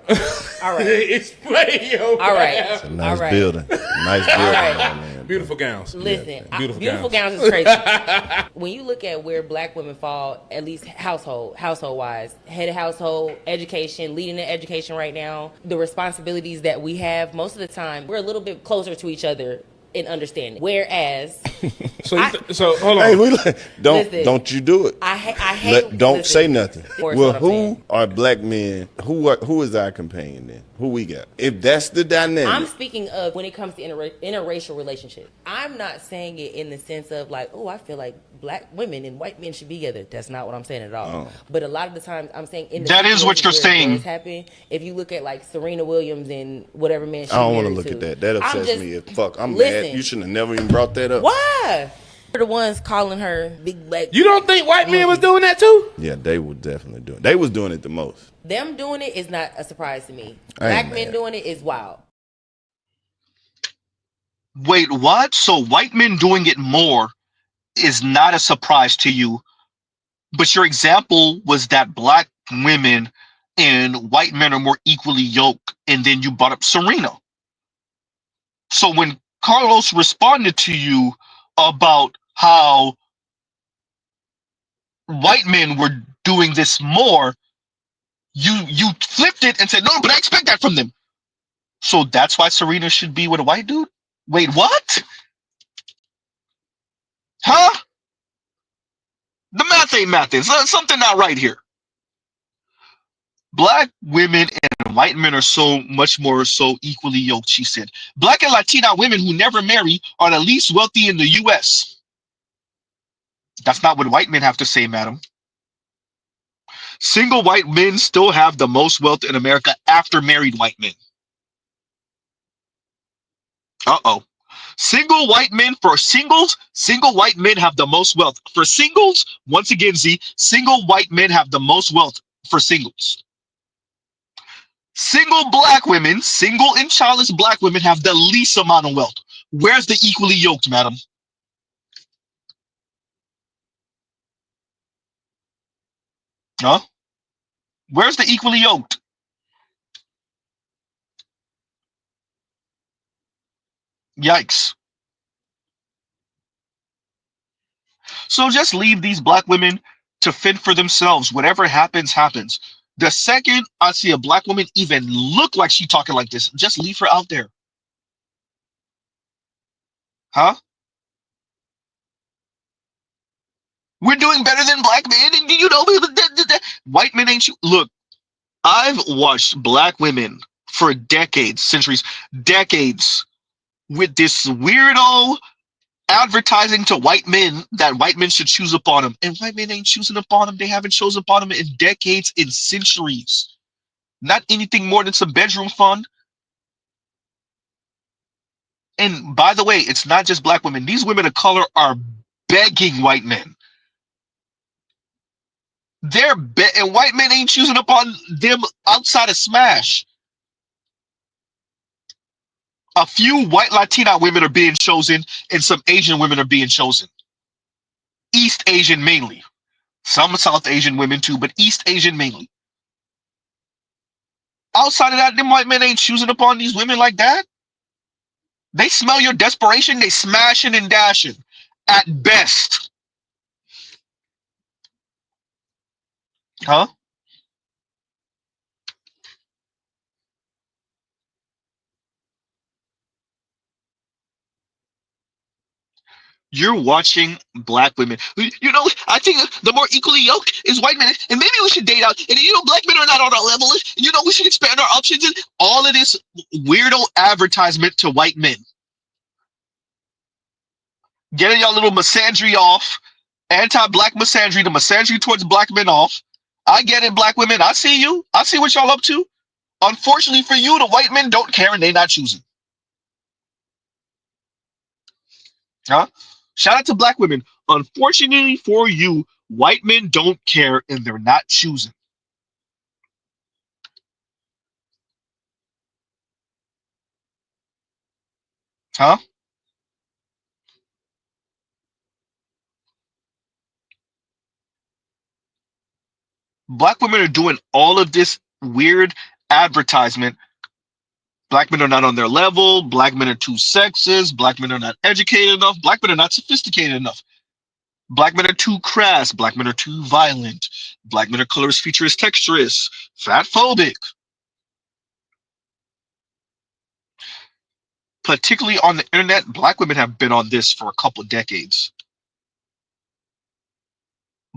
all right. Explain your all right. math. It's a nice all right. building. Nice building. All right. Man. Beautiful gowns. Listen, Yeah, beautiful gowns is crazy. When you look at where black women fall, at least household wise, head of household, education, leading the education right now, the responsibilities that we have, most of the time, we're a little bit closer to each other in understanding. Whereas, so hold on. Hey, Listen, don't you do it. I hate. Don't listen, say nothing. Force Well, what I'm who saying. are black men? Who is our companion then? Who we got? If that's the dynamic, I'm speaking of when it comes to interracial relationships. I'm not saying it in the sense of like, oh, I feel like black women and white men should be together. That's not what I'm saying at all. Oh. But a lot of the times, I'm saying in the That is what you're situations where it saying. does happen, if you look at like Serena Williams and whatever man she I don't want to married look to, at that. That upsets just- me as fuck. I'm listen, mad. You shouldn't have never even brought that up. Why? They're the ones calling her big black. You don't think white men was doing that too? Yeah, they were definitely doing. They was doing it the most. Them doing it is not a surprise to me. I ain't Black men mad. doing it is wild. Wait, what? So white men doing it more is not a surprise to you, but your example was that black women and white men are more equally yoked, and then you brought up Serena. So when Carlos responded to you about how white men were doing this more, you flipped it and said, no, but I expect that from them. So that's why Serena should be with a white dude? Wait, what? Huh? The math ain't mathing. Something not right here. Black women and white men are so much more so equally yoked, she said. Black and Latina women who never marry are the least wealthy in the U.S. That's not what white men have to say, madam. Single white men still have the most wealth in America after married white men. Uh-oh. Single white men for singles, single white men have the most wealth. For singles, once again, Z, single white men have the most wealth for singles. Single black women, single and childless black women have the least amount of wealth. Where's the equally yoked, madam? Huh? Where's the equally yoked? Yikes. So just leave these black women to fend for themselves. Whatever happens, happens. The second I see a black woman even look like she talking like this, just leave her out there. Huh? We're doing better than black men, and you know, white men ain't you. Look, I've watched black women for decades, centuries, decades, with this weirdo advertising to white men that white men should choose upon them. And white men ain't choosing upon them. They haven't chosen upon them in decades, in centuries. Not anything more than some bedroom fun. And by the way, it's not just black women. These women of color are begging white men. And white men ain't choosing upon them outside of Smash. A few white Latina women are being chosen, and some Asian women are being chosen. East Asian mainly. Some South Asian women too, but East Asian mainly. Outside of that, them white men ain't choosing upon these women like that. They smell your desperation, they smashing and dashing. At best. Huh? You're watching black women. You know, I think the more equally yoked is white men, and maybe we should date out. And you know, black men are not on our level. You know, we should expand our options. And all of this weirdo advertisement to white men, getting y'all little misandry off, anti-black misandry, the misandry towards black men off. I get it, black women. I see you. I see what y'all up to. Unfortunately for you, the white men don't care and they not choosing. Huh? Shout out to black women. Unfortunately for you, white men don't care and they're not choosing. Huh? Black women are doing all of this weird advertisement. Black men are not on their level. Black men are too sexist. Black men are not educated enough. Black men are not sophisticated enough. Black men are too crass. Black men are too violent. Black men are colorist, featurist, texturist, fatphobic. Particularly on the internet, black women have been on this for a couple of decades.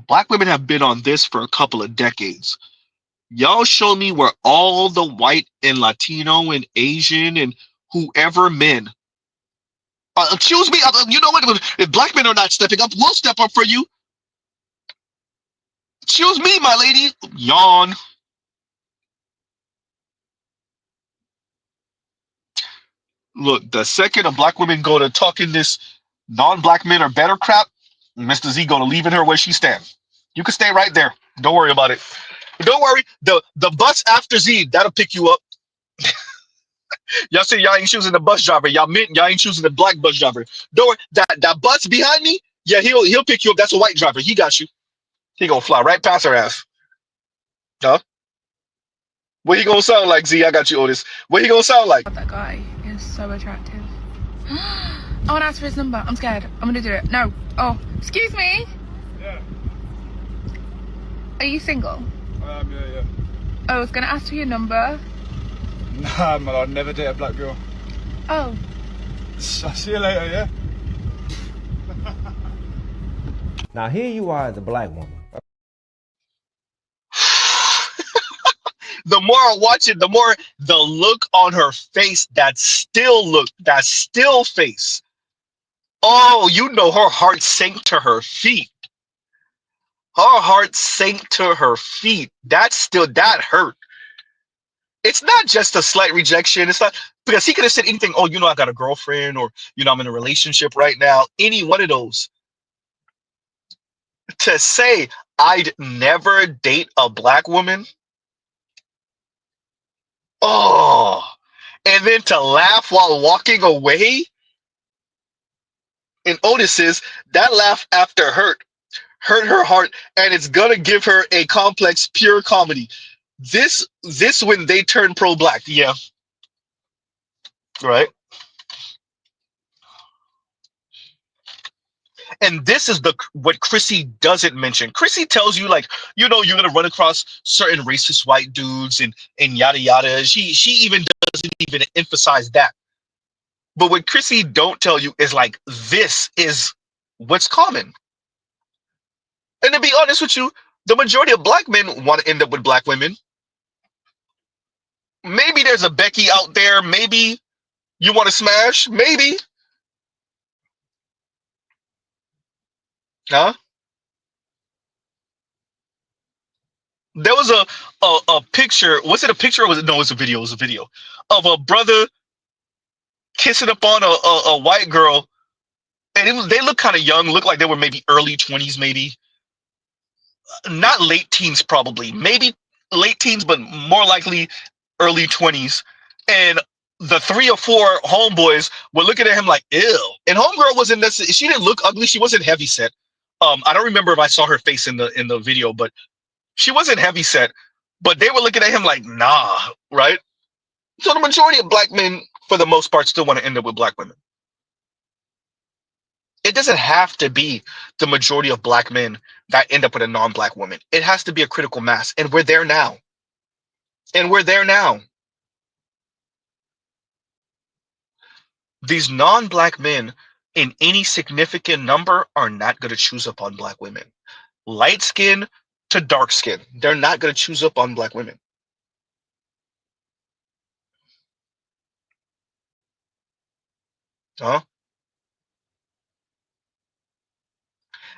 Black women have been on this for a couple of decades. Y'all show me where all the white and Latino and Asian and whoever men. Excuse me, you know what? If black men are not stepping up, we'll step up for you. Excuse me, my lady. Yawn. Look, the second a black women go to talking this non-black men are better crap, Mr. Z gonna leave in her where she stands. You can stay right there. Don't worry about it. Don't worry. The bus after Z, that'll pick you up. Y'all say y'all ain't choosing the bus driver. Y'all ain't choosing the black bus driver. Don't worry. That bus behind me, yeah, he'll pick you up. That's a white driver. He got you. He gonna fly right past her ass. Huh? What he gonna sound like, Z? I got you, Otis. What he gonna sound like? That guy is so attractive. I want to ask for his number. I'm scared. I'm gonna do it. No. Oh, excuse me. Yeah. Are you single? Yeah. I was gonna ask for your number. Nah, man, I'd never date a black girl. Oh. I'll see you later, yeah? Now here you are as a black woman. The more I watch it, the more the look on her face, that still face. Oh, you know her heart sank to her feet. Her heart sank to her feet. That hurt. It's not just a slight rejection. It's not because he could have said anything. Oh, you know, I got a girlfriend, or you know, I'm in a relationship right now. Any one of those. To say I'd never date a black woman. Oh, and then to laugh while walking away. And Otis says that laugh after hurt her heart, and it's gonna give her a complex pure comedy. This when they turn pro-black, yeah, right. And this is what Chrissy doesn't mention. Chrissy tells you, like, you know, you're gonna run across certain racist white dudes and yada yada. She even doesn't even emphasize that. But what Chrissy don't tell you is like this is what's common. And to be honest with you, the majority of black men want to end up with black women. Maybe there's a Becky out there. Maybe you want to smash. Maybe. Huh? There was a picture. Was it a picture or was it? No, it was a video. It was a video of a brother kissing up on a white girl. And they look kind of young. Look like they were maybe early 20s, maybe. Not late teens, probably. Maybe late teens, but more likely early 20s. And the 3 or 4 homeboys were looking at him like, ew. And homegirl wasn't necessarily, she didn't look ugly. She wasn't heavy set. I don't remember if I saw her face in the video, but she wasn't heavy set. But they were looking at him like, nah, right? So the majority of black men, for the most part, still want to end up with black women. It doesn't have to be the majority of black men that end up with a non-black woman. It has to be a critical mass. And we're there now. And we're there now. These non-black men in any significant number are not going to choose up on black women. Light skin to dark skin. They're not going to choose up on black women. Huh?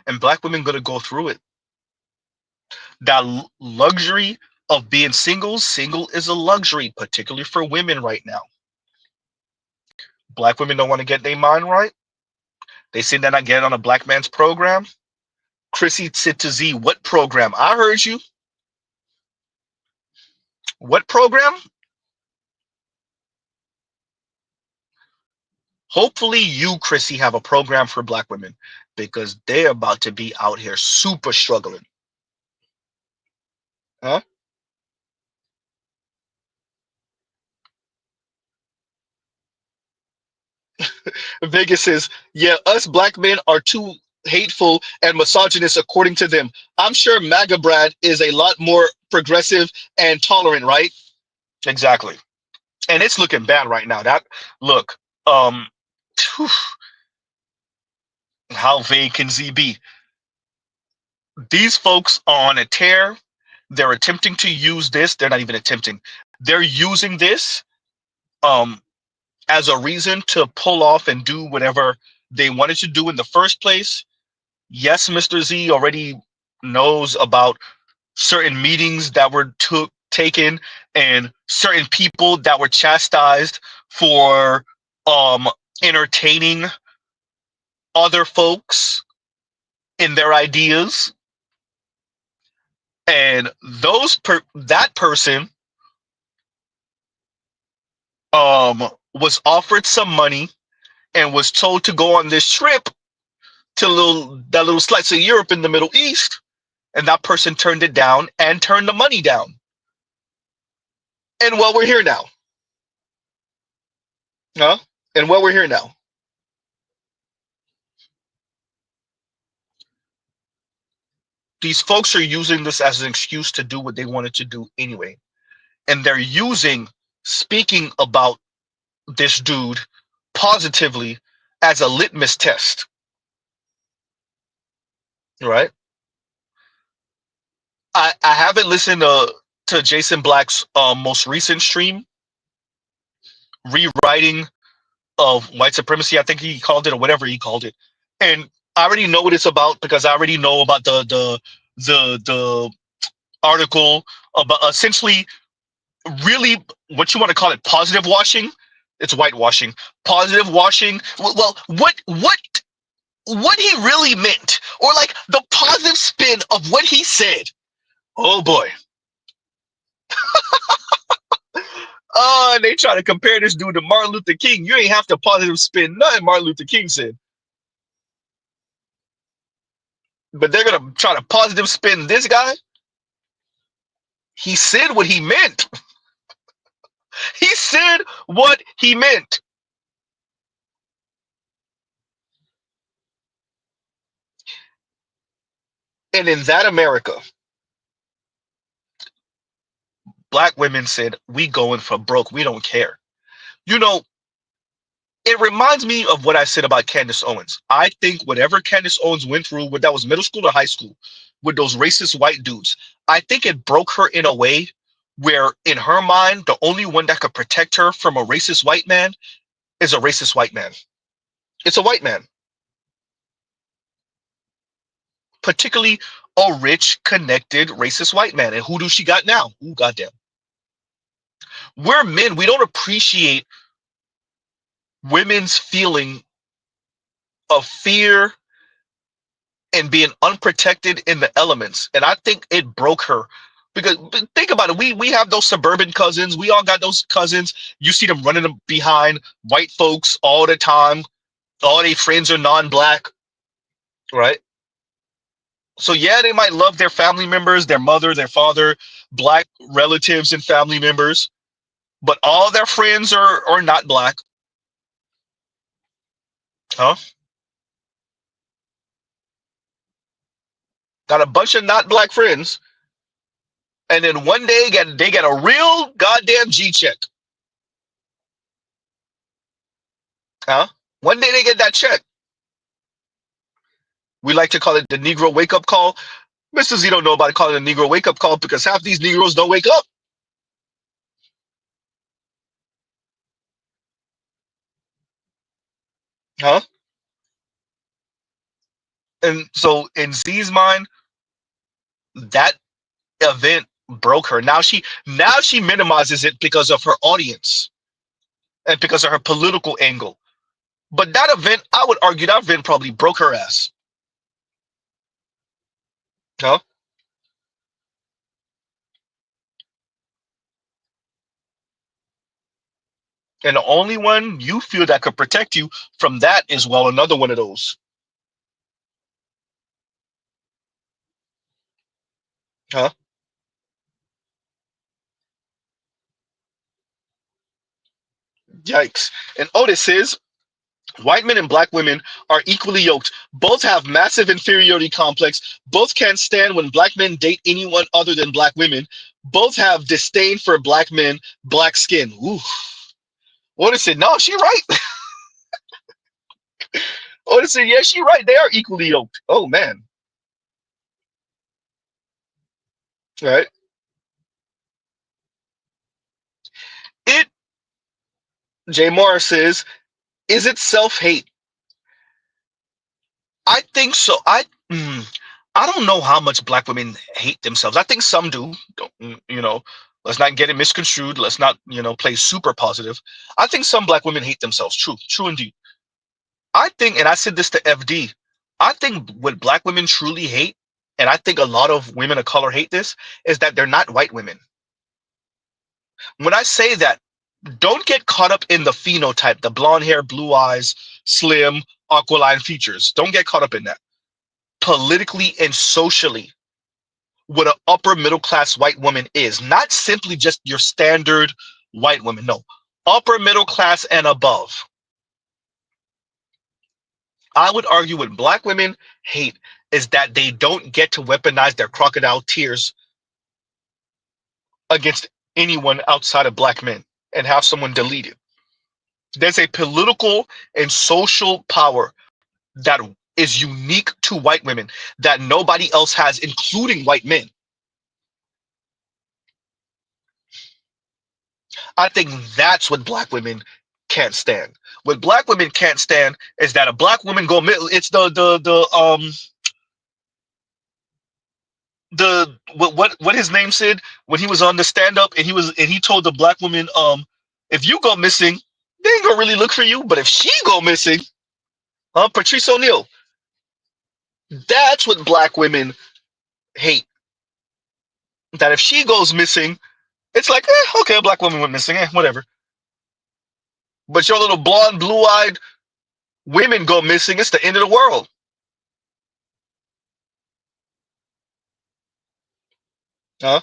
And black women going to go through it. That luxury of being single is a luxury, particularly for women right now. Black women don't want to get their mind right. They say they're not getting on a black man's program. Chrissy said to Z, what program? I heard you. What program? Hopefully you, Chrissy, have a program for black women because they're about to be out here super struggling. Huh? Vegas says, yeah, us black men are too hateful and misogynist according to them. I'm sure MAGA Brad is a lot more progressive and tolerant, right? Exactly. And it's looking bad right now. That look, whew, how vague can Z be? These folks are on a tear. They're attempting to use this. They're not even attempting. They're using this as a reason to pull off and do whatever they wanted to do in the first place. Yes, Mr. Z already knows about certain meetings that were taken and certain people that were chastised for entertaining other folks in their ideas. And that person was offered some money and was told to go on this trip to that little slice of Europe in the Middle East, and that person turned it down and turned the money down. And well, we're here now. Huh? And well, we're here now. These folks are using this as an excuse to do what they wanted to do anyway. And they're speaking about this dude positively as a litmus test. Right? I haven't listened to Jason Black's most recent stream, rewriting of white supremacy, I think he called it, or whatever he called it. And I already know what it's about because I already know about the article about essentially really what you want to call it, positive washing. It's whitewashing. Positive washing. Well, what he really meant, or like the positive spin of what he said. Oh boy. And they try to compare this dude to Martin Luther King. You ain't have to positive spin nothing Martin Luther King said. But they're going to try to positive spin this guy. He said what he meant. He said what he meant. And in that America, black women said, we going for broke. We don't care. You know, it reminds me of what I said about Candace Owens. I think whatever Candace Owens went through, whether that was middle school or high school, with those racist white dudes, I think it broke her in a way where in her mind, the only one that could protect her from a racist white man is a racist white man. It's a white man. Particularly a rich, connected, racist white man. And who do she got now? Ooh, goddamn. We're men. We don't appreciate women's feeling of fear and being unprotected in the elements. And I think it broke her. Because think about it, we have those suburban cousins. We all got those cousins. You see them running behind white folks all the time. All their friends are non-black, right? So yeah, they might love their family members, their mother, their father, black relatives and family members, but all their friends are not black. Huh? Got a bunch of not black friends, and then one day they get a real goddamn G check. Huh? One day they get that check. We like to call it the Negro wake up call. Mr. Z don't know about calling it a Negro wake up call because half these Negroes don't wake up. Huh? And so in Z's mind, that event broke her. Now she minimizes it because of her audience and because of her political angle. But that event, I would argue that event probably broke her ass. Huh? And the only one you feel that could protect you from that is, well, another one of those. Huh? Yikes. And Otis says, white men and black women are equally yoked. Both have massive inferiority complex. Both can't stand when black men date anyone other than black women. Both have disdain for black men, black skin. Ooh. Otis said, no, she right. Otis said, yeah, she right. They are equally yoked. Oh, man. Right. Jay Morris says, is it self-hate? I think so. I don't know how much black women hate themselves. I think some do. Let's not get it misconstrued. Let's not, play super positive. I think some black women hate themselves. True indeed. I think, and I said this to FD, I think what black women truly hate, and I think a lot of women of color hate this, is that they're not white women. When I say that, don't get caught up in the phenotype, the blonde hair, blue eyes, slim, aquiline features. Don't get caught up in that. Politically and socially, what an upper middle class white woman is, not simply just your standard white woman. No, upper middle class and above. I would argue what black women hate is that they don't get to weaponize their crocodile tears against anyone outside of black men and have someone delete it. There's a political and social power that is unique to white women that nobody else has, including white men. I think that's what black women can't stand. What black women can't stand is that a black woman it's what his name said when he was on the stand up and he told the black woman, if you go missing, they ain't gonna really look for you, but if she go missing, Patrice O'Neal, that's what black women hate. That if she goes missing, it's like, okay, a black woman went missing, whatever. But your little blonde, blue-eyed women go missing, it's the end of the world. Huh?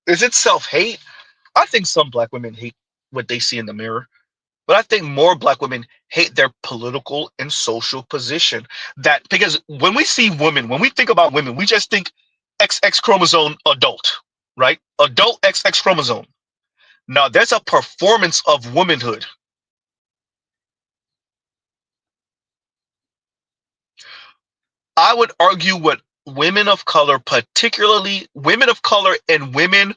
Is it self-hate? I think some black women hate what they see in the mirror. But I think more black women hate their political and social position. That because when we see women, when we think about women, we just think XX chromosome adult, right? Adult XX chromosome. Now there's a performance of womanhood. I would argue what women of color, particularly women of color and women,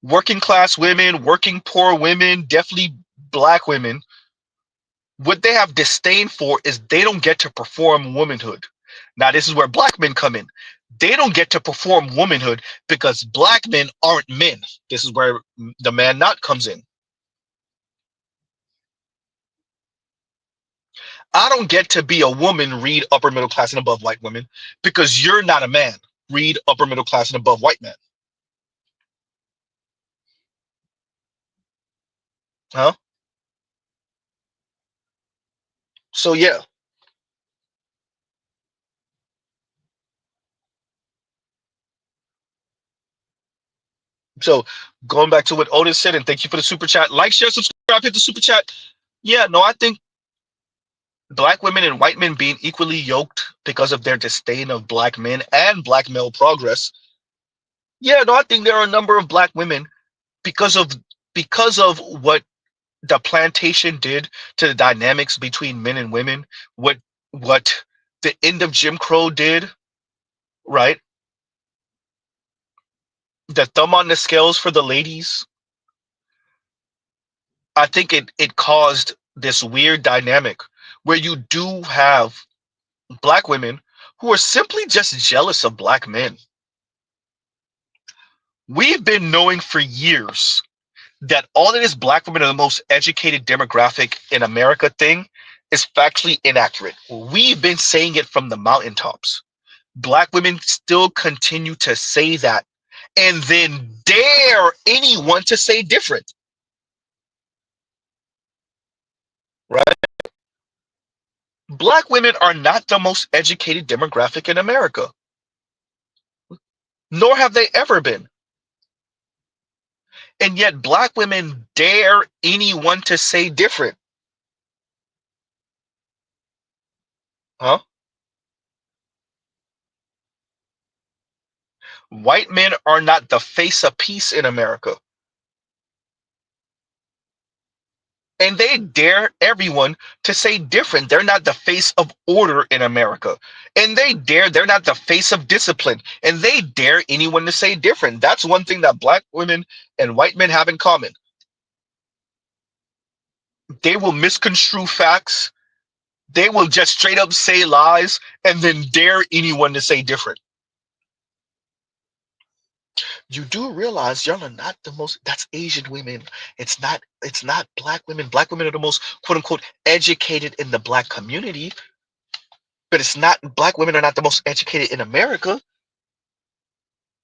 working class women, working poor women, definitely black women, what they have disdain for is they don't get to perform womanhood. Now, this is where black men come in. They don't get to perform womanhood because black men aren't men. This is where the man not comes in. I don't get to be a woman, read upper middle class and above white women, because you're not a man, read upper middle class and above white men. Huh? So, yeah. So, going back to what Otis said, and thank you for the super chat. Like, share, subscribe, hit the super chat. Yeah, no, I think black women and white men being equally yoked because of their disdain of black men and black male progress. Yeah, no, I think there are a number of black women because of what the plantation did to the dynamics between men and women, what the end of Jim Crow did, right? The thumb on the scales for the ladies. I think it caused this weird dynamic where you do have black women who are simply just jealous of black men. We've been knowing for years that all of this black women are the most educated demographic in America thing is factually inaccurate. We've been saying it from the mountaintops. Black women still continue to say that and then dare anyone to say different. Right? Black women are not the most educated demographic in America, nor have they ever been. And yet black women dare anyone to say different. Huh? White men are not the face of peace in America. And they dare everyone to say different. They're not the face of order in America. And they're not the face of discipline. And they dare anyone to say different. That's one thing that black women and white men have in common. They will misconstrue facts. They will just straight up say lies and then dare anyone to say different. You do realize y'all are not the most, that's Asian women. It's not black women. Black women are the most quote unquote educated in the black community, but it's not, black women are not the most educated in America.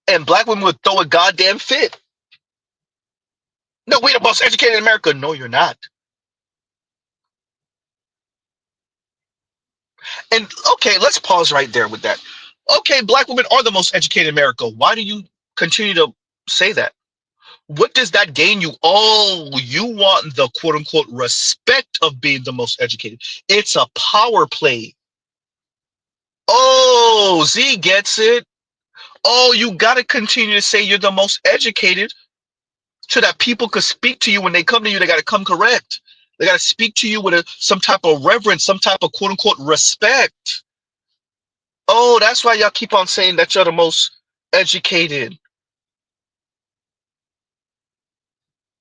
And black women would throw a goddamn fit. No, we're the most educated in America. No, you're not. And okay, let's pause right there with that. Okay, black women are the most educated in America. Why do you continue to say that? What does that gain you? Oh, you want the quote unquote respect of being the most educated. It's a power play. Oh, Z gets it. Oh, you got to continue to say you're the most educated so that people could speak to you when they come to you. They got to come correct. They got to speak to you with some type of reverence, some type of quote unquote respect. Oh, that's why y'all keep on saying that you're the most educated.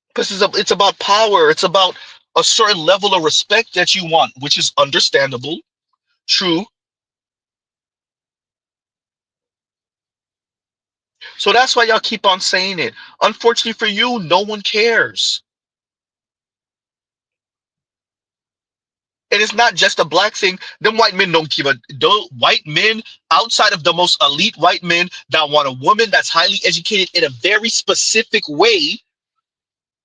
Because it's about power. It's about a certain level of respect that you want, which is understandable, true. So that's why y'all keep on saying it. Unfortunately for you, no one cares. And it's not just a black thing. Them white men don't give a, white men outside of the most elite white men that want a woman that's highly educated in a very specific way.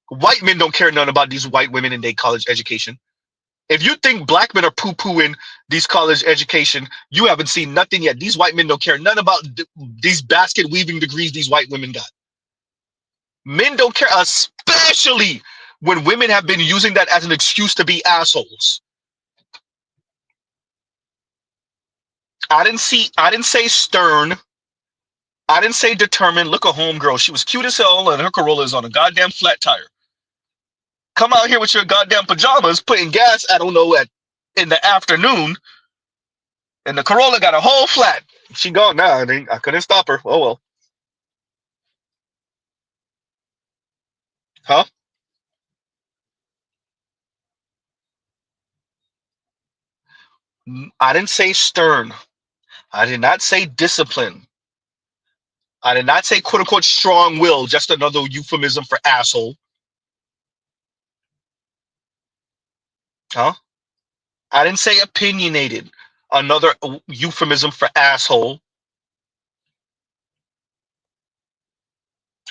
White men don't care none about these white women in their college education. If you think black men are poo-pooing these college education, you haven't seen nothing yet. These white men don't care none about these basket weaving degrees these white women got. Men don't care, especially when women have been using that as an excuse to be assholes. I didn't say stern. I didn't say determined. Look at homegirl. She was cute as hell and her Corolla is on a goddamn flat tire. Come out here with your goddamn pajamas, putting gas, I don't know, in the afternoon, and the Corolla got a whole flat. She gone now. I couldn't stop her. Oh well. Huh? I didn't say stern. I did not say discipline. I did not say quote unquote strong will, just another euphemism for asshole. Huh? I didn't say opinionated, another euphemism for asshole.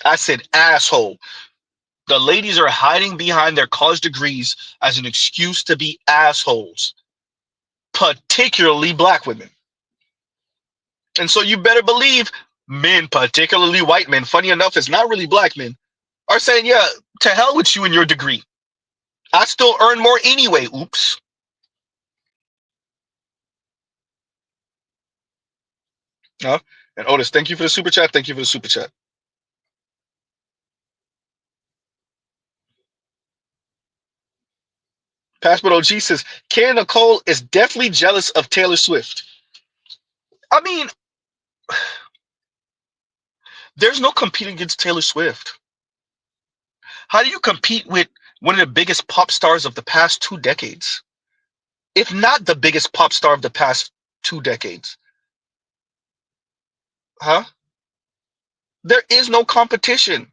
I said asshole. The ladies are hiding behind their college degrees as an excuse to be assholes, particularly black women. And so you better believe men, particularly white men, funny enough, it's not really black men, are saying, yeah, to hell with you and your degree. I still earn more anyway. Oops. Huh? And Otis, thank you for the super chat. Thank you for the super chat. Passport OG says, Karen Nicole is definitely jealous of Taylor Swift. I mean, there's no competing against Taylor Swift. How do you compete with one of the biggest pop stars of the past 2 decades? If not the biggest pop star of the past 2 decades. Huh? There is no competition.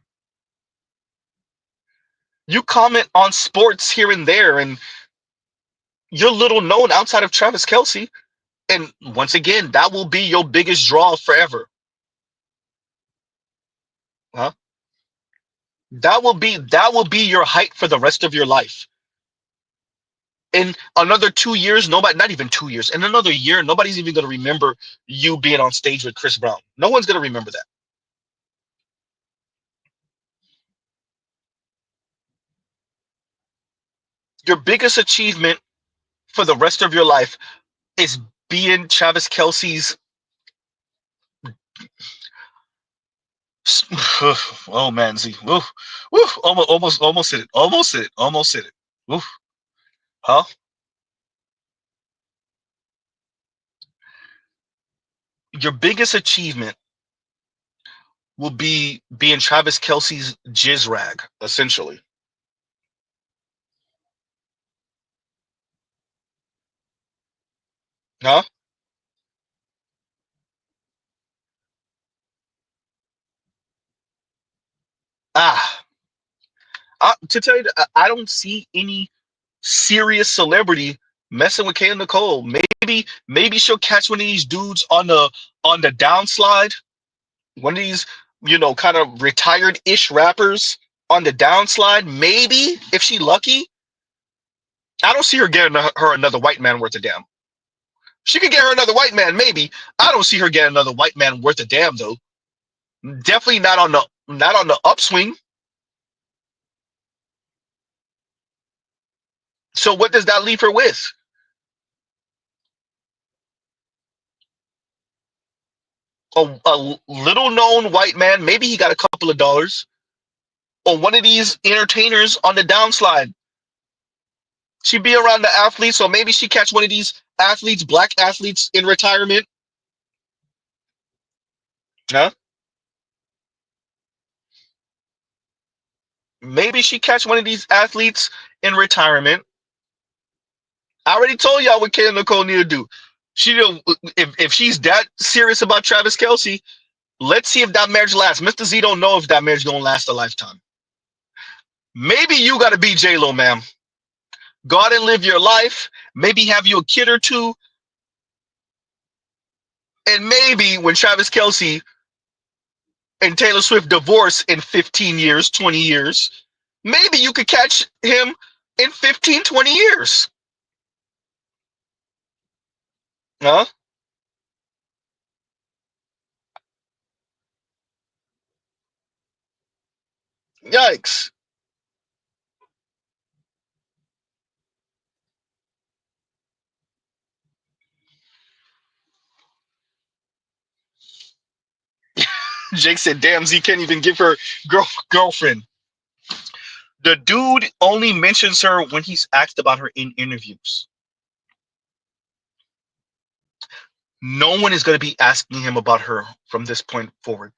You comment on sports here and there, and you're little known outside of Travis Kelce. And once again, that will be your biggest draw forever. Huh? That will be your height for the rest of your life. In another 2 years, nobody, not even 2 years, in another year, nobody's even going to remember you being on stage with Chris Brown. No one's going to remember that. Your biggest achievement for the rest of your life is being Travis Kelce's. Oh man, Z. Woo, woo, almost hit it. Almost hit it. Almost hit it. Woo. Huh? Your biggest achievement will be being Travis Kelce's jizz rag, essentially. Huh? Ah. To tell you, I don't see any serious celebrity messing with Kay Nicole. Maybe she'll catch one of these dudes on the downslide. One of these, kind of retired-ish rappers on the downslide. Maybe if she lucky. I don't see her getting her another white man worth a damn. She could get her another white man, maybe. I don't see her getting another white man worth a damn though. Definitely not on the upswing. So what does that leave her with? A little known white man, maybe he got a couple of dollars, or one of these entertainers on the downslide. She be around the athletes, so maybe she catch one of these athletes, black athletes in retirement. Huh? Maybe she catch one of these athletes in retirement. I already told y'all what Kay Nicole need to do. If she's that serious about Travis Kelce, let's see if that marriage lasts. Mr. Z don't know if that marriage gonna last a lifetime. Maybe you gotta be J-Lo, ma'am. Go out and live your life. Maybe have you a kid or two. And maybe when Travis Kelce and Taylor Swift divorce in 15 years, 20 years, maybe you could catch him in 15, 20 years. Huh? Yikes. Jake said, damn, Z can't even give her girlfriend. The dude only mentions her when he's asked about her in interviews. No one is going to be asking him about her from this point forward.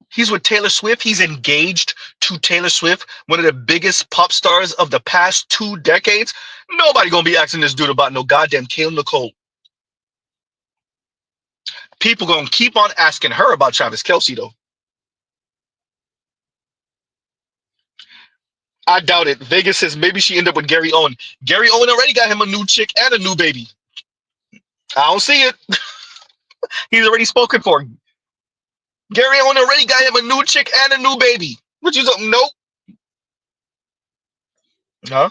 He's with Taylor Swift. He's engaged to Taylor Swift, one of the biggest pop stars of the past 2 decades. Nobody gonna be asking this dude about no goddamn Kayla Nicole. People gonna keep on asking her about Travis Kelce though. I doubt it. Vegas says maybe she ended up with Gary Owen. Gary Owen already got him a new chick and a new baby. I don't see it. He's already spoken for. Gary Owen already got him a new chick and a new baby. Which is nope. Huh?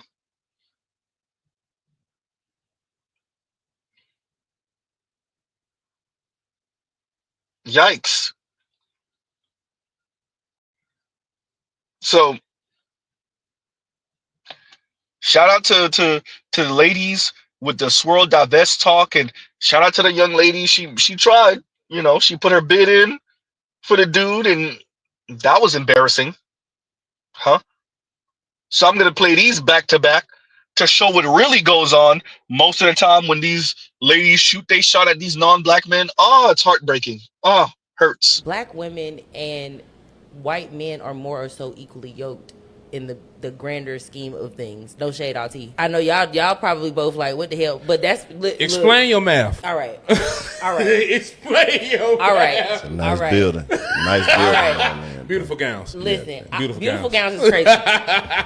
Yikes. So shout out to the ladies with the swirl divest talk, and shout out to the young lady. She tried, she put her bid in for the dude, and that was embarrassing. Huh? So I'm gonna play these back to back to show what really goes on most of the time when these ladies shoot they shot at these non-black men. Oh, it's heartbreaking. Oh, hurts. Black women and white men are more or so equally yoked in the grander scheme of things. No shade, RT. I know y'all probably both like, what the hell? But that's Explain your math. All right. Explain your math. All right. It's a nice building. Nice building. Man. Beautiful gowns. Listen, Yeah. Beautiful gowns is crazy.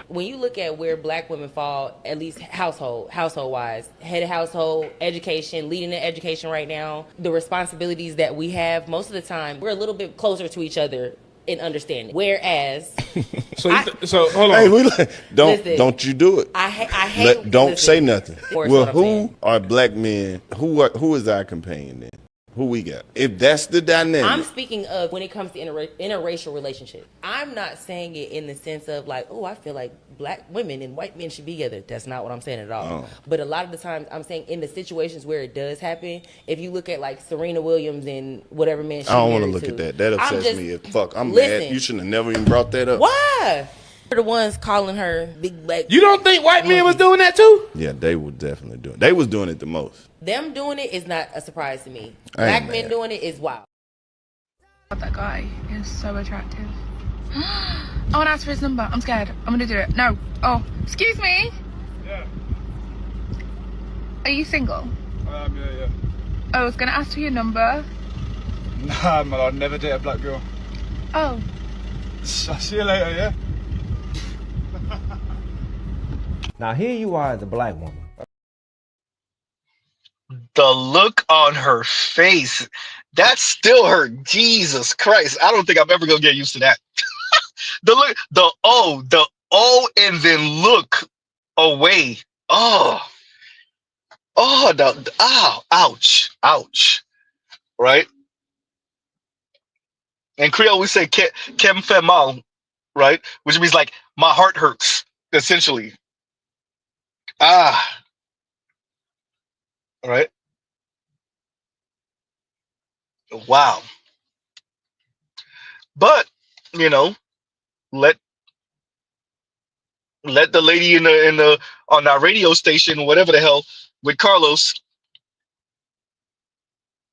When you look at where black women fall, at least household wise, head of household, education, leading the education right now, the responsibilities that we have, most of the time, we're a little bit closer to each other in understanding. Whereas, so hold on. Hey, don't you do it. I hate. Don't say nothing. Well, who saying. are black men? Who is our companion then? Who we got? If that's the dynamic. I'm speaking of when it comes to interracial relationship. I'm not saying it in the sense of like, oh, I feel like black women and white men should be together. That's not what I'm saying at all. Oh. But a lot of the times I'm saying in the situations where it does happen, if you look at like Serena Williams and whatever man she I don't want to married look at that. That upsets me. I'm listen, mad. You shouldn't have never even brought that up. Why? They're the ones calling her big black. You don't think white men was doing that too? Yeah, they were definitely doing it. They was doing it the most. Them doing it is not a surprise to me. I ain't Black men mad. doing it is wild. That guy is so attractive. I want to ask for his number. I'm scared. I'm gonna do it. No. Oh, excuse me. Yeah. Are you single? Yeah. I was gonna ask for your number. Nah, man, I'd never date a black girl. Oh. I'll see you later, yeah? Now here you are as a black woman. The look on her face, that still hurt. Jesus Christ. I don't think I'm ever gonna get used to that. The look, the O, and then look away. Ow, ouch. Right? In Creole, we say kem fait mal, right? Which means like my heart hurts, essentially. All right. Wow. But let the lady in the on that radio station, whatever the hell, with Carlos,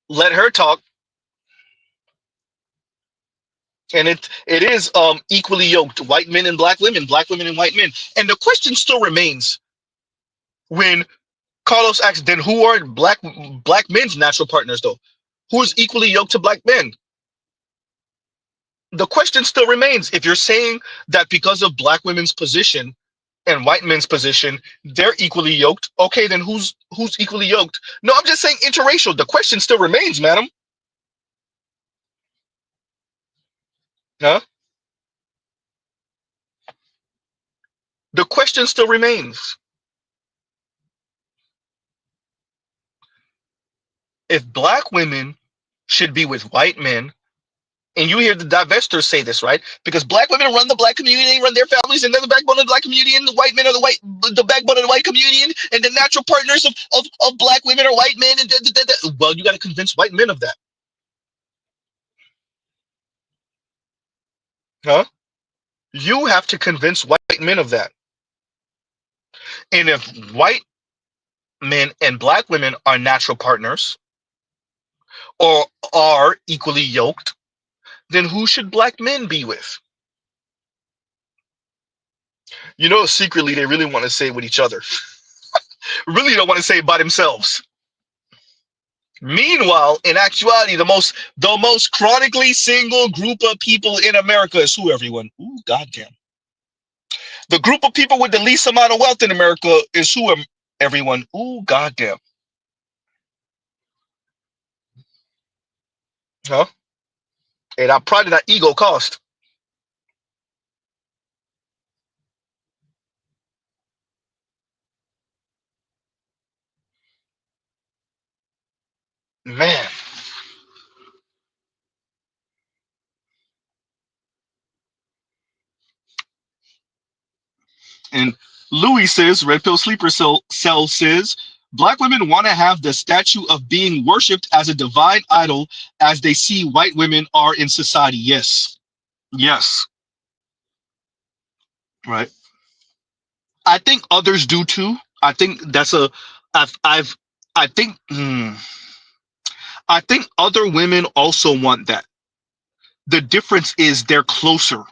let her talk. And it is equally yoked, white men and black women and white men. And the question still remains when Carlos asks, then who are black men's natural partners though? Who is equally yoked to black men? The question still remains. If you're saying that because of black women's position and white men's position, they're equally yoked, okay, then who's equally yoked? No, I'm just saying interracial. The question still remains, madam. Huh? The question still remains. If black women should be with white men, and you hear the divestors say this, right? Because black women run the black community, they run their families, and they're the backbone of the black community, and the white men are the backbone of the white community, and the natural partners of black women are white men. And well, you got to convince white men of that. Huh? You have to convince white men of that. And if white men and black women are natural partners, or are equally yoked, then who should black men be with? You know, secretly they really want to say with each other. Really don't want to say by themselves. Meanwhile, in actuality, the most chronically single group of people in America is who, everyone? Ooh, goddamn. The group of people with the least amount of wealth in America is who, everyone? Ooh, goddamn. Huh? And I'm proud of that ego cost. Man. And Louis says, Red Pill Sleeper Cell says, black women want to have the statue of being worshipped as a divine idol as they see white women are in society. Yes. Yes. Right. I think others do too. I think that's a, I've, I think, I think other women also want that. The difference is they're closer.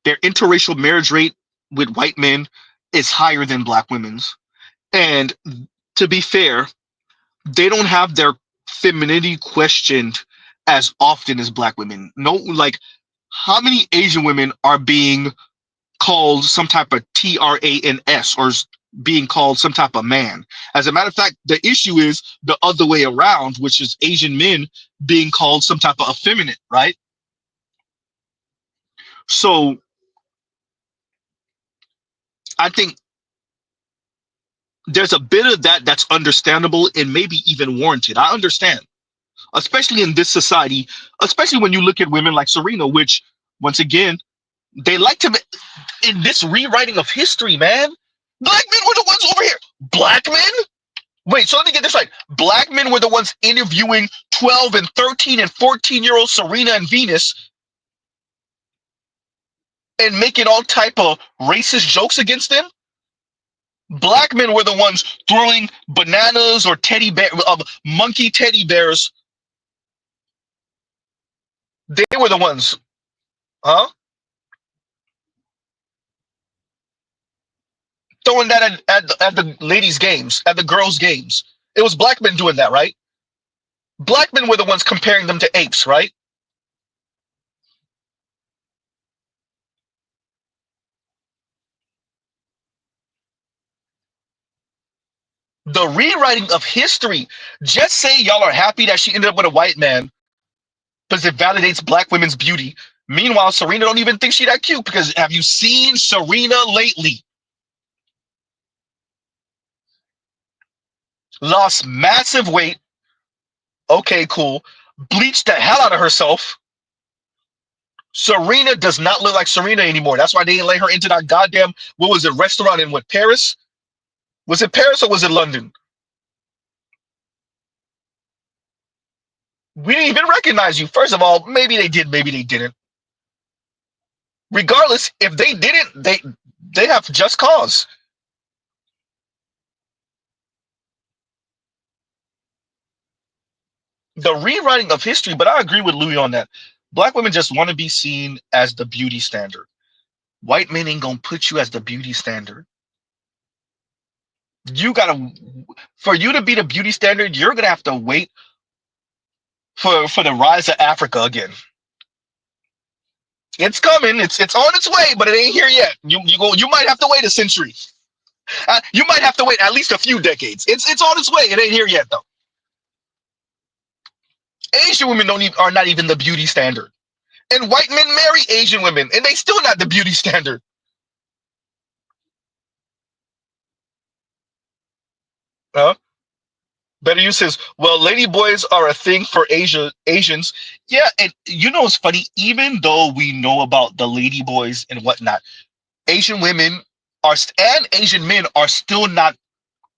Their interracial marriage rate with white men is higher than black women's. And to be fair, they don't have their femininity questioned as often as black women. No, like how many Asian women are being called some type of TRANS or being called some type of man? As a matter of fact, the issue is the other way around, which is Asian men being called some type of effeminate, right? So I think there's a bit of that that's understandable and maybe even warranted. I understand, especially in this society, especially when you look at women like Serena, which once again, they like to, in this rewriting of history, man, black men were the ones over here. Black men? Wait, so let me get this right. Black men were the ones interviewing 12 and 13 and 14-year-old Serena and Venus and making all type of racist jokes against them? Black men were the ones throwing bananas or monkey teddy bears. They were the ones, huh? Throwing that at the ladies' games, at the girls' games. It was black men doing that, right? Black men were the ones comparing them to apes, right? The rewriting of history. Just say y'all are happy that she ended up with a white man because it validates black women's beauty. Meanwhile, Serena don't even think she that cute because have you seen Serena lately? Lost massive weight. Okay, cool. Bleached the hell out of herself. Serena does not look like Serena anymore. That's why they didn't let her into that goddamn, what was it, restaurant in what, Paris? Was it Paris or was it London? We didn't even recognize you. First of all, maybe they did, maybe they didn't. Regardless, if they didn't, they have just cause. The rewriting of history, but I agree with Louis on that. Black women just want to be seen as the beauty standard. White men ain't gonna put you as the beauty standard. For you to be the beauty standard, you're gonna have to wait for the rise of Africa again. It's coming. It's on its way, but it ain't here yet. You might have to wait a century. You might have to wait at least a few decades. It's on its way. It ain't here yet though. Asian women are not even the beauty standard, and white men marry Asian women, and they still not the beauty standard. Better You says, well, lady boys are a thing for Asians. Yeah, and you know it's funny. Even though we know about the lady boys and whatnot, Asian women and Asian men are still not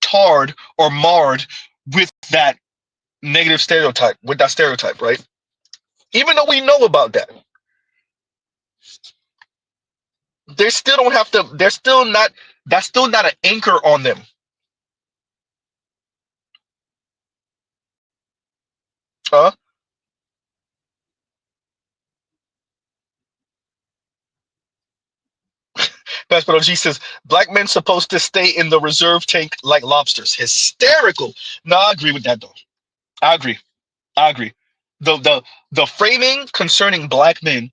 tarred or marred with that negative stereotype, right? Even though we know about that, they still don't have to. They're still not. That's still not an anchor on them. Huh? Pastor G says, black men supposed to stay in the reserve tank like lobsters. Hysterical. No, I agree with that though. I agree. I agree. The framing concerning black men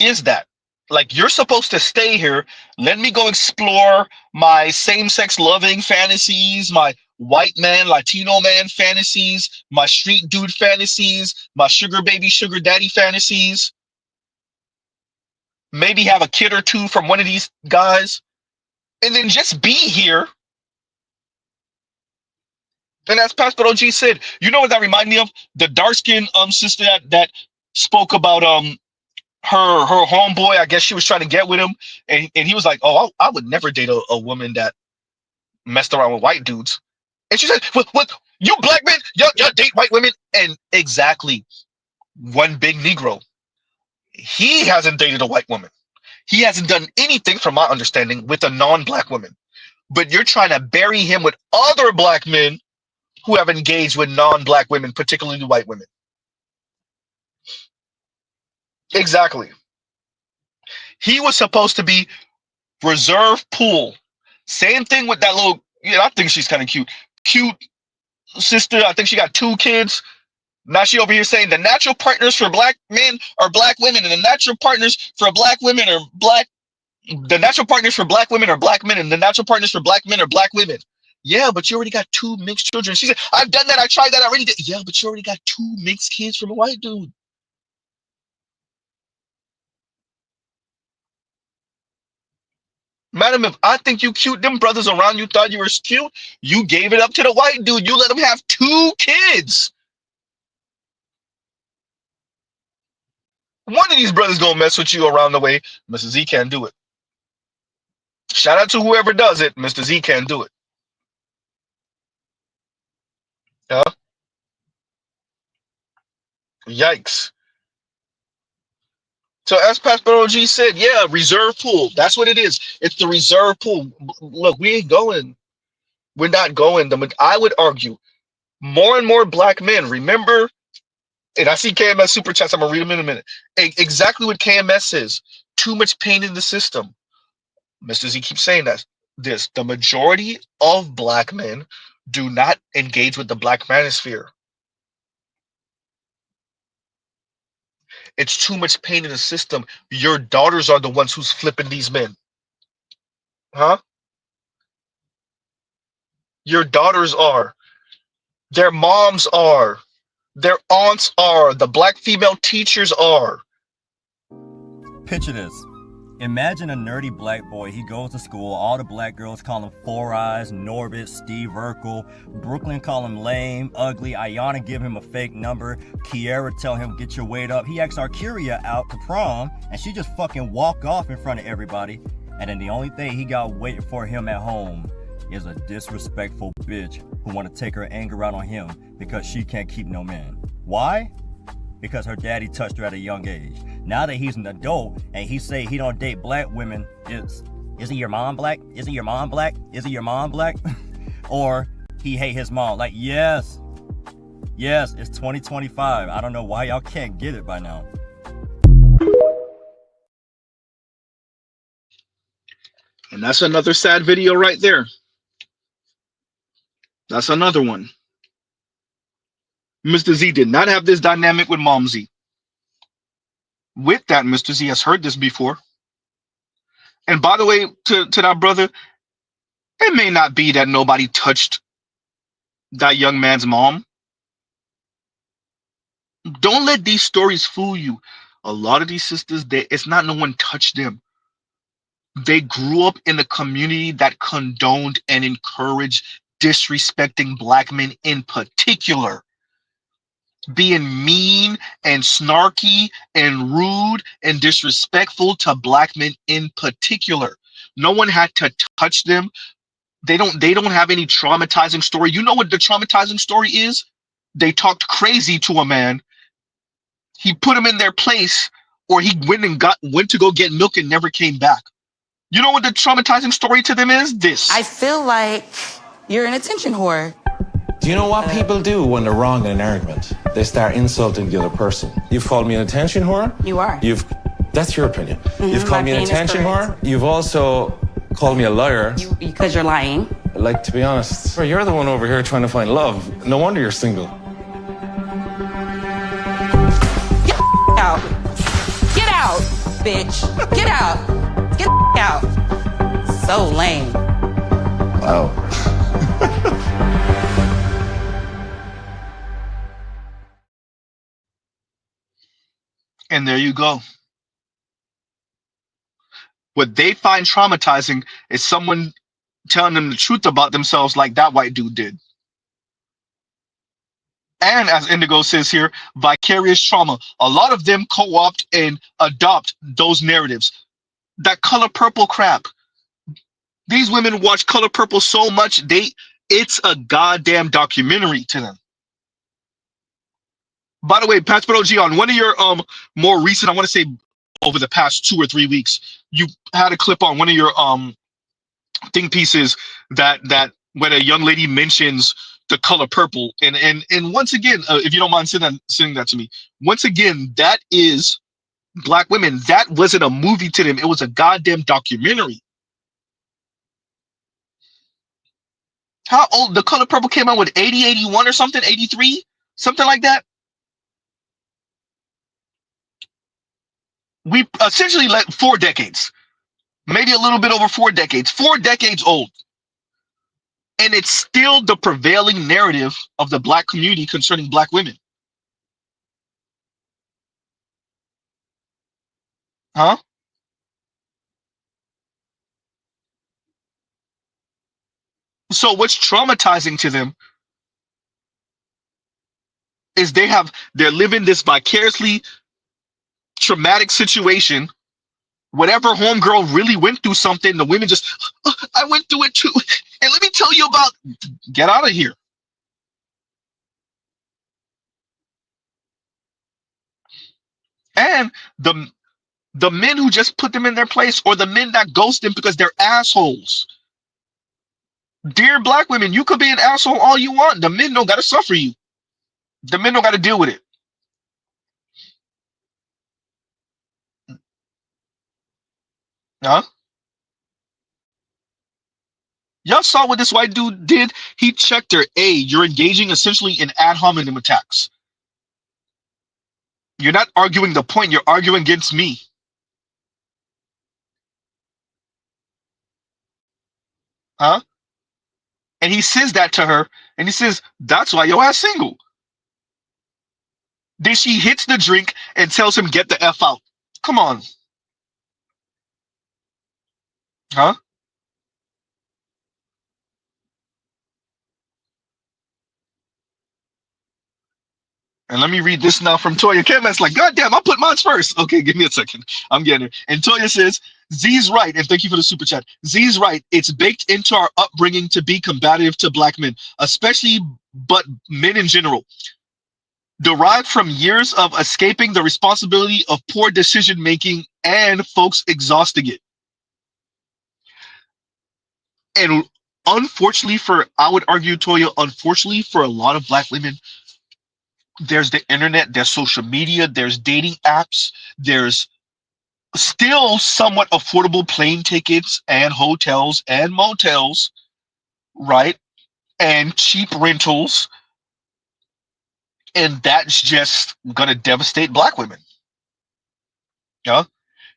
is that. Like, you're supposed to stay here. Let me go explore my same-sex loving fantasies, my white man, Latino man fantasies, my street dude fantasies, my sugar baby, sugar daddy fantasies. Maybe have a kid or two from one of these guys. And then just be here. And as Pastor OG said, you know what that reminded me of? The dark-skinned sister that spoke about her homeboy. I guess she was trying to get with him, and he was like, "Oh, I would never date a woman that messed around with white dudes." And she said, "What? You black men, y'all date white women?" And exactly, one big Negro. He hasn't dated a white woman. He hasn't done anything, from my understanding, with a non-black woman. But you're trying to bury him with other black men who have engaged with non-black women, particularly white women. Exactly. He was supposed to be reserve pool. Same thing with that little, I think she's kind of cute. Cute sister. I think she got 2 kids. Now she over here saying the natural partners for black men are black women, and the natural partners for black women are black. The natural partners for black women are black men, and the natural partners for black men are black women. Yeah, but you already got 2 mixed children. She said, I've done that. I tried that. I already did. Yeah, but you already got 2 mixed kids from a white dude. Madam, if I think you cute, them brothers around you thought you were cute, you gave it up to the white dude. You let him have 2 kids. One of these brothers gonna mess with you around the way. Mr. Z can't do it. Shout out to whoever does it. Mr. Z can't do it. Yikes. So as Pastor OG said, yeah, reserve pool. That's what it is. It's the reserve pool. Look, we ain't going. We're not going. I would argue more and more black men. Remember, and I see KMS super chats. I'm gonna read them in a minute. Exactly what KMS says. Too much pain in the system. Mr. Z keeps saying that. The majority of black men do not engage with the black manosphere. It's too much pain in the system. Your daughters are the ones who's flipping these men. Huh? Your daughters are. Their moms are. Their aunts are. The black female teachers are. Picture this. Imagine a nerdy black boy. He goes to school. All the black girls call him Four Eyes, Norbit, Steve Urkel. Brooklyn call him lame, ugly. Ayana give him a fake number. Kiara tell him get your weight up. He asks Arcuria out to prom, and she just fucking walk off in front of everybody. And then the only thing he got waiting for him at home is a disrespectful bitch who want to take her anger out on him because she can't keep no man. Why? Because her daddy touched her at a young age. Now that he's an adult and he say he don't date black women, isn't your mom black? Isn't your mom black? Isn't your mom black? Or he hate his mom. Like, yes, it's 2025. I don't know why y'all can't get it by now. And that's another sad video right there. That's another one. Mr. Z did not have this dynamic with Mom Z. With that, Mr. Z has heard this before. And by the way, to that brother, it may not be that nobody touched that young man's mom. Don't let these stories fool you. A lot of these sisters, it's not no one touched them. They grew up in a community that condoned and encouraged disrespecting black men in particular. Being mean and snarky and rude and disrespectful to black men in particular. No one had to touch them. They don't have any traumatizing story. You know what the traumatizing story is? They talked crazy to a man. He put him in their place, or he went to go get milk and never came back. You know what the traumatizing story to them is? This. I feel like you're an attention whore. Do you know what people do when they're wrong in an argument? they start insulting the other person. You've called me an attention whore. You are. That's your opinion. You've my called me an opinion is attention whore. correct. You've also called me a liar. Because you're lying. Like, to be honest, you're the one over here trying to find love. No wonder you're single. Get out. Get out, bitch. Get out. Get out. So lame. Wow. And there you go. What they find traumatizing is someone telling them the truth about themselves like that white dude did. And as Indigo says here, vicarious trauma. A lot of them co-opt and adopt those narratives. That Color Purple crap. These women watch Color Purple so much, it's a goddamn documentary to them. By the way, Pastor OG, on one of your more recent, I want to say over the past 2 or 3 weeks, you had a clip on one of your think pieces that when a young lady mentions the color purple, and once again, if you don't mind sending that to me, once again, that is Black women. That wasn't a movie to them; it was a goddamn documentary. How old? The Color Purple came out with 80, 81 or something, 83, something like that. We essentially let 4 decades, maybe a little bit over 4 decades, 4 decades old. And it's still the prevailing narrative of the Black community concerning Black women. Huh? So what's traumatizing to them is they're living this vicariously traumatic situation. Whatever homegirl really went through something, the women just, oh, I went through it too. And let me tell you about, get out of here. And the men who just put them in their place, or the men that ghost them because they're assholes. Dear Black women, you could be an asshole all you want. The men don't got to suffer you. The men don't got to deal with it. Huh? Y'all saw what this white dude did? He checked her. A, you're engaging essentially in ad hominem attacks. You're not arguing the point. You're arguing against me. Huh? And he says that to her, and he says, that's why your ass single. Then she hits the drink and tells him, get the F out. Come on. Huh? And let me read this now from Toya. Kevin's like, God damn, I put mine first. Okay, give me a second. I'm getting it. And Toya says, Z's right, and thank you for the super chat. Z's right. It's baked into our upbringing to be combative to Black men, especially, but men in general. Derived from years of escaping the responsibility of poor decision making and folks exhausting it. And unfortunately I would argue, Toya, unfortunately for a lot of Black women, there's the internet, there's social media, there's dating apps, there's still somewhat affordable plane tickets and hotels and motels, right? And cheap rentals. And that's just going to devastate Black women. Yeah?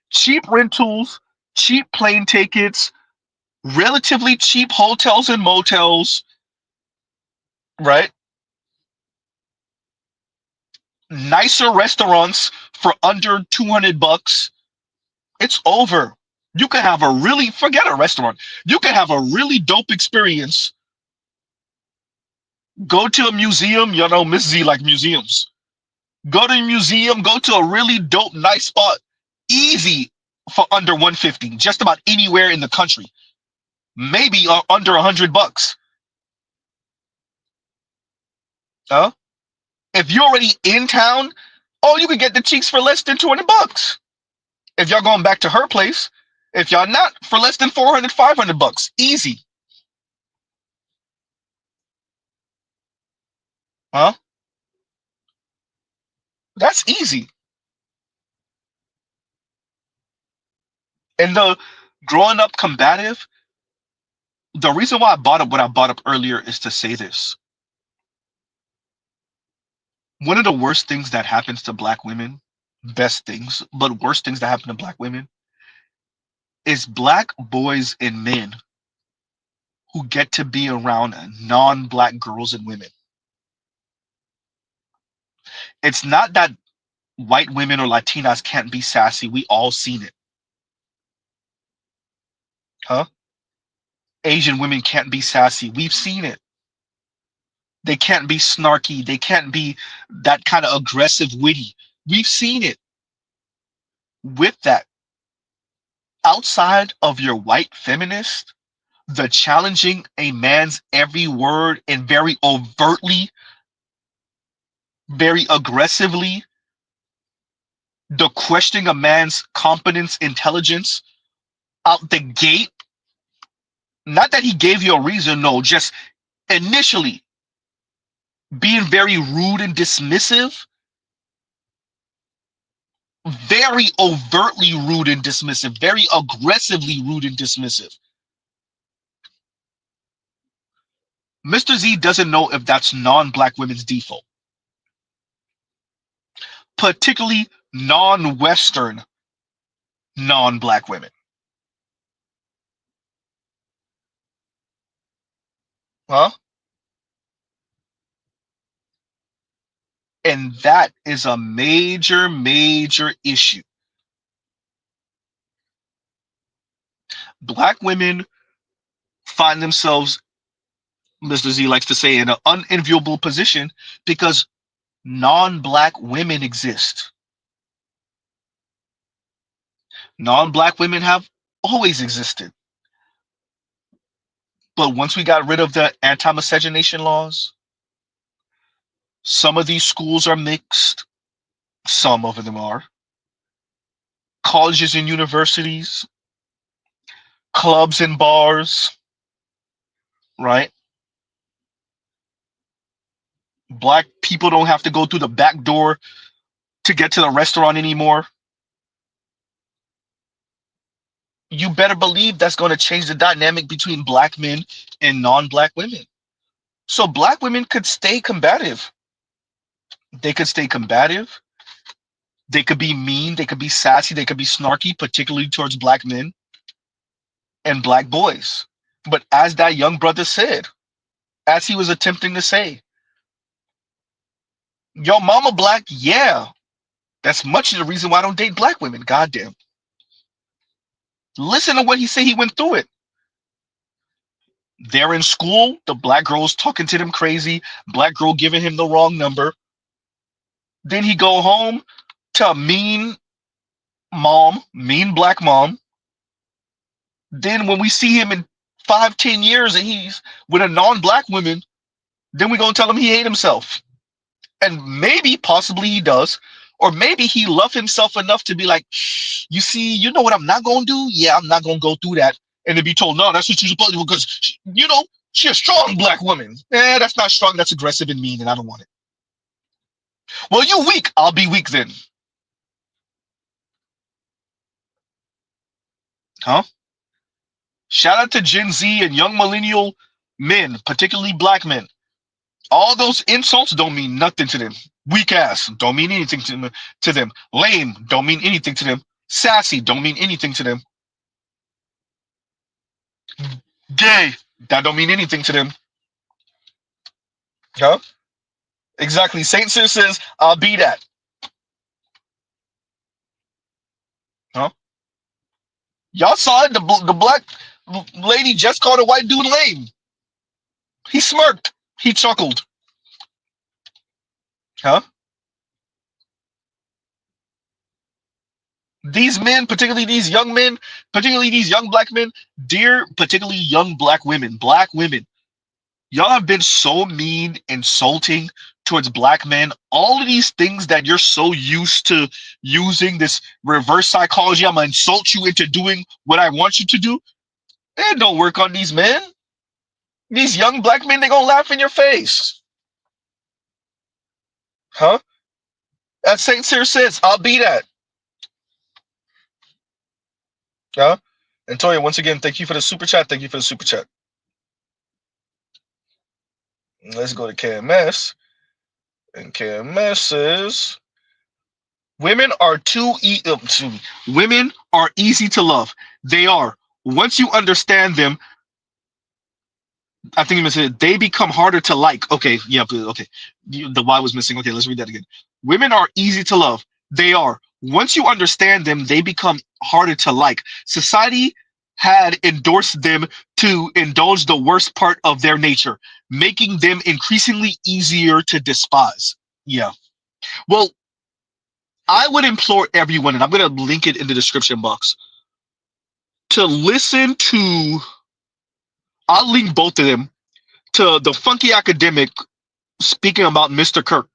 Cheap rentals, cheap plane tickets, relatively cheap hotels and motels, right? Nicer restaurants for under $200. It's over. You can have forget a restaurant. You can have a really dope experience. Go to a museum, Miss Z like museums. Go to a museum, go to a really dope, nice spot. Easy for under $150, just about anywhere in the country. Maybe under $100. Huh? If you're already in town, you can get the cheeks for less than $200. If y'all going back to her place, if y'all not, for less than $400, $500. Easy. Huh? That's easy. And the growing up combative, the reason why I brought up what I brought up earlier is to say this. One of the worst things that happens to black women, best things, but worst things that happen to black women, is black boys and men who get to be around non-black girls and women. It's not that white women or Latinas can't be sassy. We all seen it. Huh? Asian women can't be sassy. We've seen it. They can't be snarky. They can't be that kind of aggressive, witty. We've seen it. With that, outside of your white feminist, the challenging a man's every word and very overtly, very aggressively, the questioning a man's competence, intelligence out the gate. Not that he gave you a reason, no, just initially being very rude and dismissive, very overtly rude and dismissive, very aggressively rude and dismissive. Mr. Z doesn't know if that's non-black women's default, particularly non-Western non-black women. Huh? And that is a major, major issue. Black women find themselves, Mr. Z likes to say, in an unenviable position because non-black women exist. Non-black women have always existed. But once we got rid of the anti-miscegenation laws, some of these schools are mixed. Some of them are. Colleges and universities, clubs and bars, right? Black people don't have to go through the back door to get to the restaurant anymore. You better believe that's going to change the dynamic between black men and non-black women. So black women could stay combative. They could stay combative. They could be mean. They could be sassy. They could be snarky, particularly towards black men and black boys. But as that young brother said, as he was attempting to say, yo, mama black, yeah. That's much of the reason why I don't date black women. Goddamn. Listen to what he said. He went through it. They're in school. The black girl's talking to them crazy. Black girl giving him the wrong number. Then he go home to a mean mom, mean black mom. Then when we see him in 5-10 years and he's with a non-black woman, then we gonna tell him he hate himself. And maybe, possibly he does. Or maybe he loved himself enough to be like, you see, you know what I'm not going to do? Yeah, I'm not going to go through that. And to be told, no, that's what you're supposed to do because, you know, she's a strong black woman. That's not strong. That's aggressive and mean, and I don't want it. Well, you weak. I'll be weak then. Huh? Shout out to Gen Z and young millennial men, particularly black men. All those insults don't mean nothing to them. Weak ass don't mean anything to them. Lame don't mean anything to them. Sassy don't mean anything to them. Gay, that don't mean anything to them. Huh? Exactly. Saint Cyr says, I'll be that. Huh? Y'all saw it? The black lady just called a white dude lame. He smirked. He chuckled. Huh? These men, particularly these young men, particularly these young black men, dear, particularly young black women, y'all have been so mean, insulting towards black men. All of these things that you're so used to using, this reverse psychology, I'm going to insult you into doing what I want you to do. It don't work on these men. These young black men, they're going to laugh in your face. Huh? As Saint Cyr says, I'll be that. Yeah. And Toya, once again, thank you for the super chat. Thank you for the super chat. Let's go to KMS. And KMS says, women are women are easy to love. They are. Once you understand them, I think you said they become harder to like. Okay, yeah, okay. The Y was missing. Okay, let's read that again. Women are easy to love. They are. Once you understand them, they become harder to like. Society had endorsed them to indulge the worst part of their nature, making them increasingly easier to despise. Yeah. Well, I would implore everyone, and I'm going to link it in the description box, to listen to, I'll link both of them, to the Funky Academic speaking about Mr. Kirk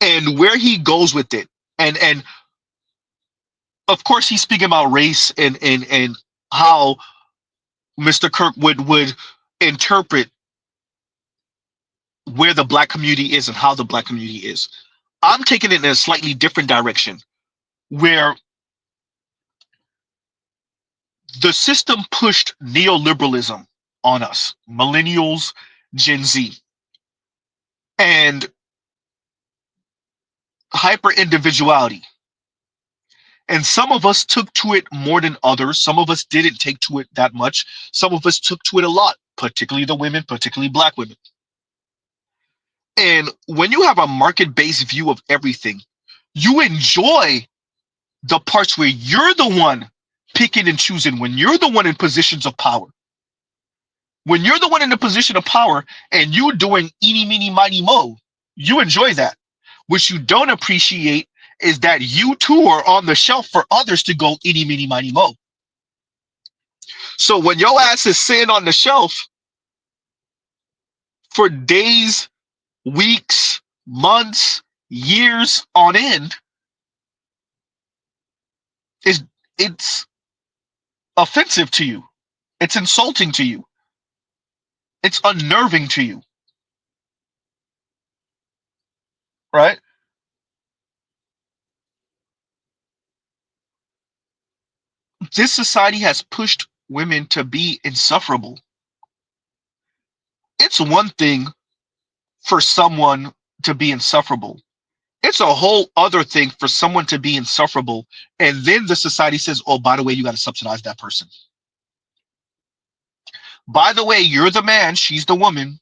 and where he goes with it. And of course he's speaking about race and how Mr. Kirk would interpret where the black community is and how the black community is. I'm taking it in a slightly different direction, where the system pushed neoliberalism on us, millennials, Gen Z, and hyper individuality. And some of us took to it more than others. Some of us didn't take to it that much. Some of us took to it a lot, particularly the women, particularly black women. And when you have a market-based view of everything, you enjoy the parts where you're the one picking and choosing, when you're the one in positions of power. When you're the one in the position of power and you're doing eeny, meeny, miny, mo, you enjoy that. What you don't appreciate is that you too are on the shelf for others to go eeny, meeny, miny, mo. So when your ass is sitting on the shelf for days, weeks, months, years on end, it's offensive to you. It's insulting to you. It's unnerving to you. Right? This society has pushed women to be insufferable. It's one thing for someone to be insufferable. It's a whole other thing for someone to be insufferable, and then the society says, oh, by the way, you got to subsidize that person. By the way, you're the man, she's the woman.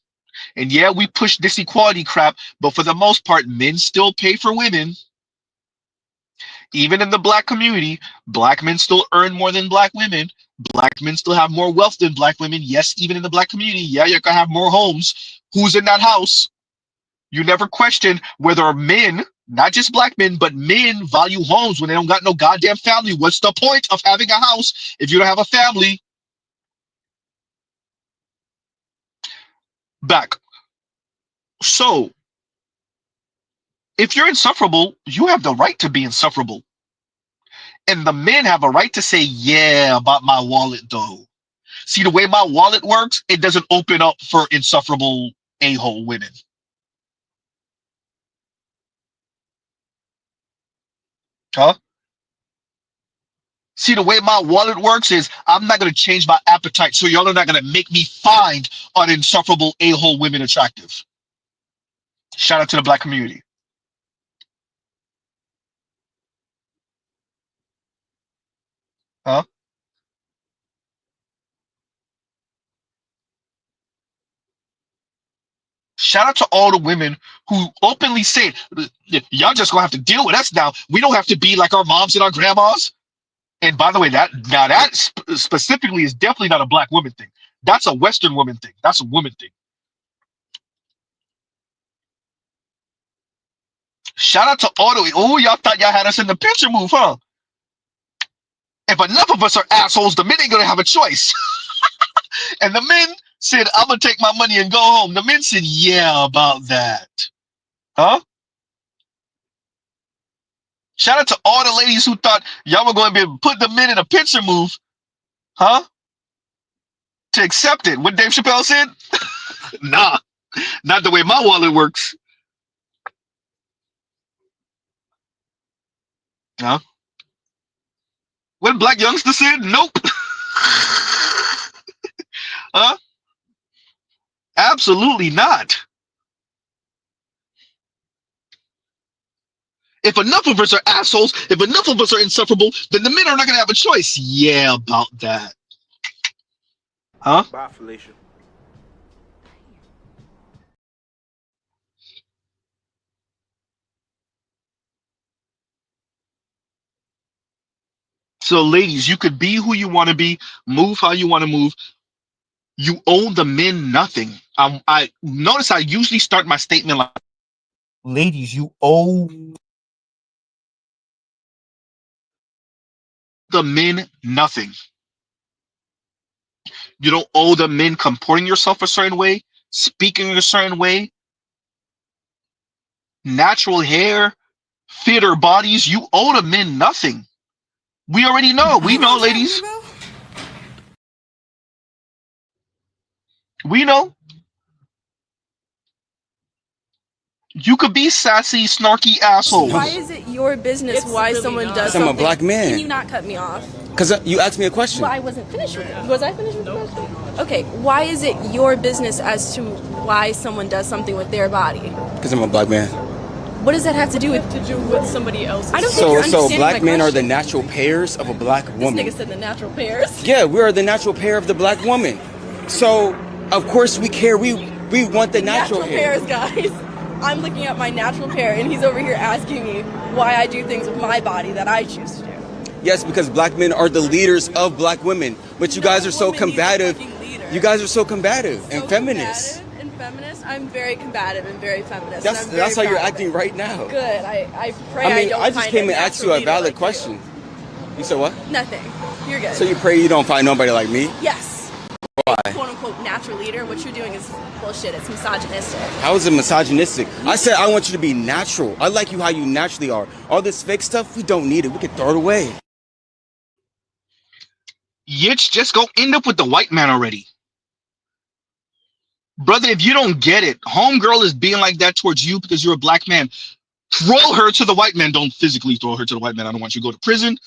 And yeah, we push this equality crap, but for the most part, men still pay for women. Even in the black community, black men still earn more than black women. Black men still have more wealth than black women. Yes, even in the black community, yeah, you can have more homes. Who's in that house? You never question whether men, not just black men, but men value homes when they don't got no goddamn family. What's the point of having a house if you don't have a family? Back. So, if you're insufferable, you have the right to be insufferable. And the men have a right to say, yeah, about my wallet, though. See, the way my wallet works, it doesn't open up for insufferable a-hole women. Huh? See, the way my wallet works is I'm not going to change my appetite, so y'all are not going to make me find an insufferable a-hole women attractive. Shout out to the black community. Huh? Shout out to all the women who openly say, y'all just gonna have to deal with us now. We don't have to be like our moms and our grandmas. And by the way, that specifically is definitely not a black woman thing. That's a Western woman thing. That's a woman thing. Shout out to all the, oh, y'all thought y'all had us in the picture move, huh? If enough of us are assholes, the men ain't gonna have a choice. And the men said, I'm gonna take my money and go home. The men said, yeah, about that. Huh? Shout out to all the ladies who thought y'all were going to be put the men in a pincer move. Huh? To accept it. What Dave Chappelle said? Nah, not the way my wallet works. Huh? What black youngster said? Nope. Huh? Absolutely not. If enough of us are assholes, if enough of us are insufferable, then the men are not going to have a choice. Yeah, about that. Huh? Bye, Felicia. So, ladies, you could be who you want to be, move how you want to move. You owe the men nothing. I notice I usually start my statement like, ladies, you owe the men nothing. You don't owe the men comporting yourself a certain way, speaking a certain way, natural hair, fit or bodies. You owe the men nothing. We already know. We know, ladies. We know. You could be sassy, snarky assholes. Why is it your business why someone does I'm something? a black man. Can you not cut me off? Because you asked me a question. Well, I wasn't finished with it. Was I finished with the question? Okay, why is it your business as to why someone does something with their body? Because I'm a black man. What does that have to do with somebody else? I don't think you're So understanding black my men are question. the natural pairs of a black woman. This nigga said the natural pairs. Yeah, we are the natural pair of the black woman. So of course we care. We want the natural hair. pairs, guys. I'm looking at my natural pair, and he's over here asking me why I do things with my body that I choose to do. Yes, because black men are the leaders of black women. But you guys are so combative. You guys are so combative and feminist. Combative and feminist. I'm very combative and very feminist. That's how you're acting right now. Good. I pray I just came and asked you a valid question. You said what? Nothing. You're good. So you pray you don't find nobody like me? Yes. Why? Quote unquote natural leader. What you're doing is bullshit. It's misogynistic. How is it misogynistic? I said I want you to be natural. I like you how you naturally are. All this fake stuff, we don't need it. We can throw it away. Yitch, just go end up with the white man already. Brother, if you don't get it, homegirl is being like that towards you because you're a black man. Throw her to the white man. Don't physically throw her to the white man. I don't want you to go to prison.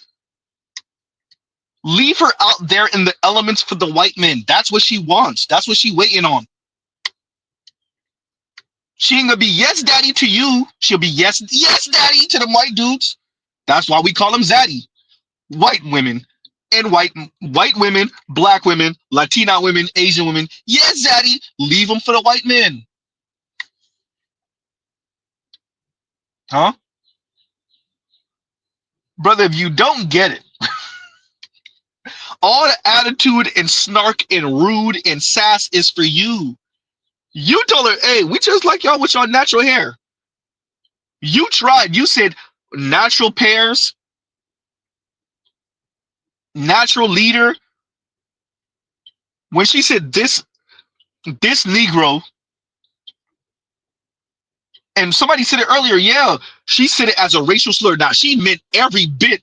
Leave her out there in the elements for the white men. That's what she wants. That's what she waiting on. She ain't gonna be yes daddy to you. She'll be yes daddy to the white dudes. That's why we call them zaddy. White women and white women, black women, Latina women, Asian women. Yes, zaddy. Leave them for the white men. Huh? Brother, if you don't get it, all the attitude and snark and rude and sass is for you. You told her, hey, we just like y'all with your natural hair. You tried. You said natural pairs, natural leader. When she said this Negro, and somebody said it earlier, yeah, she said it as a racial slur. Now, she meant every bit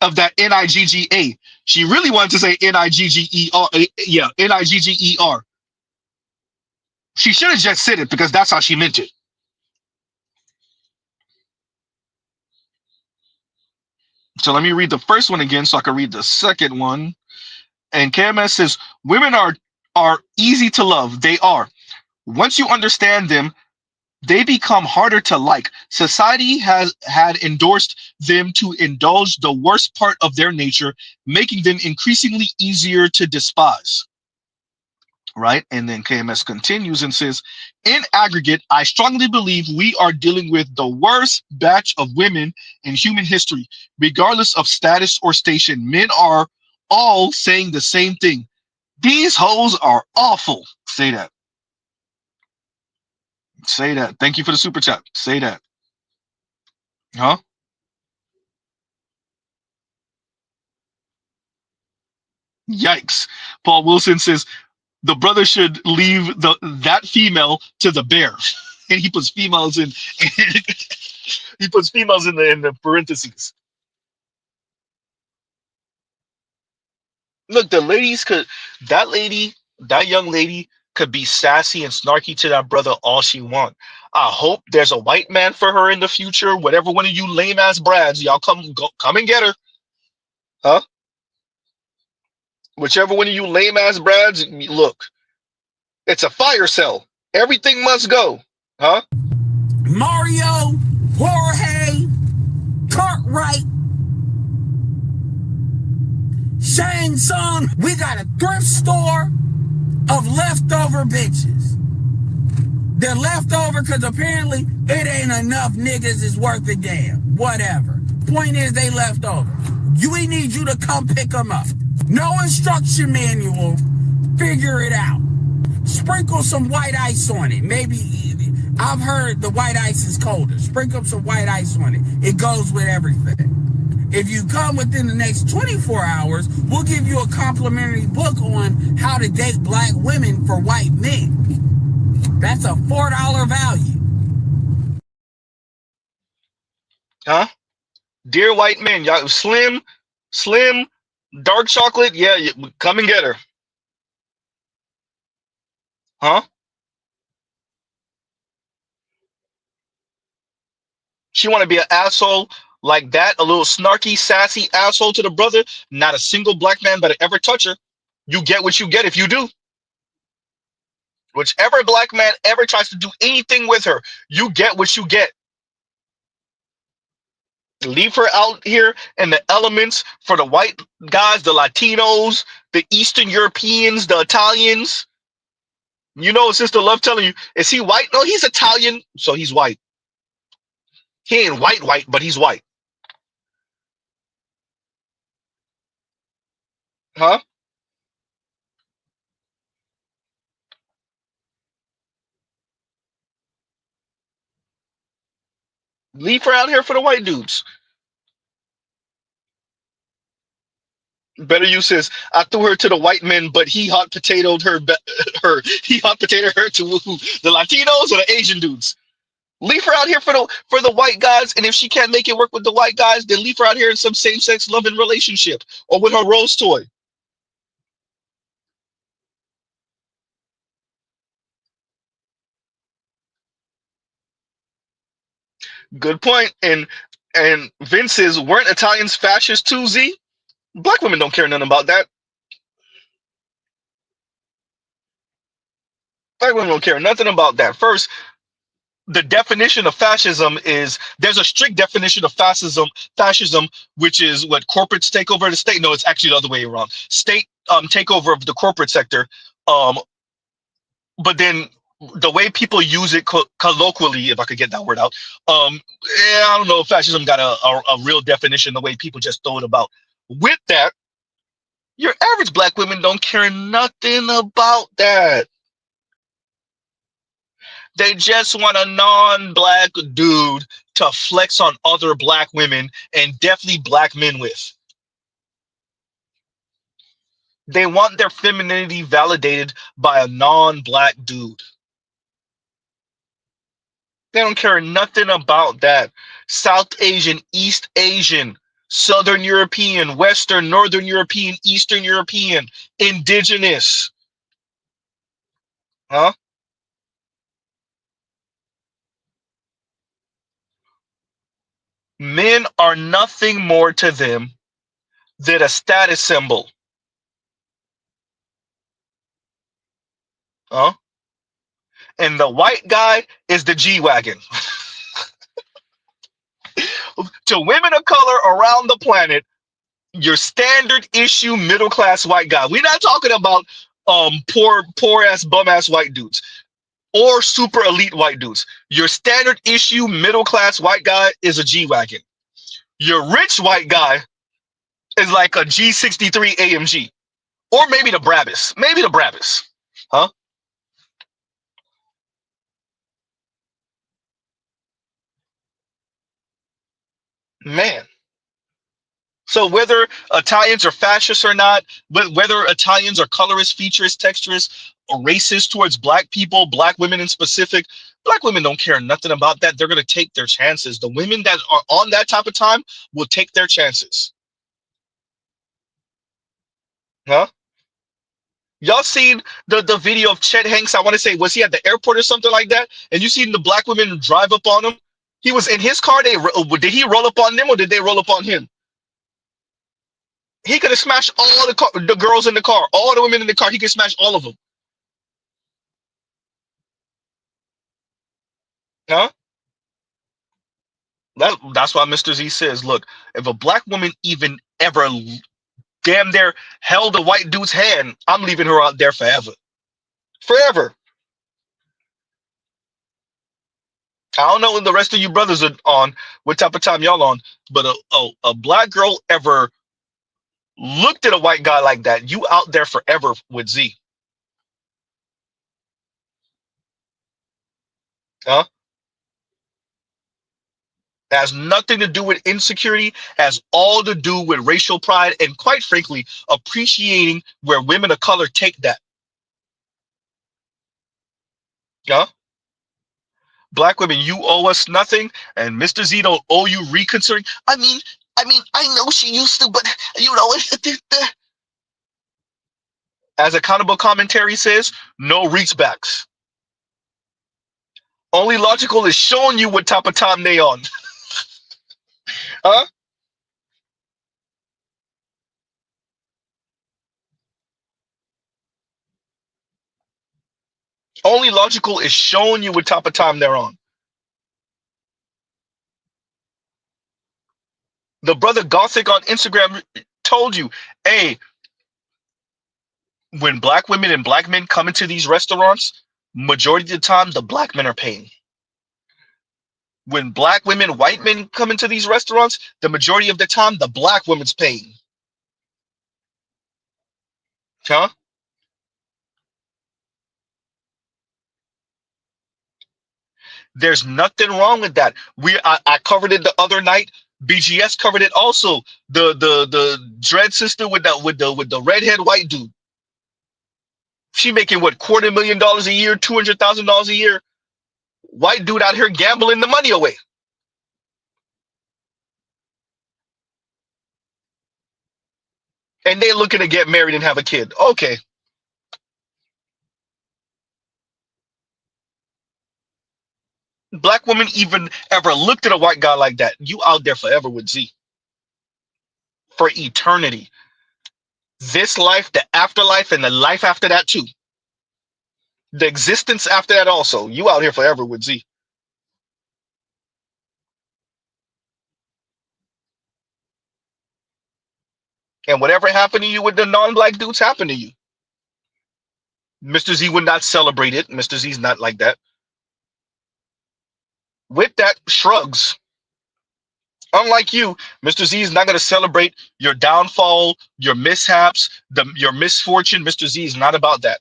of that N-I-G-G-A. She really wanted to say N-I-G-G-E-R. Yeah, N-I-G-G-E-R. She should have just said it because that's how she meant it. So let me read the first one again so I can read the second one. And KMS says, women are easy to love. They are. Once you understand them, they become harder to like. Society had endorsed them to indulge the worst part of their nature, making them increasingly easier to despise. Right? And then KMS continues and says, in aggregate, I strongly believe we are dealing with the worst batch of women in human history, regardless of status or station. Men are all saying the same thing. These hoes are awful. Say that. Say that. Thank you for the super chat. Say that. Huh? Yikes. Paul Wilson says the brother should leave that female to the bear. And he puts females in he puts females in the parentheses. Look, that young lady could be sassy and snarky to that brother all she want. I hope there's a white man for her in the future. Whatever one of you lame ass brads, y'all come and get her, huh? Whichever one of you lame ass brads, look, it's a fire cell. Everything must go, huh? Mario, Jorge, Cartwright, Shang Tsung. We got a thrift store of leftover bitches. They're leftover because apparently it ain't enough niggas is worth a damn. Whatever. Point is they leftover. We need you to come pick them up. No instruction manual. Figure it out. Sprinkle some white ice on it. Maybe, I've heard the white ice is colder. Sprinkle some white ice on it. It goes with everything. If you come within the next 24 hours, we'll give you a complimentary book on how to date black women for white men. That's a $4 value. Huh? Dear white men, y'all slim, dark chocolate, yeah, come and get her. Huh? She want to be an asshole like that, a little snarky, sassy asshole to the brother. Not a single black man better ever touch her. You get what you get if you do. Whichever black man ever tries to do anything with her, you get what you get. Leave her out here in the elements for the white guys, the Latinos, the Eastern Europeans, the Italians. You know, Sister Love telling you, is he white? No, he's Italian, so he's white. He ain't white, but he's white. Huh? Leave her out here for the white dudes. Better use says, I threw her to the white men, but he hot potatoed her. He hot potatoed her to who? The Latinos or the Asian dudes. Leave her out here for the white guys, and if she can't make it work with the white guys, then leave her out here in some same-sex loving relationship or with her rose toy. Good point. And Vince says, weren't Italians fascist too, Z? Black women don't care nothing about that. Black women don't care nothing about that. First, the definition of fascism is, there's a strict definition of fascism, which is what corporates take over the state. No, it's actually the other way around. State takeover of the corporate sector. But then the way people use it colloquially, if I could get that word out, I don't know if fascism got a real definition the way people just throw it about. With that, your average black women don't care nothing about that. They just want a non-black dude to flex on other black women and definitely black men with. They want their femininity validated by a non-black dude. They don't care nothing about that. South Asian, East Asian, Southern European, Western, Northern European, Eastern European, indigenous. Huh? Men are nothing more to them than a status symbol. Huh? And the white guy is the G-Wagon. To women of color around the planet, your standard issue middle class white guy. We're not talking about poor ass bum ass white dudes or super elite white dudes. Your standard issue middle class white guy is a G-Wagon. Your rich white guy is like a G63 AMG, or maybe the Brabus. Maybe the Brabus. Huh? Man. So whether Italians are fascists or not, whether Italians are colorist, featurist, texturist, or racist towards black people, black women in specific, black women don't care nothing about that. They're going to take their chances. The women that are on that type of time will take their chances. Huh? Y'all seen the video of Chet Hanks? I want to say, was he at the airport or something like that? And you seen the black women drive up on him? He was in his car. Did he roll up on them or did they roll up on him? He could have smashed all the girls in the car, all the women in the car. He could smash all of them. Huh? That's why Mr. Z says, look, if a black woman even ever damn near held a white dude's hand, I'm leaving her out there forever. Forever. I don't know when the rest of you brothers are on, what type of time y'all on, but a black girl ever looked at a white guy like that, you out there forever with Z. Huh? Has nothing to do with insecurity, has all to do with racial pride, and quite frankly, appreciating where women of color take that. Huh? Black women, you owe us nothing, and Mr. Z don't owe you reconsidering. I mean, I know she used to, but you know, as Accountable Commentary says, no reachbacks. Only logical is showing you what type of time they on. Huh? Only logical is showing you what type of time they're on. The brother Gothic on Instagram told you, hey, when black women and black men come into these restaurants, majority of the time the black men are paying. When black women, white men come into these restaurants, the majority of the time the black woman's paying. Huh? There's nothing wrong with that. I covered it the other night. BGS covered it also. The dread sister with the redhead white dude. She making what, $250,000 a year, $200,000 a year. White dude out here gambling the money away. And they looking to get married and have a kid. Okay. Black woman even ever looked at a white guy like that, you out there forever with Z. For eternity. This life, the afterlife, and the life after that too. The existence after that also. You out here forever with Z. And whatever happened to you with the non-black dudes happened to you. Mr. Z would not celebrate it. Mr. Z's not like that. With that, shrugs. Unlike you, Mr. Z is not going to celebrate your downfall, your mishaps, your misfortune. Mr. Z is not about that.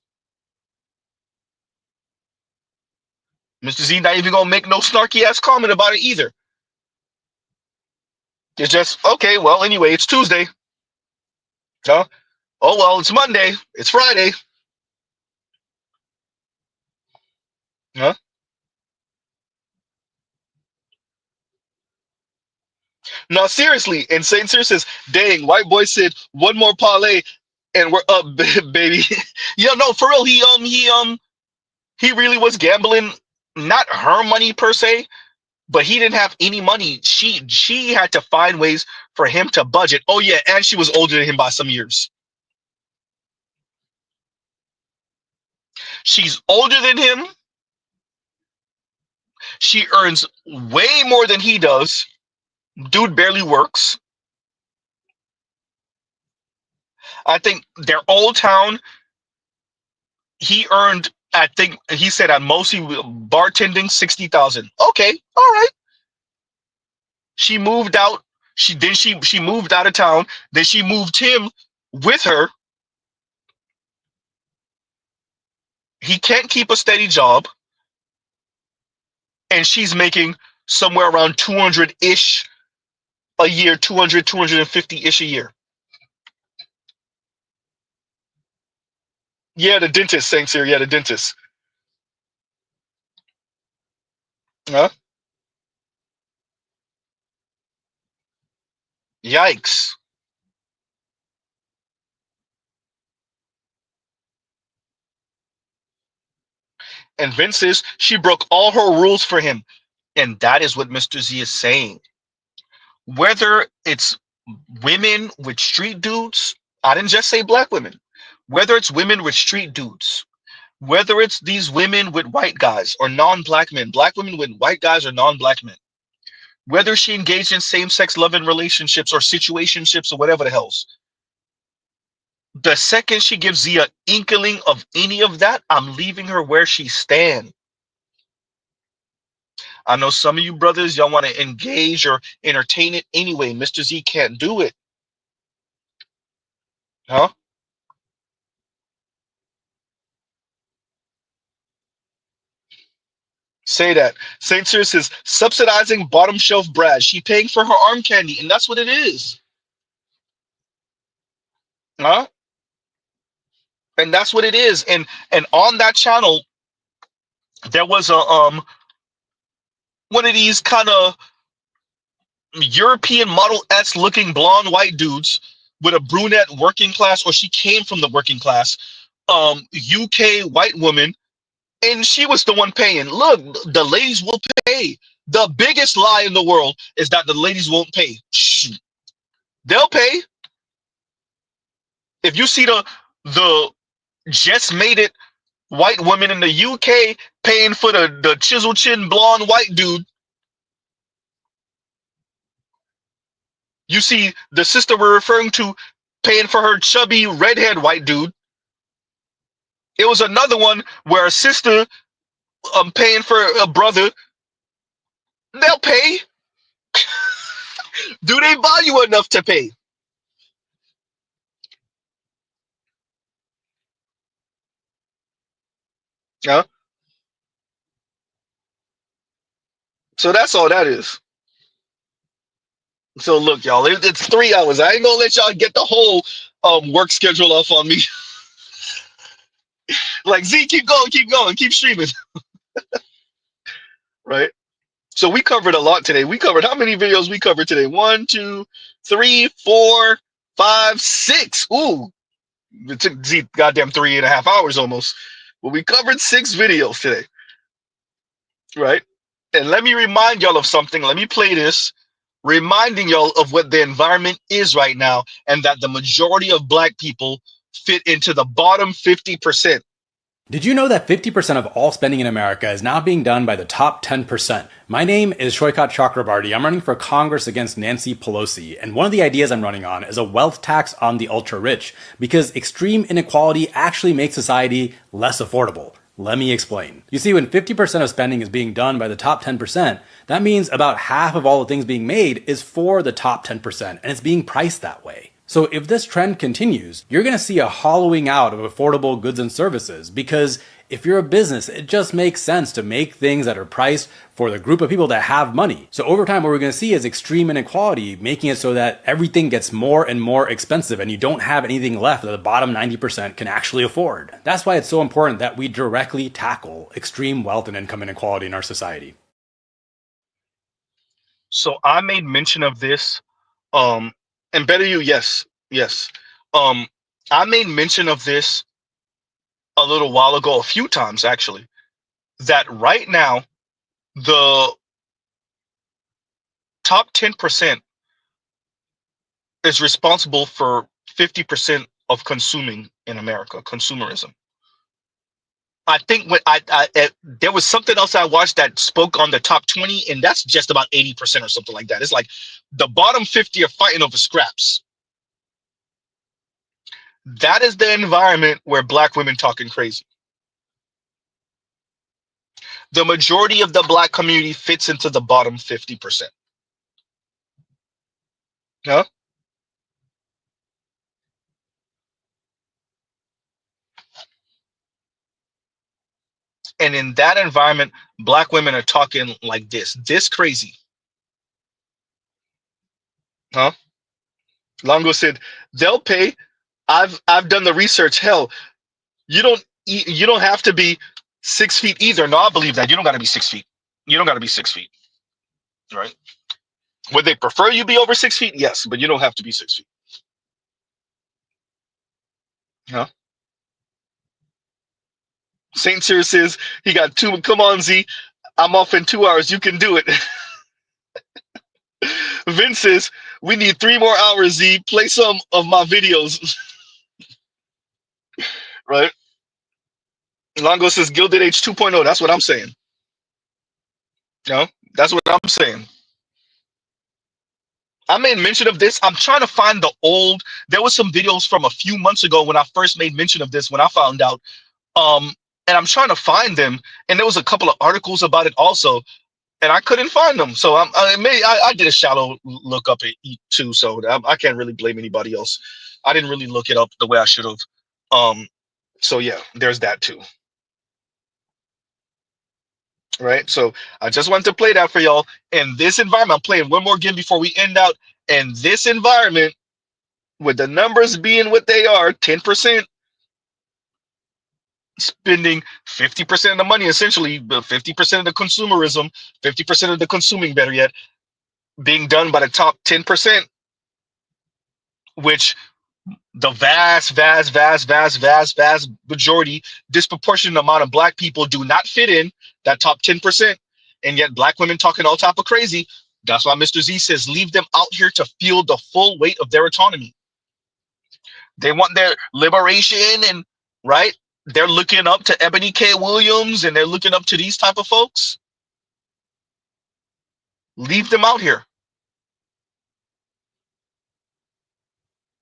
Mr. Z not even going to make no snarky ass comment about it either. It's just, okay, well, anyway, it's Tuesday. Huh? Oh, well, it's Monday. It's Friday. Huh? No, seriously. And Saint Cyr says, dang, white boy said one more parlay and we're up, baby. Yeah, no, for real. He really was gambling, not her money per se, but he didn't have any money. She had to find ways for him to budget. Oh yeah, and she was older than him by some years. She's older than him. She earns way more than he does. Dude barely works. I think their old town, he earned, I think he said at most he bartending 60,000. Okay, all right. She moved out. She moved out of town. Then she moved him with her. He can't keep a steady job. And she's making somewhere around 200-ish a year, 200, 250-ish a year. Yeah, the dentist, thanks here. Yeah, the dentist. Huh? Yikes. And Vince says she broke all her rules for him. And that is what Mr. Z is saying. Whether it's women with street dudes, I didn't just say black women. Whether it's women with street dudes, whether it's these women with white guys or non-black men, black women with white guys or non-black men, whether she engaged in same-sex loving relationships or situationships or whatever the hell's, the second she gives the inkling of any of that, I'm leaving her where she stands. I know some of you brothers, y'all want to engage or entertain it anyway. Mr. Z can't do it. Huh? Say that. Saint Cyr says, subsidizing bottom shelf Brad. She paying for her arm candy, and that's what it is. Huh? And that's what it is. And on that channel, there was a one of these kind of European Model S looking blonde white dudes with a brunette working class, or she came from the working class, UK white woman, and she was the one paying. Look, the ladies will pay. The biggest lie in the world is that the ladies won't pay. Shh. They'll pay. If you see the just made it white woman in the UK paying for the chisel chin blonde white dude, you see the sister we're referring to paying for her chubby redhead white dude. It was another one where a sister paying for a brother. They'll pay. Do they value enough to pay? Yeah. So that's all that is. So look, y'all, it's 3 hours. I ain't gonna let y'all get the whole work schedule off on me. Like, Z, keep going, keep streaming. Right? So we covered a lot today. We covered how many videos we covered today? 1, 2, 3, 4, 5, 6. Ooh, it took Z goddamn 3.5 hours almost. But we covered 6 videos today. Right? And let me remind y'all of something. Let me play this, reminding y'all of what the environment is right now, and that the majority of black people fit into the bottom 50%. Did you know that 50% of all spending in America is now being done by the top 10%? My name is Shoykat Chakrabarty. I'm running for Congress against Nancy Pelosi, and one of the ideas I'm running on is a wealth tax on the ultra-rich, because extreme inequality actually makes society less affordable. Let me explain. You see, when 50% of spending is being done by the top 10%, that means about half of all the things being made is for the top 10%, and it's being priced that way. So if this trend continues, you're going to see a hollowing out of affordable goods and services, because if you're a business, it just makes sense to make things that are priced for the group of people that have money. So over time, what we're going to see is extreme inequality, making it so that everything gets more and more expensive and you don't have anything left that the bottom 90% can actually afford. That's why it's so important that we directly tackle extreme wealth and income inequality in our society. So I made mention of this, and better you, yes. I made mention of this a little while ago, a few times actually, that right now the top 10% is responsible for 50% of consuming in America, consumerism. I think when there was something else I watched that spoke on the top 20, and that's just about 80% or something like that. It's like the bottom 50 are fighting over scraps. That is the environment where black women talking crazy. The majority of the black community fits into the bottom 50%. Huh? And in that environment, black women are talking like this crazy. Huh? Longo said, they'll pay. I've done the research. Hell, you don't have to be 6 feet either. No, I believe that. You don't got to be 6 feet. You don't got to be 6 feet. Right? Would they prefer you be over 6 feet? Yes, but you don't have to be 6 feet. Huh? Saint Cyr says he got 2. Come on, Z. I'm off in 2 hours. You can do it. Vince says we need 3 more hours, Z. Play some of my videos. Right? Longo says Gilded Age 2.0. That's what I'm saying. No, that's what I'm saying. I made mention of this. I'm trying to find the old. There was some videos from a few months ago when I first made mention of this. When I found out, and I'm trying to find them. And there was a couple of articles about it also, and I couldn't find them. So I did a shallow look up it too. So I can't really blame anybody else. I didn't really look it up the way I should have. So yeah, there's that too. Right, so I just wanted to play that for y'all. In this environment, I'm playing one more game before we end out. In this environment, with the numbers being what they are, 10% spending 50% of the money, essentially, but 50% of the consumerism, 50% of the consuming, better yet, being done by the top 10%, which the vast majority, disproportionate amount of black people do not fit in that top 10%. And yet black women talking all type of crazy. That's why Mr. Z says, leave them out here to feel the full weight of their autonomy. They want their liberation, and right, they're looking up to Ebony K. Williams, and they're looking up to these type of folks. Leave them out here.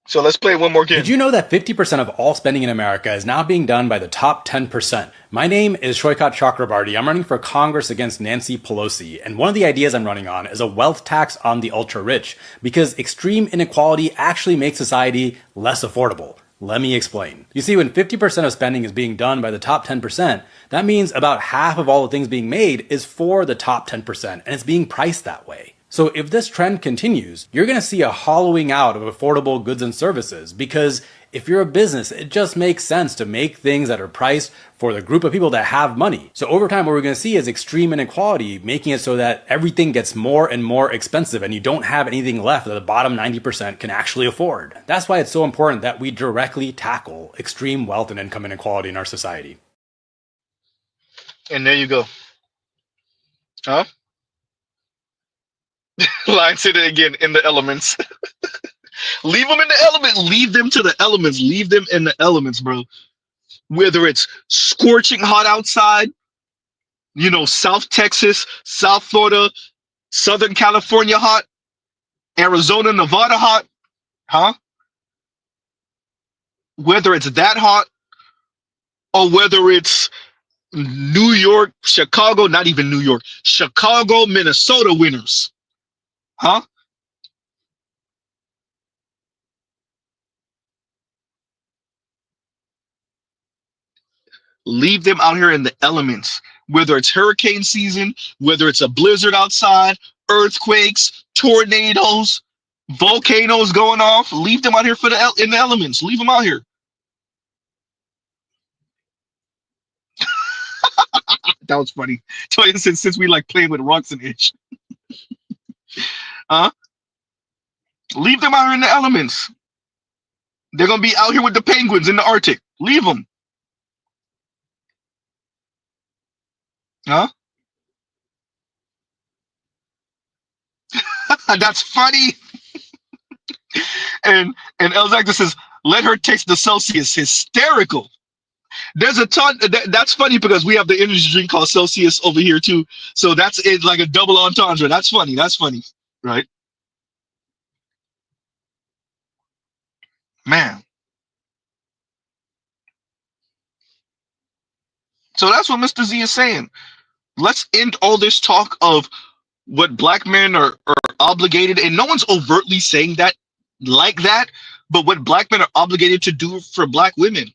So let's play one more game. Did you know that 50% of all spending in America is now being done by the top 10%? My name is Shoykat Chakrabarty. I'm running for Congress against Nancy Pelosi. And one of the ideas I'm running on is a wealth tax on the ultra rich, because extreme inequality actually makes society less affordable. Let me explain. You see, when 50% of spending is being done by the top 10%, that means about half of all the things being made is for the top 10%, and it's being priced that way. So if this trend continues, you're going to see a hollowing out of affordable goods and services, because if you're a business, it just makes sense to make things that are priced for the group of people that have money. So over time, what we're going to see is extreme inequality, making it so that everything gets more and more expensive, and you don't have anything left that the bottom 90% can actually afford. That's why it's so important that we directly tackle extreme wealth and income inequality in our society. And there you go. Huh? Line said it again, in the elements. Leave them in the element. Leave them to the elements. Leave them in the elements, bro. Whether it's scorching hot outside, you know, South Texas, South Florida, Southern California hot, Arizona, Nevada hot, huh? Whether it's that hot, or whether it's New York, Chicago, not even New York, Chicago, Minnesota winters, huh? Leave them out here in the elements, whether it's hurricane season, whether it's a blizzard outside, earthquakes, tornadoes, volcanoes going off. Leave them out here for in the elements. Leave them out here. That was funny. Toya said, since we like playing with rocks and itch. Huh? Leave them out here in the elements. They're going to be out here with the penguins in the Arctic. Leave them. Huh? That's funny. and Elzactor says, let her text the Celsius. Hysterical. There's a ton. That's funny because we have the energy drink called Celsius over here too. So that's it, like a double entendre. That's funny. That's funny, right? Man. So that's what Mr. Z is saying. Let's end all this talk of what black men are obligated, and no one's overtly saying that like that, but what black men are obligated to do for black women.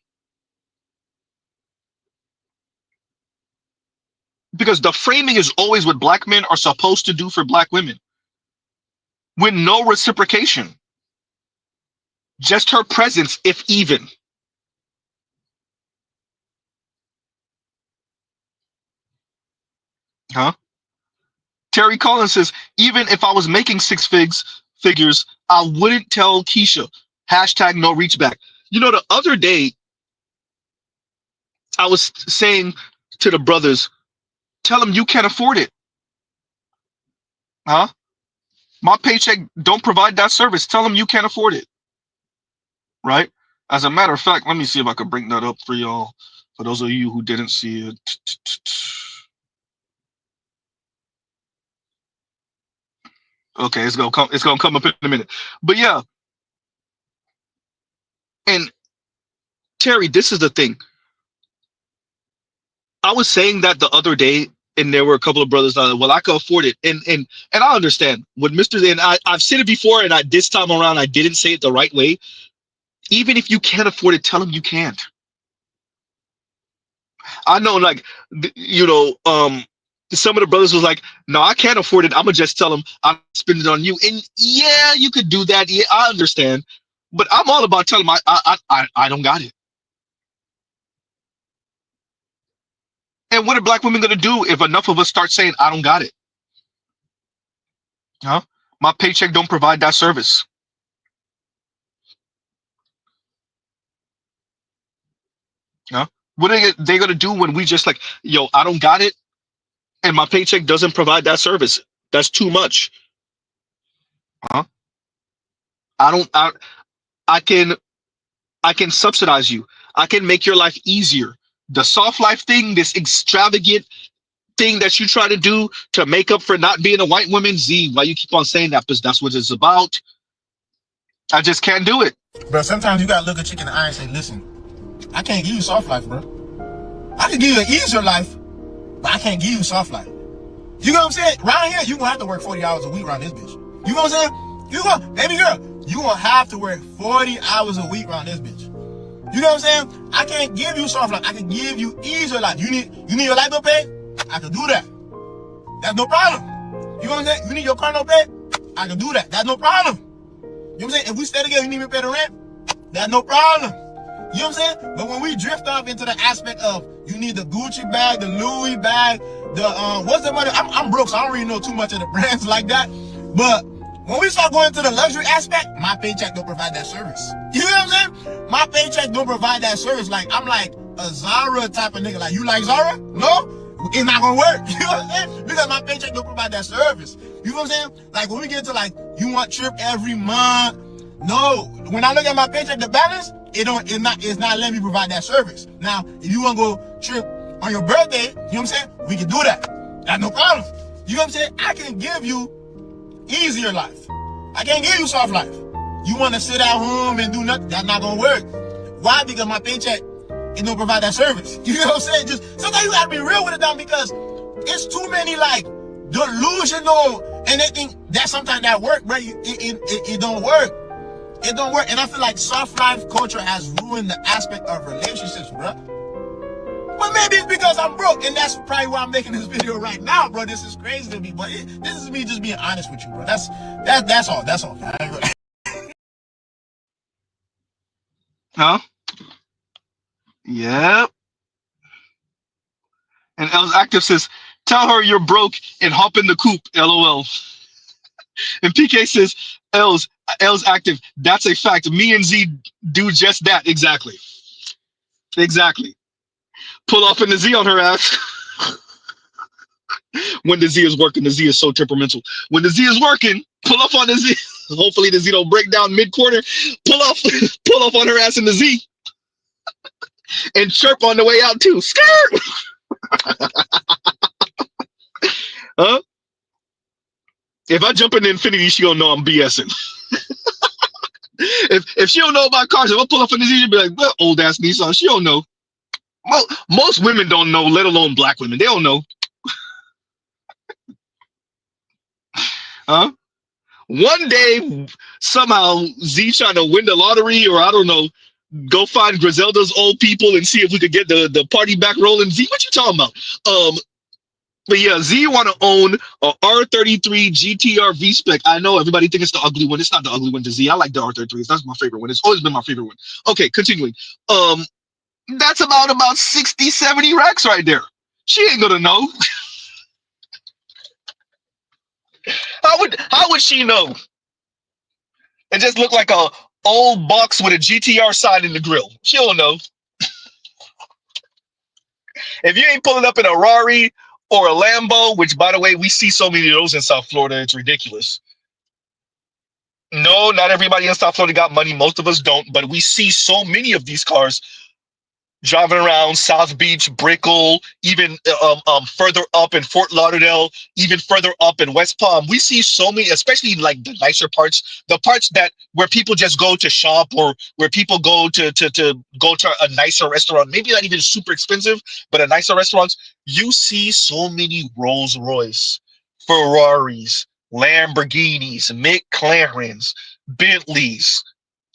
Because the framing is always what black men are supposed to do for black women, with no reciprocation. Just her presence, if even. Huh? Terry Collins says, even if I was making six figures, I wouldn't tell Keisha. Hashtag no reach back. You know, the other day, I was saying to the brothers, tell them you can't afford it. Huh? My paycheck don't provide that service. Tell them you can't afford it. Right? As a matter of fact, let me see if I could bring that up for y'all. For those of you who didn't see it. Okay, it's gonna come up in a minute. But yeah. And Terry, this is the thing. I was saying that the other day, and there were a couple of brothers that, well, I can afford it. And I understand what Mr. And I've said it before, and this time around I didn't say it the right way. Even if you can't afford it, tell them you can't. I know, like, some of the brothers was like, no, I can't afford it. I'm gonna just tell them I'll spend it on you. And yeah, you could do that. Yeah, I understand. But I'm all about telling them I don't got it. And what are black women gonna do if enough of us start saying I don't got it? Huh? My paycheck don't provide that service. Huh? What are they gonna do when we just like, yo, I don't got it, and my paycheck doesn't provide that service? That's too much. Huh? I can subsidize you. I can make your life easier. The soft life thing, this extravagant thing that you try to do to make up for not being a white woman, Z, why you keep on saying that? Because that's what it's about. I just can't do it. Bro, sometimes you gotta look a chick in the eye and say, listen, I can't give you soft life, bro. I can give you an easier life, but I can't give you soft life. You know what I'm saying? Right here, you gonna have to work 40 hours a week around this bitch. You know what I'm saying? Baby girl, you gonna have to work 40 hours a week around this bitch. You know what I'm saying? I can't give you soft life. I can give you easier life. You need your light bill paid? I can do that. That's no problem. You know what I'm saying? You need your car note paid? I can do that. That's no problem. You know what I'm saying? If we stay together, you need me to pay the rent? That's no problem. You know what I'm saying? But when we drift off into the aspect of you need the Gucci bag, the Louis bag, the what's the money? I'm broke, so I don't really know too much of the brands like that. But when we start going to the luxury aspect, my paycheck don't provide that service. You know what I'm saying? My paycheck don't provide that service. Like, I'm like a Zara type of nigga. Like, you like Zara? No? It's not gonna work. You know what I'm saying? Because my paycheck don't provide that service. You know what I'm saying? Like, when we get to like, you want trip every month. No. When I look at my paycheck, the balance, it's not letting me provide that service. Now, if you wanna go trip on your birthday, you know what I'm saying? We can do that. That's no problem. You know what I'm saying? I can give you easier life. I can't give you soft life. You want to sit at home and do nothing? That's not gonna work. Why? Because my paycheck, it don't provide that service. You know what I'm saying? Just sometimes you gotta be real with it, down, because it's too many like delusional and they think that sometimes that work, bro. It don't work. It don't work. And I feel like soft life culture has ruined the aspect of relationships, bro. But maybe it's because I'm broke, and that's probably why I'm making this video right now, bro. This is crazy to me, but this is me just being honest with you, bro. That's all. That's all. Huh? Yep. And Els Active says, tell her you're broke and hop in the coupe, LOL. And PK says, Els Active, that's a fact. Me and Z do just that. Exactly. Pull off in the Z on her ass. When the Z is working, the Z is so temperamental. When the Z is working, pull off on the Z. Hopefully the Z don't break down mid-quarter. Pull off on her ass in the Z. And chirp on the way out too. Skirt! Huh? If I jump in the Infinity, she don't know I'm BSing. if she don't know about cars, if I pull up in the Z, she'll be like, well, old ass Nissan, she don't know. Well, most women don't know, let alone black women. They don't know. Huh? One day, somehow, Z trying to win the lottery, or I don't know, go find Griselda's old people and see if we could get the party back rolling. Z, what you talking about? But yeah, Z want to own a R33 GTR V-Spec. I know everybody thinks it's the ugly one. It's not the ugly one to Z. I like the R33s. That's my favorite one. It's always been my favorite one. Okay, continuing. That's about 60, 70 racks right there. She ain't gonna know. How would she know? It just looked like a old box with a GTR side in the grill. She don't know. If you ain't pulling up in a Rari or a Lambo, which by the way, we see so many of those in South Florida, it's ridiculous. No, not everybody in South Florida got money. Most of us don't, but we see so many of these cars driving around South Beach, Brickell, even further up in Fort Lauderdale, even further up in West Palm. We see so many, especially like the nicer parts, the parts that where people just go to shop or where people go to go to a nicer restaurant, maybe not even super expensive, but a nicer restaurants. You see so many Rolls Royce, Ferraris, Lamborghinis, McLarens, Bentleys.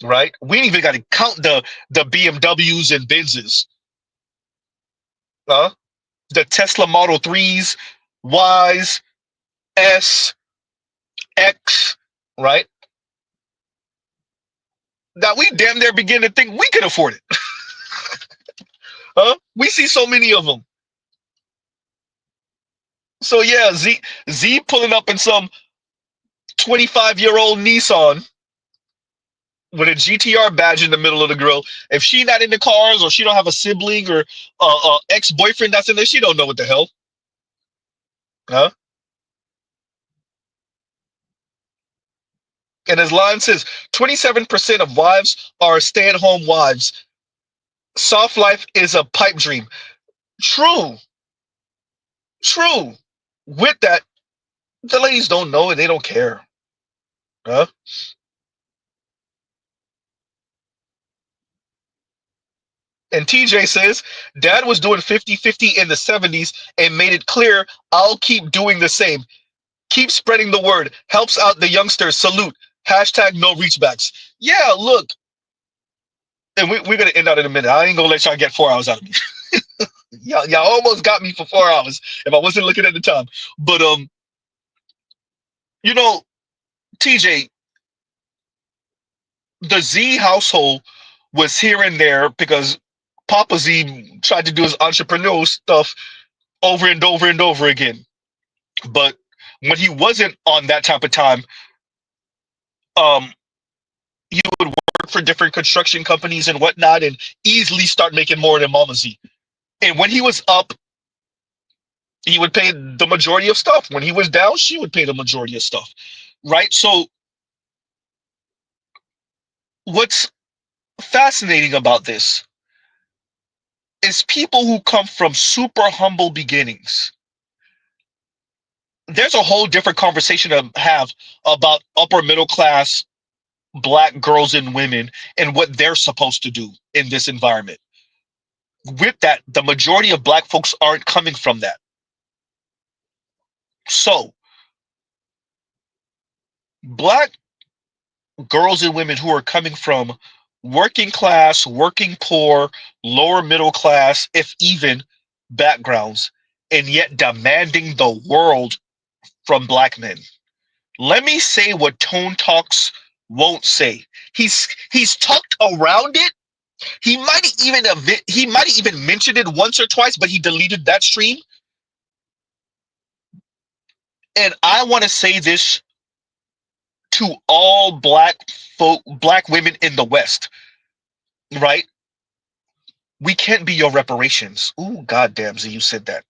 Right? We ain't even got to count the BMWs and Benzes. The Tesla Model 3s, Ys, S, X, right? Now we damn near begin to think we can afford it. We see so many of them. So yeah, Z pulling up in some 25-year-old Nissan with a GTR badge in the middle of the grill. If she not in the cars or she don't have a sibling or ex-boyfriend that's in there, she don't know what the hell. And his line says, 27% of wives are stay-at-home wives. Soft life is a pipe dream. True. True. With that, the ladies don't know and they don't care. And TJ says, Dad was doing 50-50 in the 70s and made it clear, I'll keep doing the same. Keep spreading the word. Helps out the youngsters. Salute. Hashtag no reachbacks. Yeah, look. And we're going to end out in a minute. I ain't going to let y'all get 4 hours out of me. y'all almost got me for 4 hours if I wasn't looking at the time. But, you know, TJ, the Z household was here and there because Papa Z tried to do his entrepreneurial stuff over and over and over again. But when he wasn't on that type of time, he would work for different construction companies and whatnot and easily start making more than Mama Z. And when he was up, he would pay the majority of stuff. When he was down, she would pay the majority of stuff. Right? So what's fascinating about this is people who come from super humble beginnings. There's a whole different conversation to have about upper middle class Black girls and women and what they're supposed to do in this environment. With that, the majority of Black folks aren't coming from that. So, Black girls and women who are coming from working class, working poor, lower middle class, if even, backgrounds, and yet demanding the world from Black men. Let me say what Tone Talks won't say. He's talked around it. He might even mentioned it once or twice, but he deleted that stream. And I want to say this to all Black women in the West, right? We can't be your reparations. Ooh, goddamn, Z, you said that.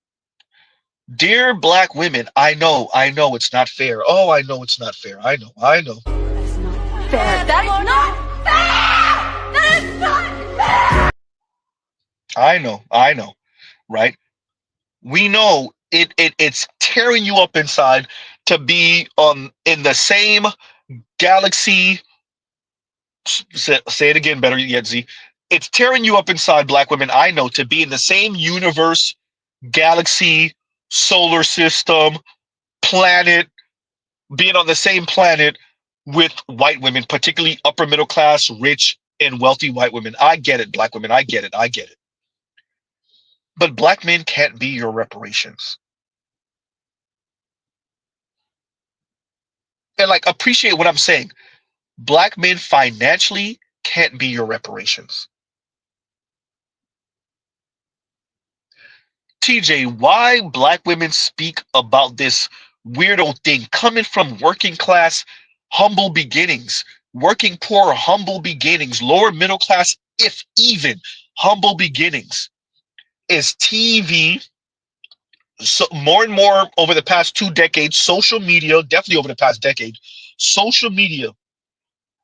Dear Black women, I know it's not fair. Oh, I know it's not fair. I know. That's not fair. That is not fair. I know, right? We know it's tearing you up inside to be in the same galaxy. Say it again, better yet, Z. It's tearing you up inside, Black women. I know, to be in the same universe, galaxy, solar system, planet, being on the same planet with white women, particularly upper middle class, rich, and wealthy white women. I get it, Black women. I get it. But Black men can't be your reparations. And like, appreciate what I'm saying. Black men financially can't be your reparations. TJ, why Black women speak about this weirdo thing coming from working class, humble beginnings, working poor, humble beginnings, lower middle class, if even, humble beginnings. is TV. So more and more over the past 2 decades, social media, definitely over the past decade, social media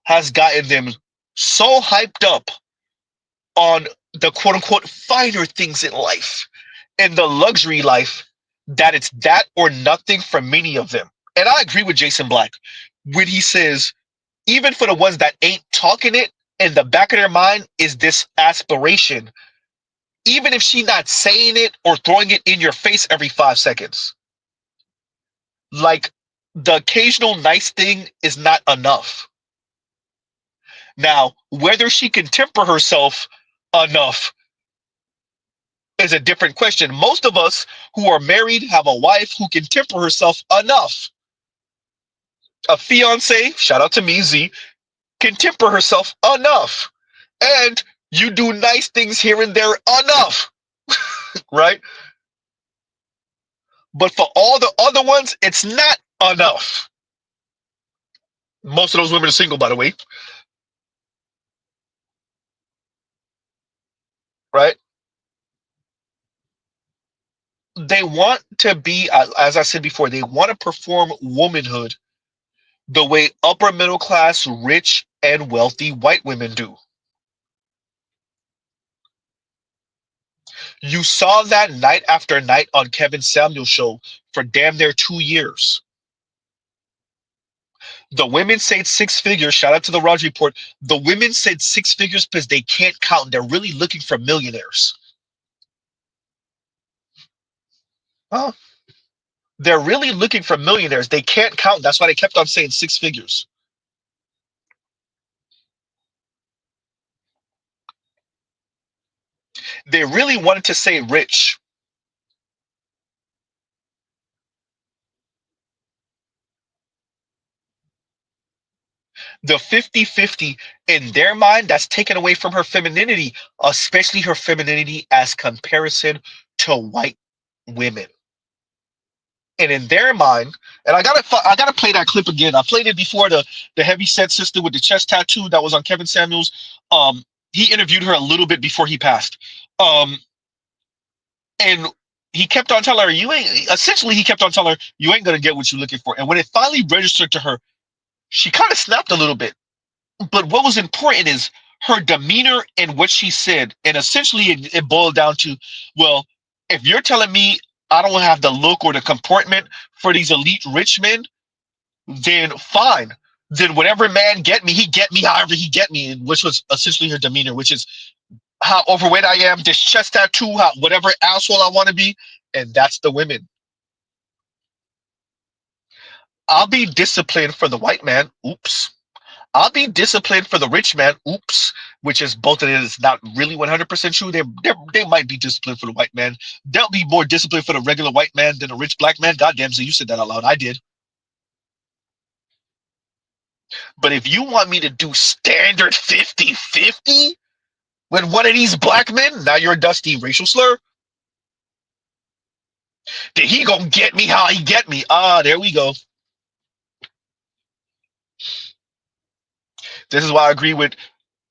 has gotten them so hyped up on the quote unquote finer things in life and the luxury life that it's that or nothing for many of them. And I agree with Jason Black when he says, even for the ones that ain't talking it, in the back of their mind is this aspiration, even if she not saying it or throwing it in your face every 5 seconds. Like, the occasional nice thing is not enough. Now, whether she can temper herself enough is a different question. Most of us who are married have a wife who can temper herself enough. A fiance, shout out to me, Z, can temper herself enough. And you do nice things here and there enough, right? But for all the other ones, it's not enough. Most of those women are single, by the way. Right? They want to be, as I said before, they want to perform womanhood the way upper middle class, rich, and wealthy white women do. You saw that night after night on Kevin Samuel's show for damn near 2 years. The women said 6 figures. Shout out to the Raj Report. The women said 6 figures because they can't count. They're really looking for millionaires. Huh? They're really looking for millionaires. They can't count. That's why they kept on saying 6 figures. They really wanted to say rich. The 50-50 in their mind, that's taken away from her femininity, especially her femininity as comparison to white women. And in their mind, and I gotta play that clip again. I played it before, the heavy set sister with the chest tattoo that was on Kevin Samuels. He interviewed her a little bit before he passed. And he kept on telling her, he kept on telling her, you ain't gonna get what you're looking for. And when it finally registered to her, she kind of snapped a little bit. But what was important is her demeanor and what she said. And essentially it boiled down to, well, if you're telling me I don't have the look or the comportment for these elite rich men, then fine. Then whatever man get me, he get me however he get me, which was essentially her demeanor, which is how overweight I am, this chest tattoo, whatever asshole I want to be. And that's the women. I'll be disciplined for the white man. Oops. I'll be disciplined for the rich man. Oops. Which is both of it is not really 100% true. They might be disciplined for the white man. They'll be more disciplined for the regular white man than a rich black man. Goddamn, so you said that out loud. I did. But if you want me to do standard 50-50 with one of these black men, now you're a dusty racial slur. Then he gonna get me how he get me. There we go. This is why I agree with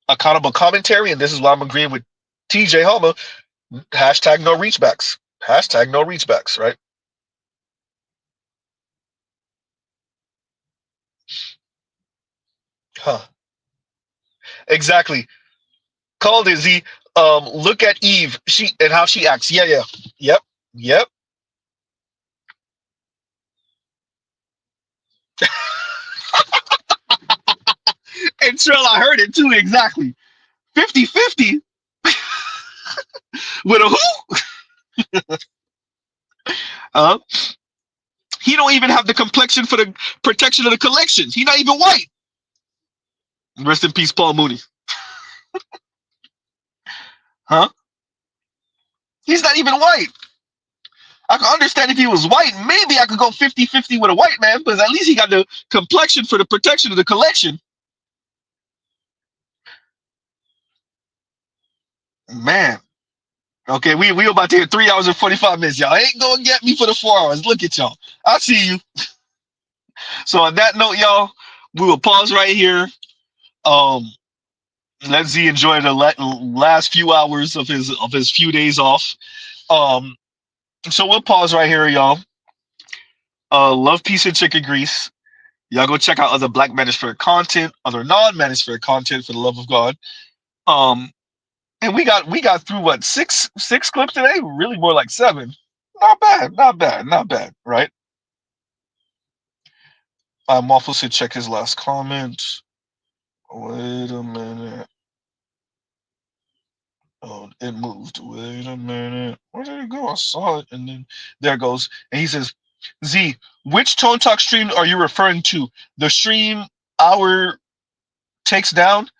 accountable commentary, and this is why I'm agreeing with TJ Helmer. Hashtag no reachbacks. Hashtag no reachbacks, right? Huh. Exactly. Called it, Z. Look at Eve. She and how she acts. Yeah. Yep. And Trill, I heard it too, exactly. 50-50 with a who? He don't even have the complexion for the protection of the collections. He's not even white. Rest in peace, Paul Mooney. Huh? He's not even white. I can understand if he was white, maybe I could go 50-50 with a white man, because at least he got the complexion for the protection of the collection. Man. Okay, we about to hit 3 hours and 45 minutes. Y'all ain't gonna get me for the 4 hours. Look at y'all. I see you. So on that note, y'all, we will pause right here. Let Z enjoy the last few hours of his few days off. So we'll pause right here, y'all. Love, peace, and chicken grease. Y'all go check out other Black Manosphere content, other non-Manosphere content, for the love of God. And we got through what, six clips today? Really more like 7. Not bad, right? Waffle said check his last comment. Wait a minute. Oh, it moved. Wait a minute. Where did it go? I saw it, and then there it goes. And he says, Z, which Tone Talk stream are you referring to? The stream our takes down?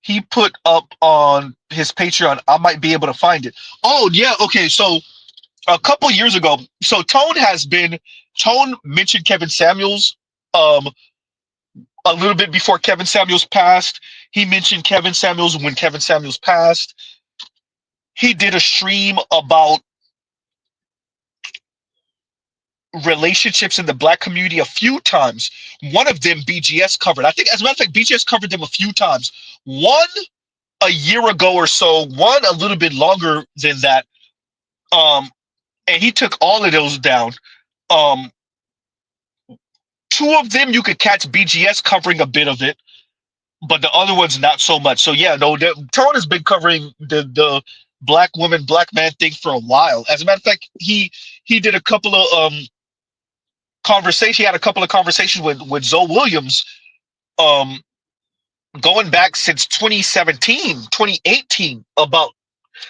He put up on his Patreon. I might be able to find it. Oh, yeah. Okay. So a couple years ago, so Tone mentioned Kevin Samuels a little bit before Kevin Samuels passed. He mentioned Kevin Samuels when Kevin Samuels passed. He did a stream about relationships in the Black community a few times. One of them BGS covered. I think, as a matter of fact, BGS covered them a few times. One a year ago or so, one a little bit longer than that. And he took all of those down. 2 of them you could catch BGS covering a bit of it, but the other ones not so much. So yeah, no, Tone has been covering the Black woman, Black man thing for a while. As a matter of fact, he did a couple of conversations. He had a couple of conversations with Zoe Williams, going back since 2017, 2018, about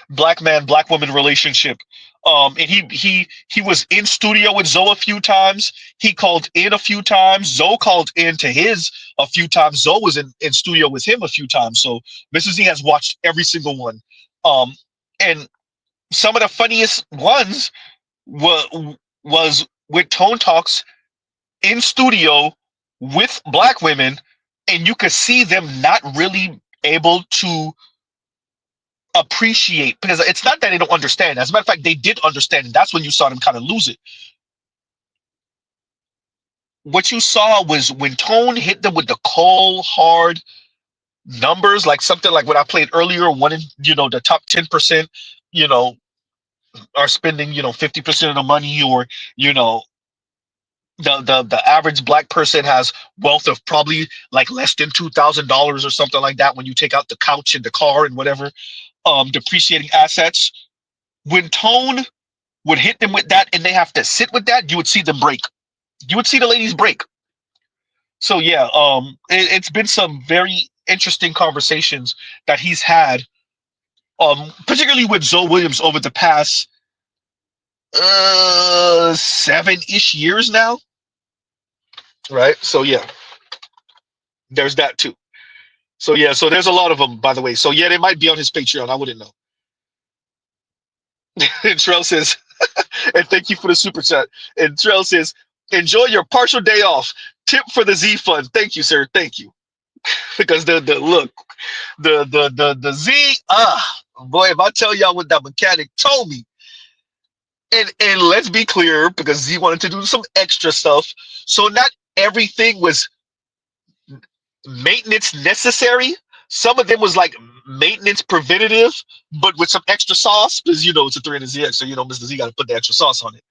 Black man, Black woman relationship. And he was in studio with Zoe a few times. He called in a few times. Zoe called in to his a few times. Zoe was in studio with him a few times. So Mrs. Z has watched every single one. And some of the funniest ones was with Tone Talks in studio with Black women, and you could see them not really able to appreciate, because it's not that they don't understand. As a matter of fact, they did understand, and that's when you saw them kind of lose it. What you saw was when Tone hit them with the cold, hard numbers, like something like what I played earlier, one in, the top 10%, are spending, 50% of the money, or, the average Black person has wealth of probably like less than $2,000 or something like that when you take out the couch and the car and whatever, depreciating assets. When Tone would hit them with that and they have to sit with that, you would see them break. You would see the ladies break. So yeah, it's been some very interesting conversations that he's had, particularly with Zoe Williams over the past 7-ish years now. Right? So yeah, there's that too. So yeah, so there's a lot of them, by the way. So yeah, they might be on his Patreon. I wouldn't know. And Trell says, and thank you for the super chat. And Trell says, enjoy your partial day off. Tip for the Z Fund. Thank you, sir. Thank you. Because the Z, boy, if I tell y'all what that mechanic told me, and let's be clear, because Z wanted to do some extra stuff. So not everything was maintenance necessary. Some of them was like maintenance preventative, but with some extra sauce, because it's a 300ZX, so Mr. Z got to put the extra sauce on it.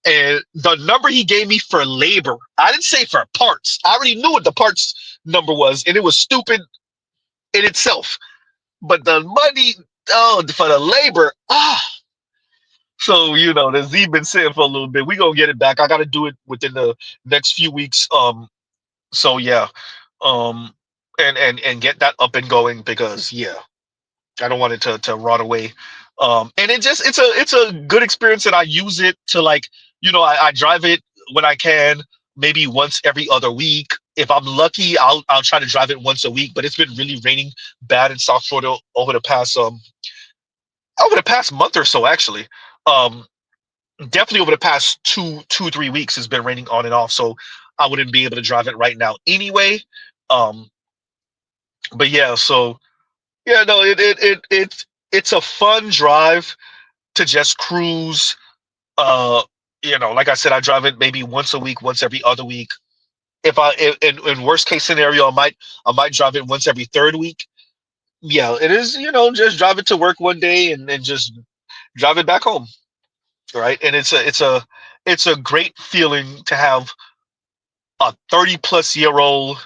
And the number he gave me for labor, I didn't say for parts. I already knew what the parts number was, and it was stupid in itself. But the money, for the labor, So the Z been saying for a little bit. We gonna get it back. I got to do it within the next few weeks. So yeah, and get that up and going, because yeah, I don't want it to rot away. And it's a good experience, and I use it to, like, I drive it when I can, maybe once every other week. If I'm lucky, I'll try to drive it once a week. But it's been really raining bad in South Florida over the past month or so, actually. Definitely over the past 2-3 weeks, it's been raining on and off, so I wouldn't be able to drive it right now anyway. But yeah, so yeah, no, it's a fun drive to just cruise. Like I said, I drive it maybe once a week, once every other week. If in worst case scenario, I might drive it once every third week. yeah, it is, just drive it to work one day and then just drive it back home. Right. And it's a great feeling to have a 30-plus-year-old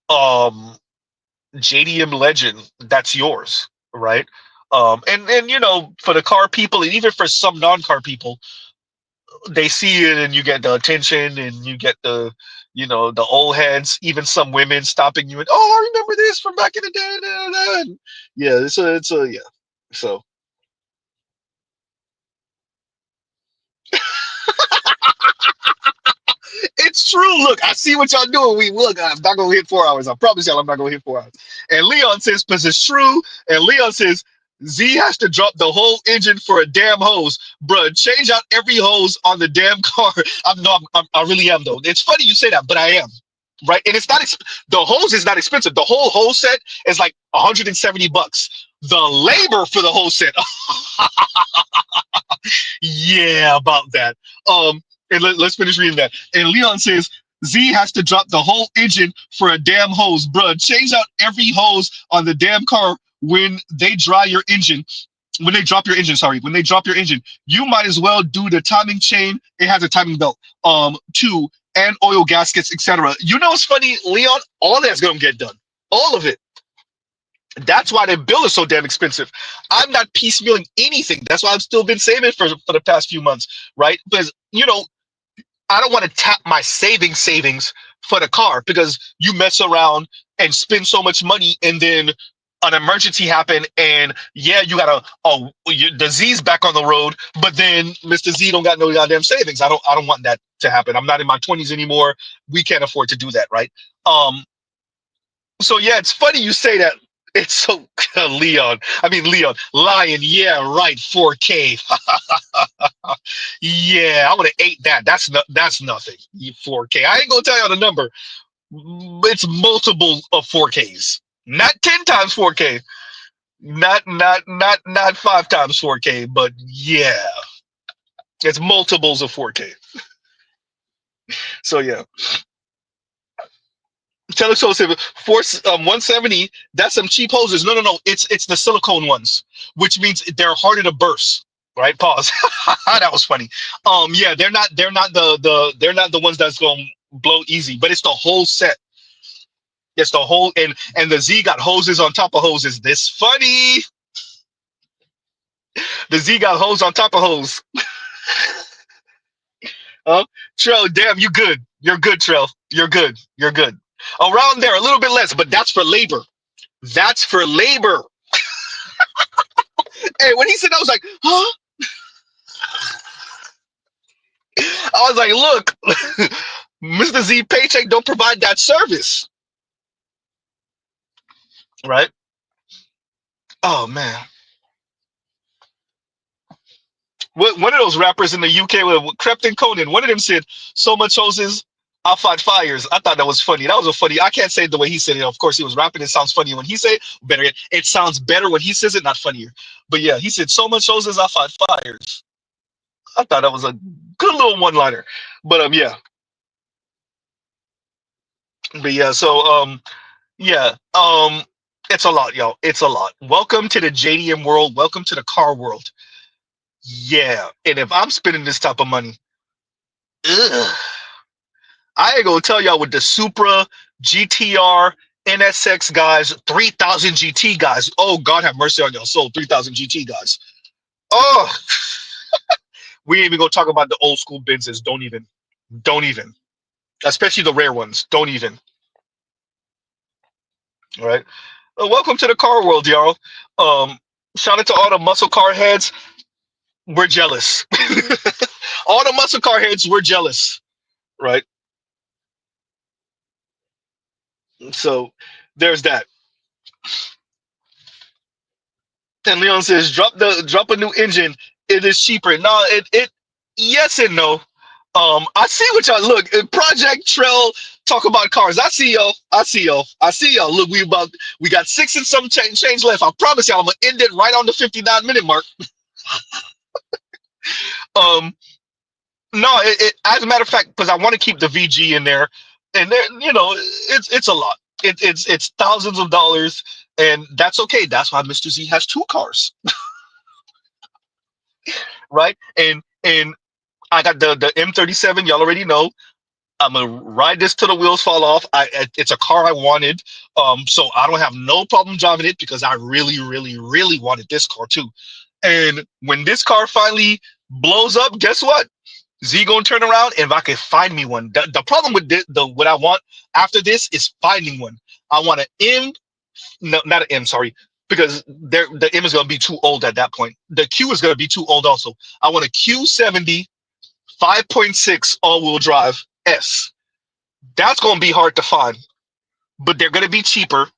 JDM legend that's yours, right? And for the car people, and even for some non-car people, they see it and you get the attention and you get the old heads, even some women stopping you and, oh, I remember this from back in the day. Da, da, da. And yeah, it's a yeah. So it's true. Look, I see what y'all doing. I'm not gonna hit 4 hours. I promise y'all I'm not gonna hit 4 hours. And Leon says, because it's true. And Leon says, Z has to drop the whole engine for a damn hose. Bruh, change out every hose on the damn car. I really am though. It's funny you say that, but I am. Right? And it's not the hose is not expensive. The whole hose set is like $170. The labor for the whole set. Yeah, about that. And let's finish reading that. And Leon says, Z has to drop the whole engine for a damn hose. Bruh, change out every hose on the damn car when they drop your engine. When they drop your engine, you might as well do the timing chain. It has a timing belt, too, and oil gaskets, etc. You know what's funny, Leon? All that's gonna get done. All of it. That's why the bill is so damn expensive. I'm not piecemealing anything. That's why I've still been saving for the past few months, right? Because I don't want to tap my savings for the car, because you mess around and spend so much money and then an emergency happen and yeah, you gotta the Z's back on the road, but then Mr. Z don't got no goddamn savings. I don't want that to happen. I'm not in my 20s anymore. We can't afford to do that, right? So yeah, it's funny you say that. It's so Leon. Lion. Yeah, right. 4K. Yeah, I would have ate that. That's nothing. 4K. I ain't gonna tell you the number. It's multiple of 4Ks. Not 10 times 4K. Not 5 times 4K. But yeah, it's multiples of 4K. So yeah. Telexol said, Force 170. That's some cheap hoses. No. It's the silicone ones, which means they're harder to burst. Right? Pause. That was funny. Yeah, they're not the ones that's gonna blow easy, but it's the whole set. It's the whole and the Z got hoses on top of hoses. This funny. The Z got hose on top of hose. Trell, damn, you good. You're good, Trell. You're good. Around there, a little bit less, but that's for labor. That's for labor. Hey, when he said that, I was like, huh? I was like, look, Mr. Z paycheck don't provide that service. Right? Oh, man. One of those rappers in the UK with Crepton Conan, one of them said, so much hoses, I'll fight fires. I thought that was funny. That was a funny. I can't say it the way he said it. Of course, he was rapping. It sounds funny when he said it. Better yet, it sounds better when he says it, not funnier. But yeah, he said, so much hoses, I'll fight fires. I thought that was a good little one-liner. But yeah. But yeah, so yeah. It's a lot, y'all. It's a lot. Welcome to the JDM world. Welcome to the car world. Yeah. And if I'm spending this type of money, ugh, I ain't gonna tell y'all with the Supra, GTR, NSX guys, 3000 GT guys. Oh, God have mercy on y'all soul, 3000 GT guys. Oh, we ain't even gonna talk about the old school Benzes. Don't even. Especially the rare ones. Don't even. All right. Welcome to the car world, y'all. Shout out to all the muscle car heads. We're jealous. All the muscle car heads, we're jealous. Right. So there's that. And Leon says, drop a new engine. It is cheaper. No, it yes and no. I see what y'all look. Project Trail talk about cars. I see y'all. Look, we got 6 and some change left. I promise y'all I'm gonna end it right on the 59-minute mark. No, as a matter of fact, because I want to keep the VG in there, and there, it's a lot. It's thousands of dollars. And that's okay. That's why Mr. Z has 2 cars, right? And I got the M37. Y'all already know. I'm gonna ride this till the wheels fall off. It's a car I wanted, so I don't have no problem driving it because I really, really, really wanted this car too. And when this car finally blows up, guess what? Z gonna turn around, and if I can find me one. The problem with what I want after this is finding one. I want an M, no, not an M, sorry, because the M is gonna be too old at that point. The Q is gonna be too old also. I want a Q70 5.6 all-wheel drive S. That's gonna be hard to find, but they're gonna be cheaper.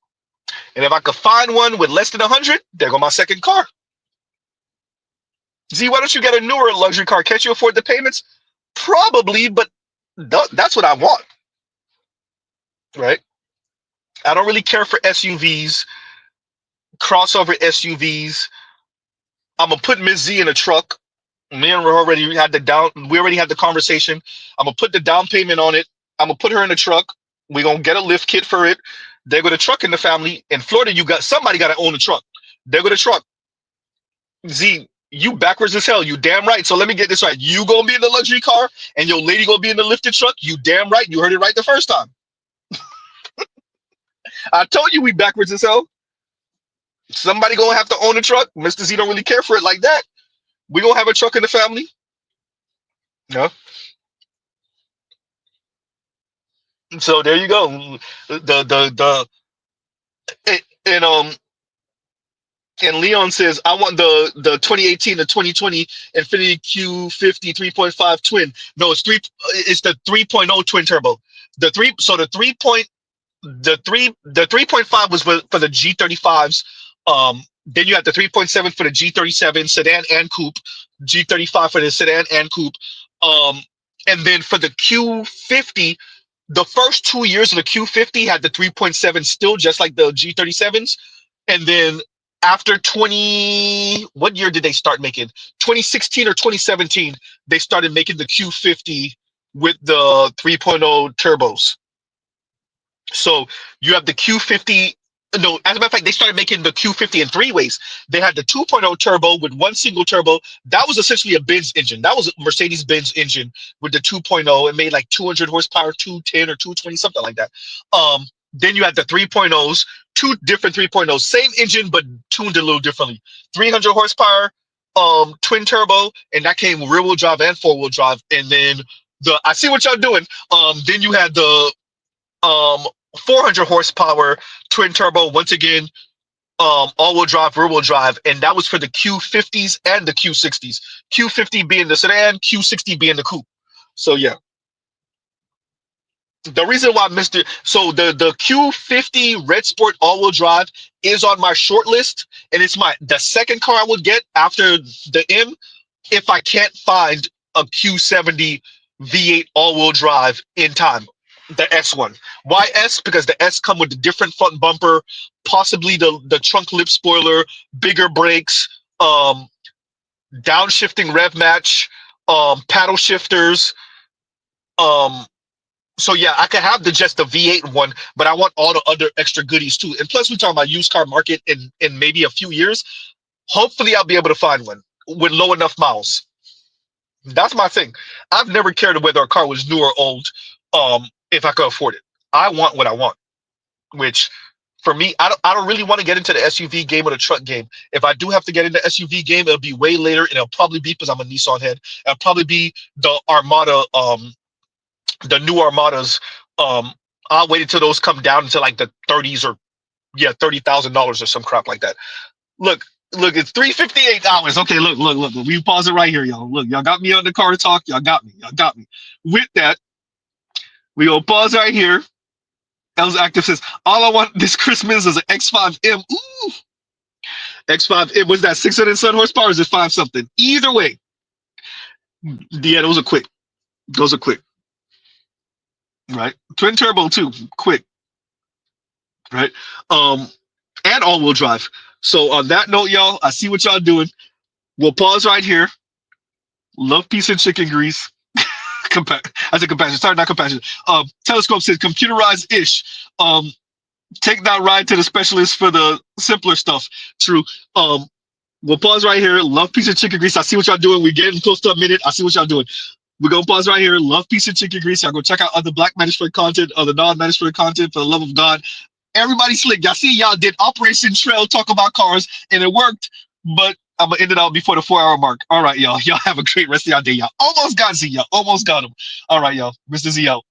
And if I could find one with less than 100, there go my second car. Z, why don't you get a newer luxury car? Can't you afford the payments? Probably, but that's what I want, right? I don't really care for SUVs, crossover SUVs. I'm gonna put Ms. Z in a truck. Me and her already had we already had the conversation. I'm gonna put the down payment on it. I'm gonna put her in a truck. We're gonna get a lift kit for it. They go to truck in the family. In Florida, somebody gotta own a truck. They go to truck. Z, you backwards as hell. You damn right. So let me get this right. You gonna be in the luxury car and your lady gonna be in the lifted truck? You damn right. You heard it right the first time. I told you we backwards as hell. Somebody gonna have to own a truck. Mr. Z don't really care for it like that. We gonna have a truck in the family. No. So there you go. And Leon says, I want the 2018 to 2020 Infiniti Q50 3.5 twin. No, it's the 3.0 twin turbo. The 3.5 was for the G35s. Then you had the 3.7 for the G37 sedan and coupe, G35 for the sedan and coupe. And then for the Q50, the first 2 years of the Q50 had the 3.7 still, just like the G37s. And then after what year did they start making? 2016 or 2017, they started making the Q50 with the 3.0 turbos. So you have the Q50. No, as a matter of fact, they started making the Q50 in 3 ways. They had the 2.0 turbo with one single turbo. That was essentially a Benz engine. That was a Mercedes-Benz engine with the 2.0. It made like 200 horsepower, 210 or 220, something like that. Then you had the 3.0s, 2 different 3.0s, same engine but tuned a little differently. 300 horsepower, twin turbo, and that came rear-wheel drive and four-wheel drive. And then I see what y'all doing. Then you had the 400 horsepower twin turbo, once again, all-wheel drive, rear-wheel drive, and that was for the Q50s and the Q60s. Q50 being the sedan, Q60 being the coupe. So yeah. The reason why the Q50 Red Sport all-wheel drive is on my short list, and it's the second car I would get after the M if I can't find a Q70 V8 all-wheel drive in time. The S1. Why S? Because the S come with a different front bumper, possibly the trunk lip spoiler, bigger brakes, downshifting rev match, paddle shifters. So yeah, I could have just the V8 one, but I want all the other extra goodies too. And plus, we're talking about used car market in maybe a few years. Hopefully, I'll be able to find one with low enough miles. That's my thing. I've never cared whether a car was new or old. If I could afford it, I want what I want. Which, for me, I don't really want to get into the SUV game or the truck game. If I do have to get into the SUV game, it'll be way later, and it'll probably be because I'm a Nissan head. It'll probably be the Armada, the new Armadas. I'll wait until those come down into like the 30s or $30,000 or some crap like that. Look, it's 3:58 hours. Okay, look. We pause it right here, y'all. Look, y'all got me on the car talk. Y'all got me. With that, we gonna pause right here. Els Active says, all I want this Christmas is an X5M. Ooh. X5M, was that 600 some horsepower or is it 5 something? Either way. Yeah, those are quick. Right? Twin turbo too, quick. Right? And all-wheel drive. So on that note, y'all, I see what y'all doing. We'll pause right here. Love, peace, and chicken grease. I said compassion. Sorry, not compassion. Telescope says computerized-ish. Take that ride to the specialist for the simpler stuff. True. We'll pause right here. Love, peace, and chicken grease. I see what y'all doing. We're getting close to a minute. I see what y'all doing. We're going to pause right here. Love, peace, and chicken grease. Y'all go check out other Black Magistrate content, other non-Magistrate content, for the love of God. Everybody slick. Y'all see y'all did Operation Trail, talk about cars, and it worked. But I'm going to end it out before the 4-hour mark. All right, y'all. Y'all have a great rest of y'all day. Y'all almost got Z. Y'all almost got him. All right, y'all. Mr. Z out.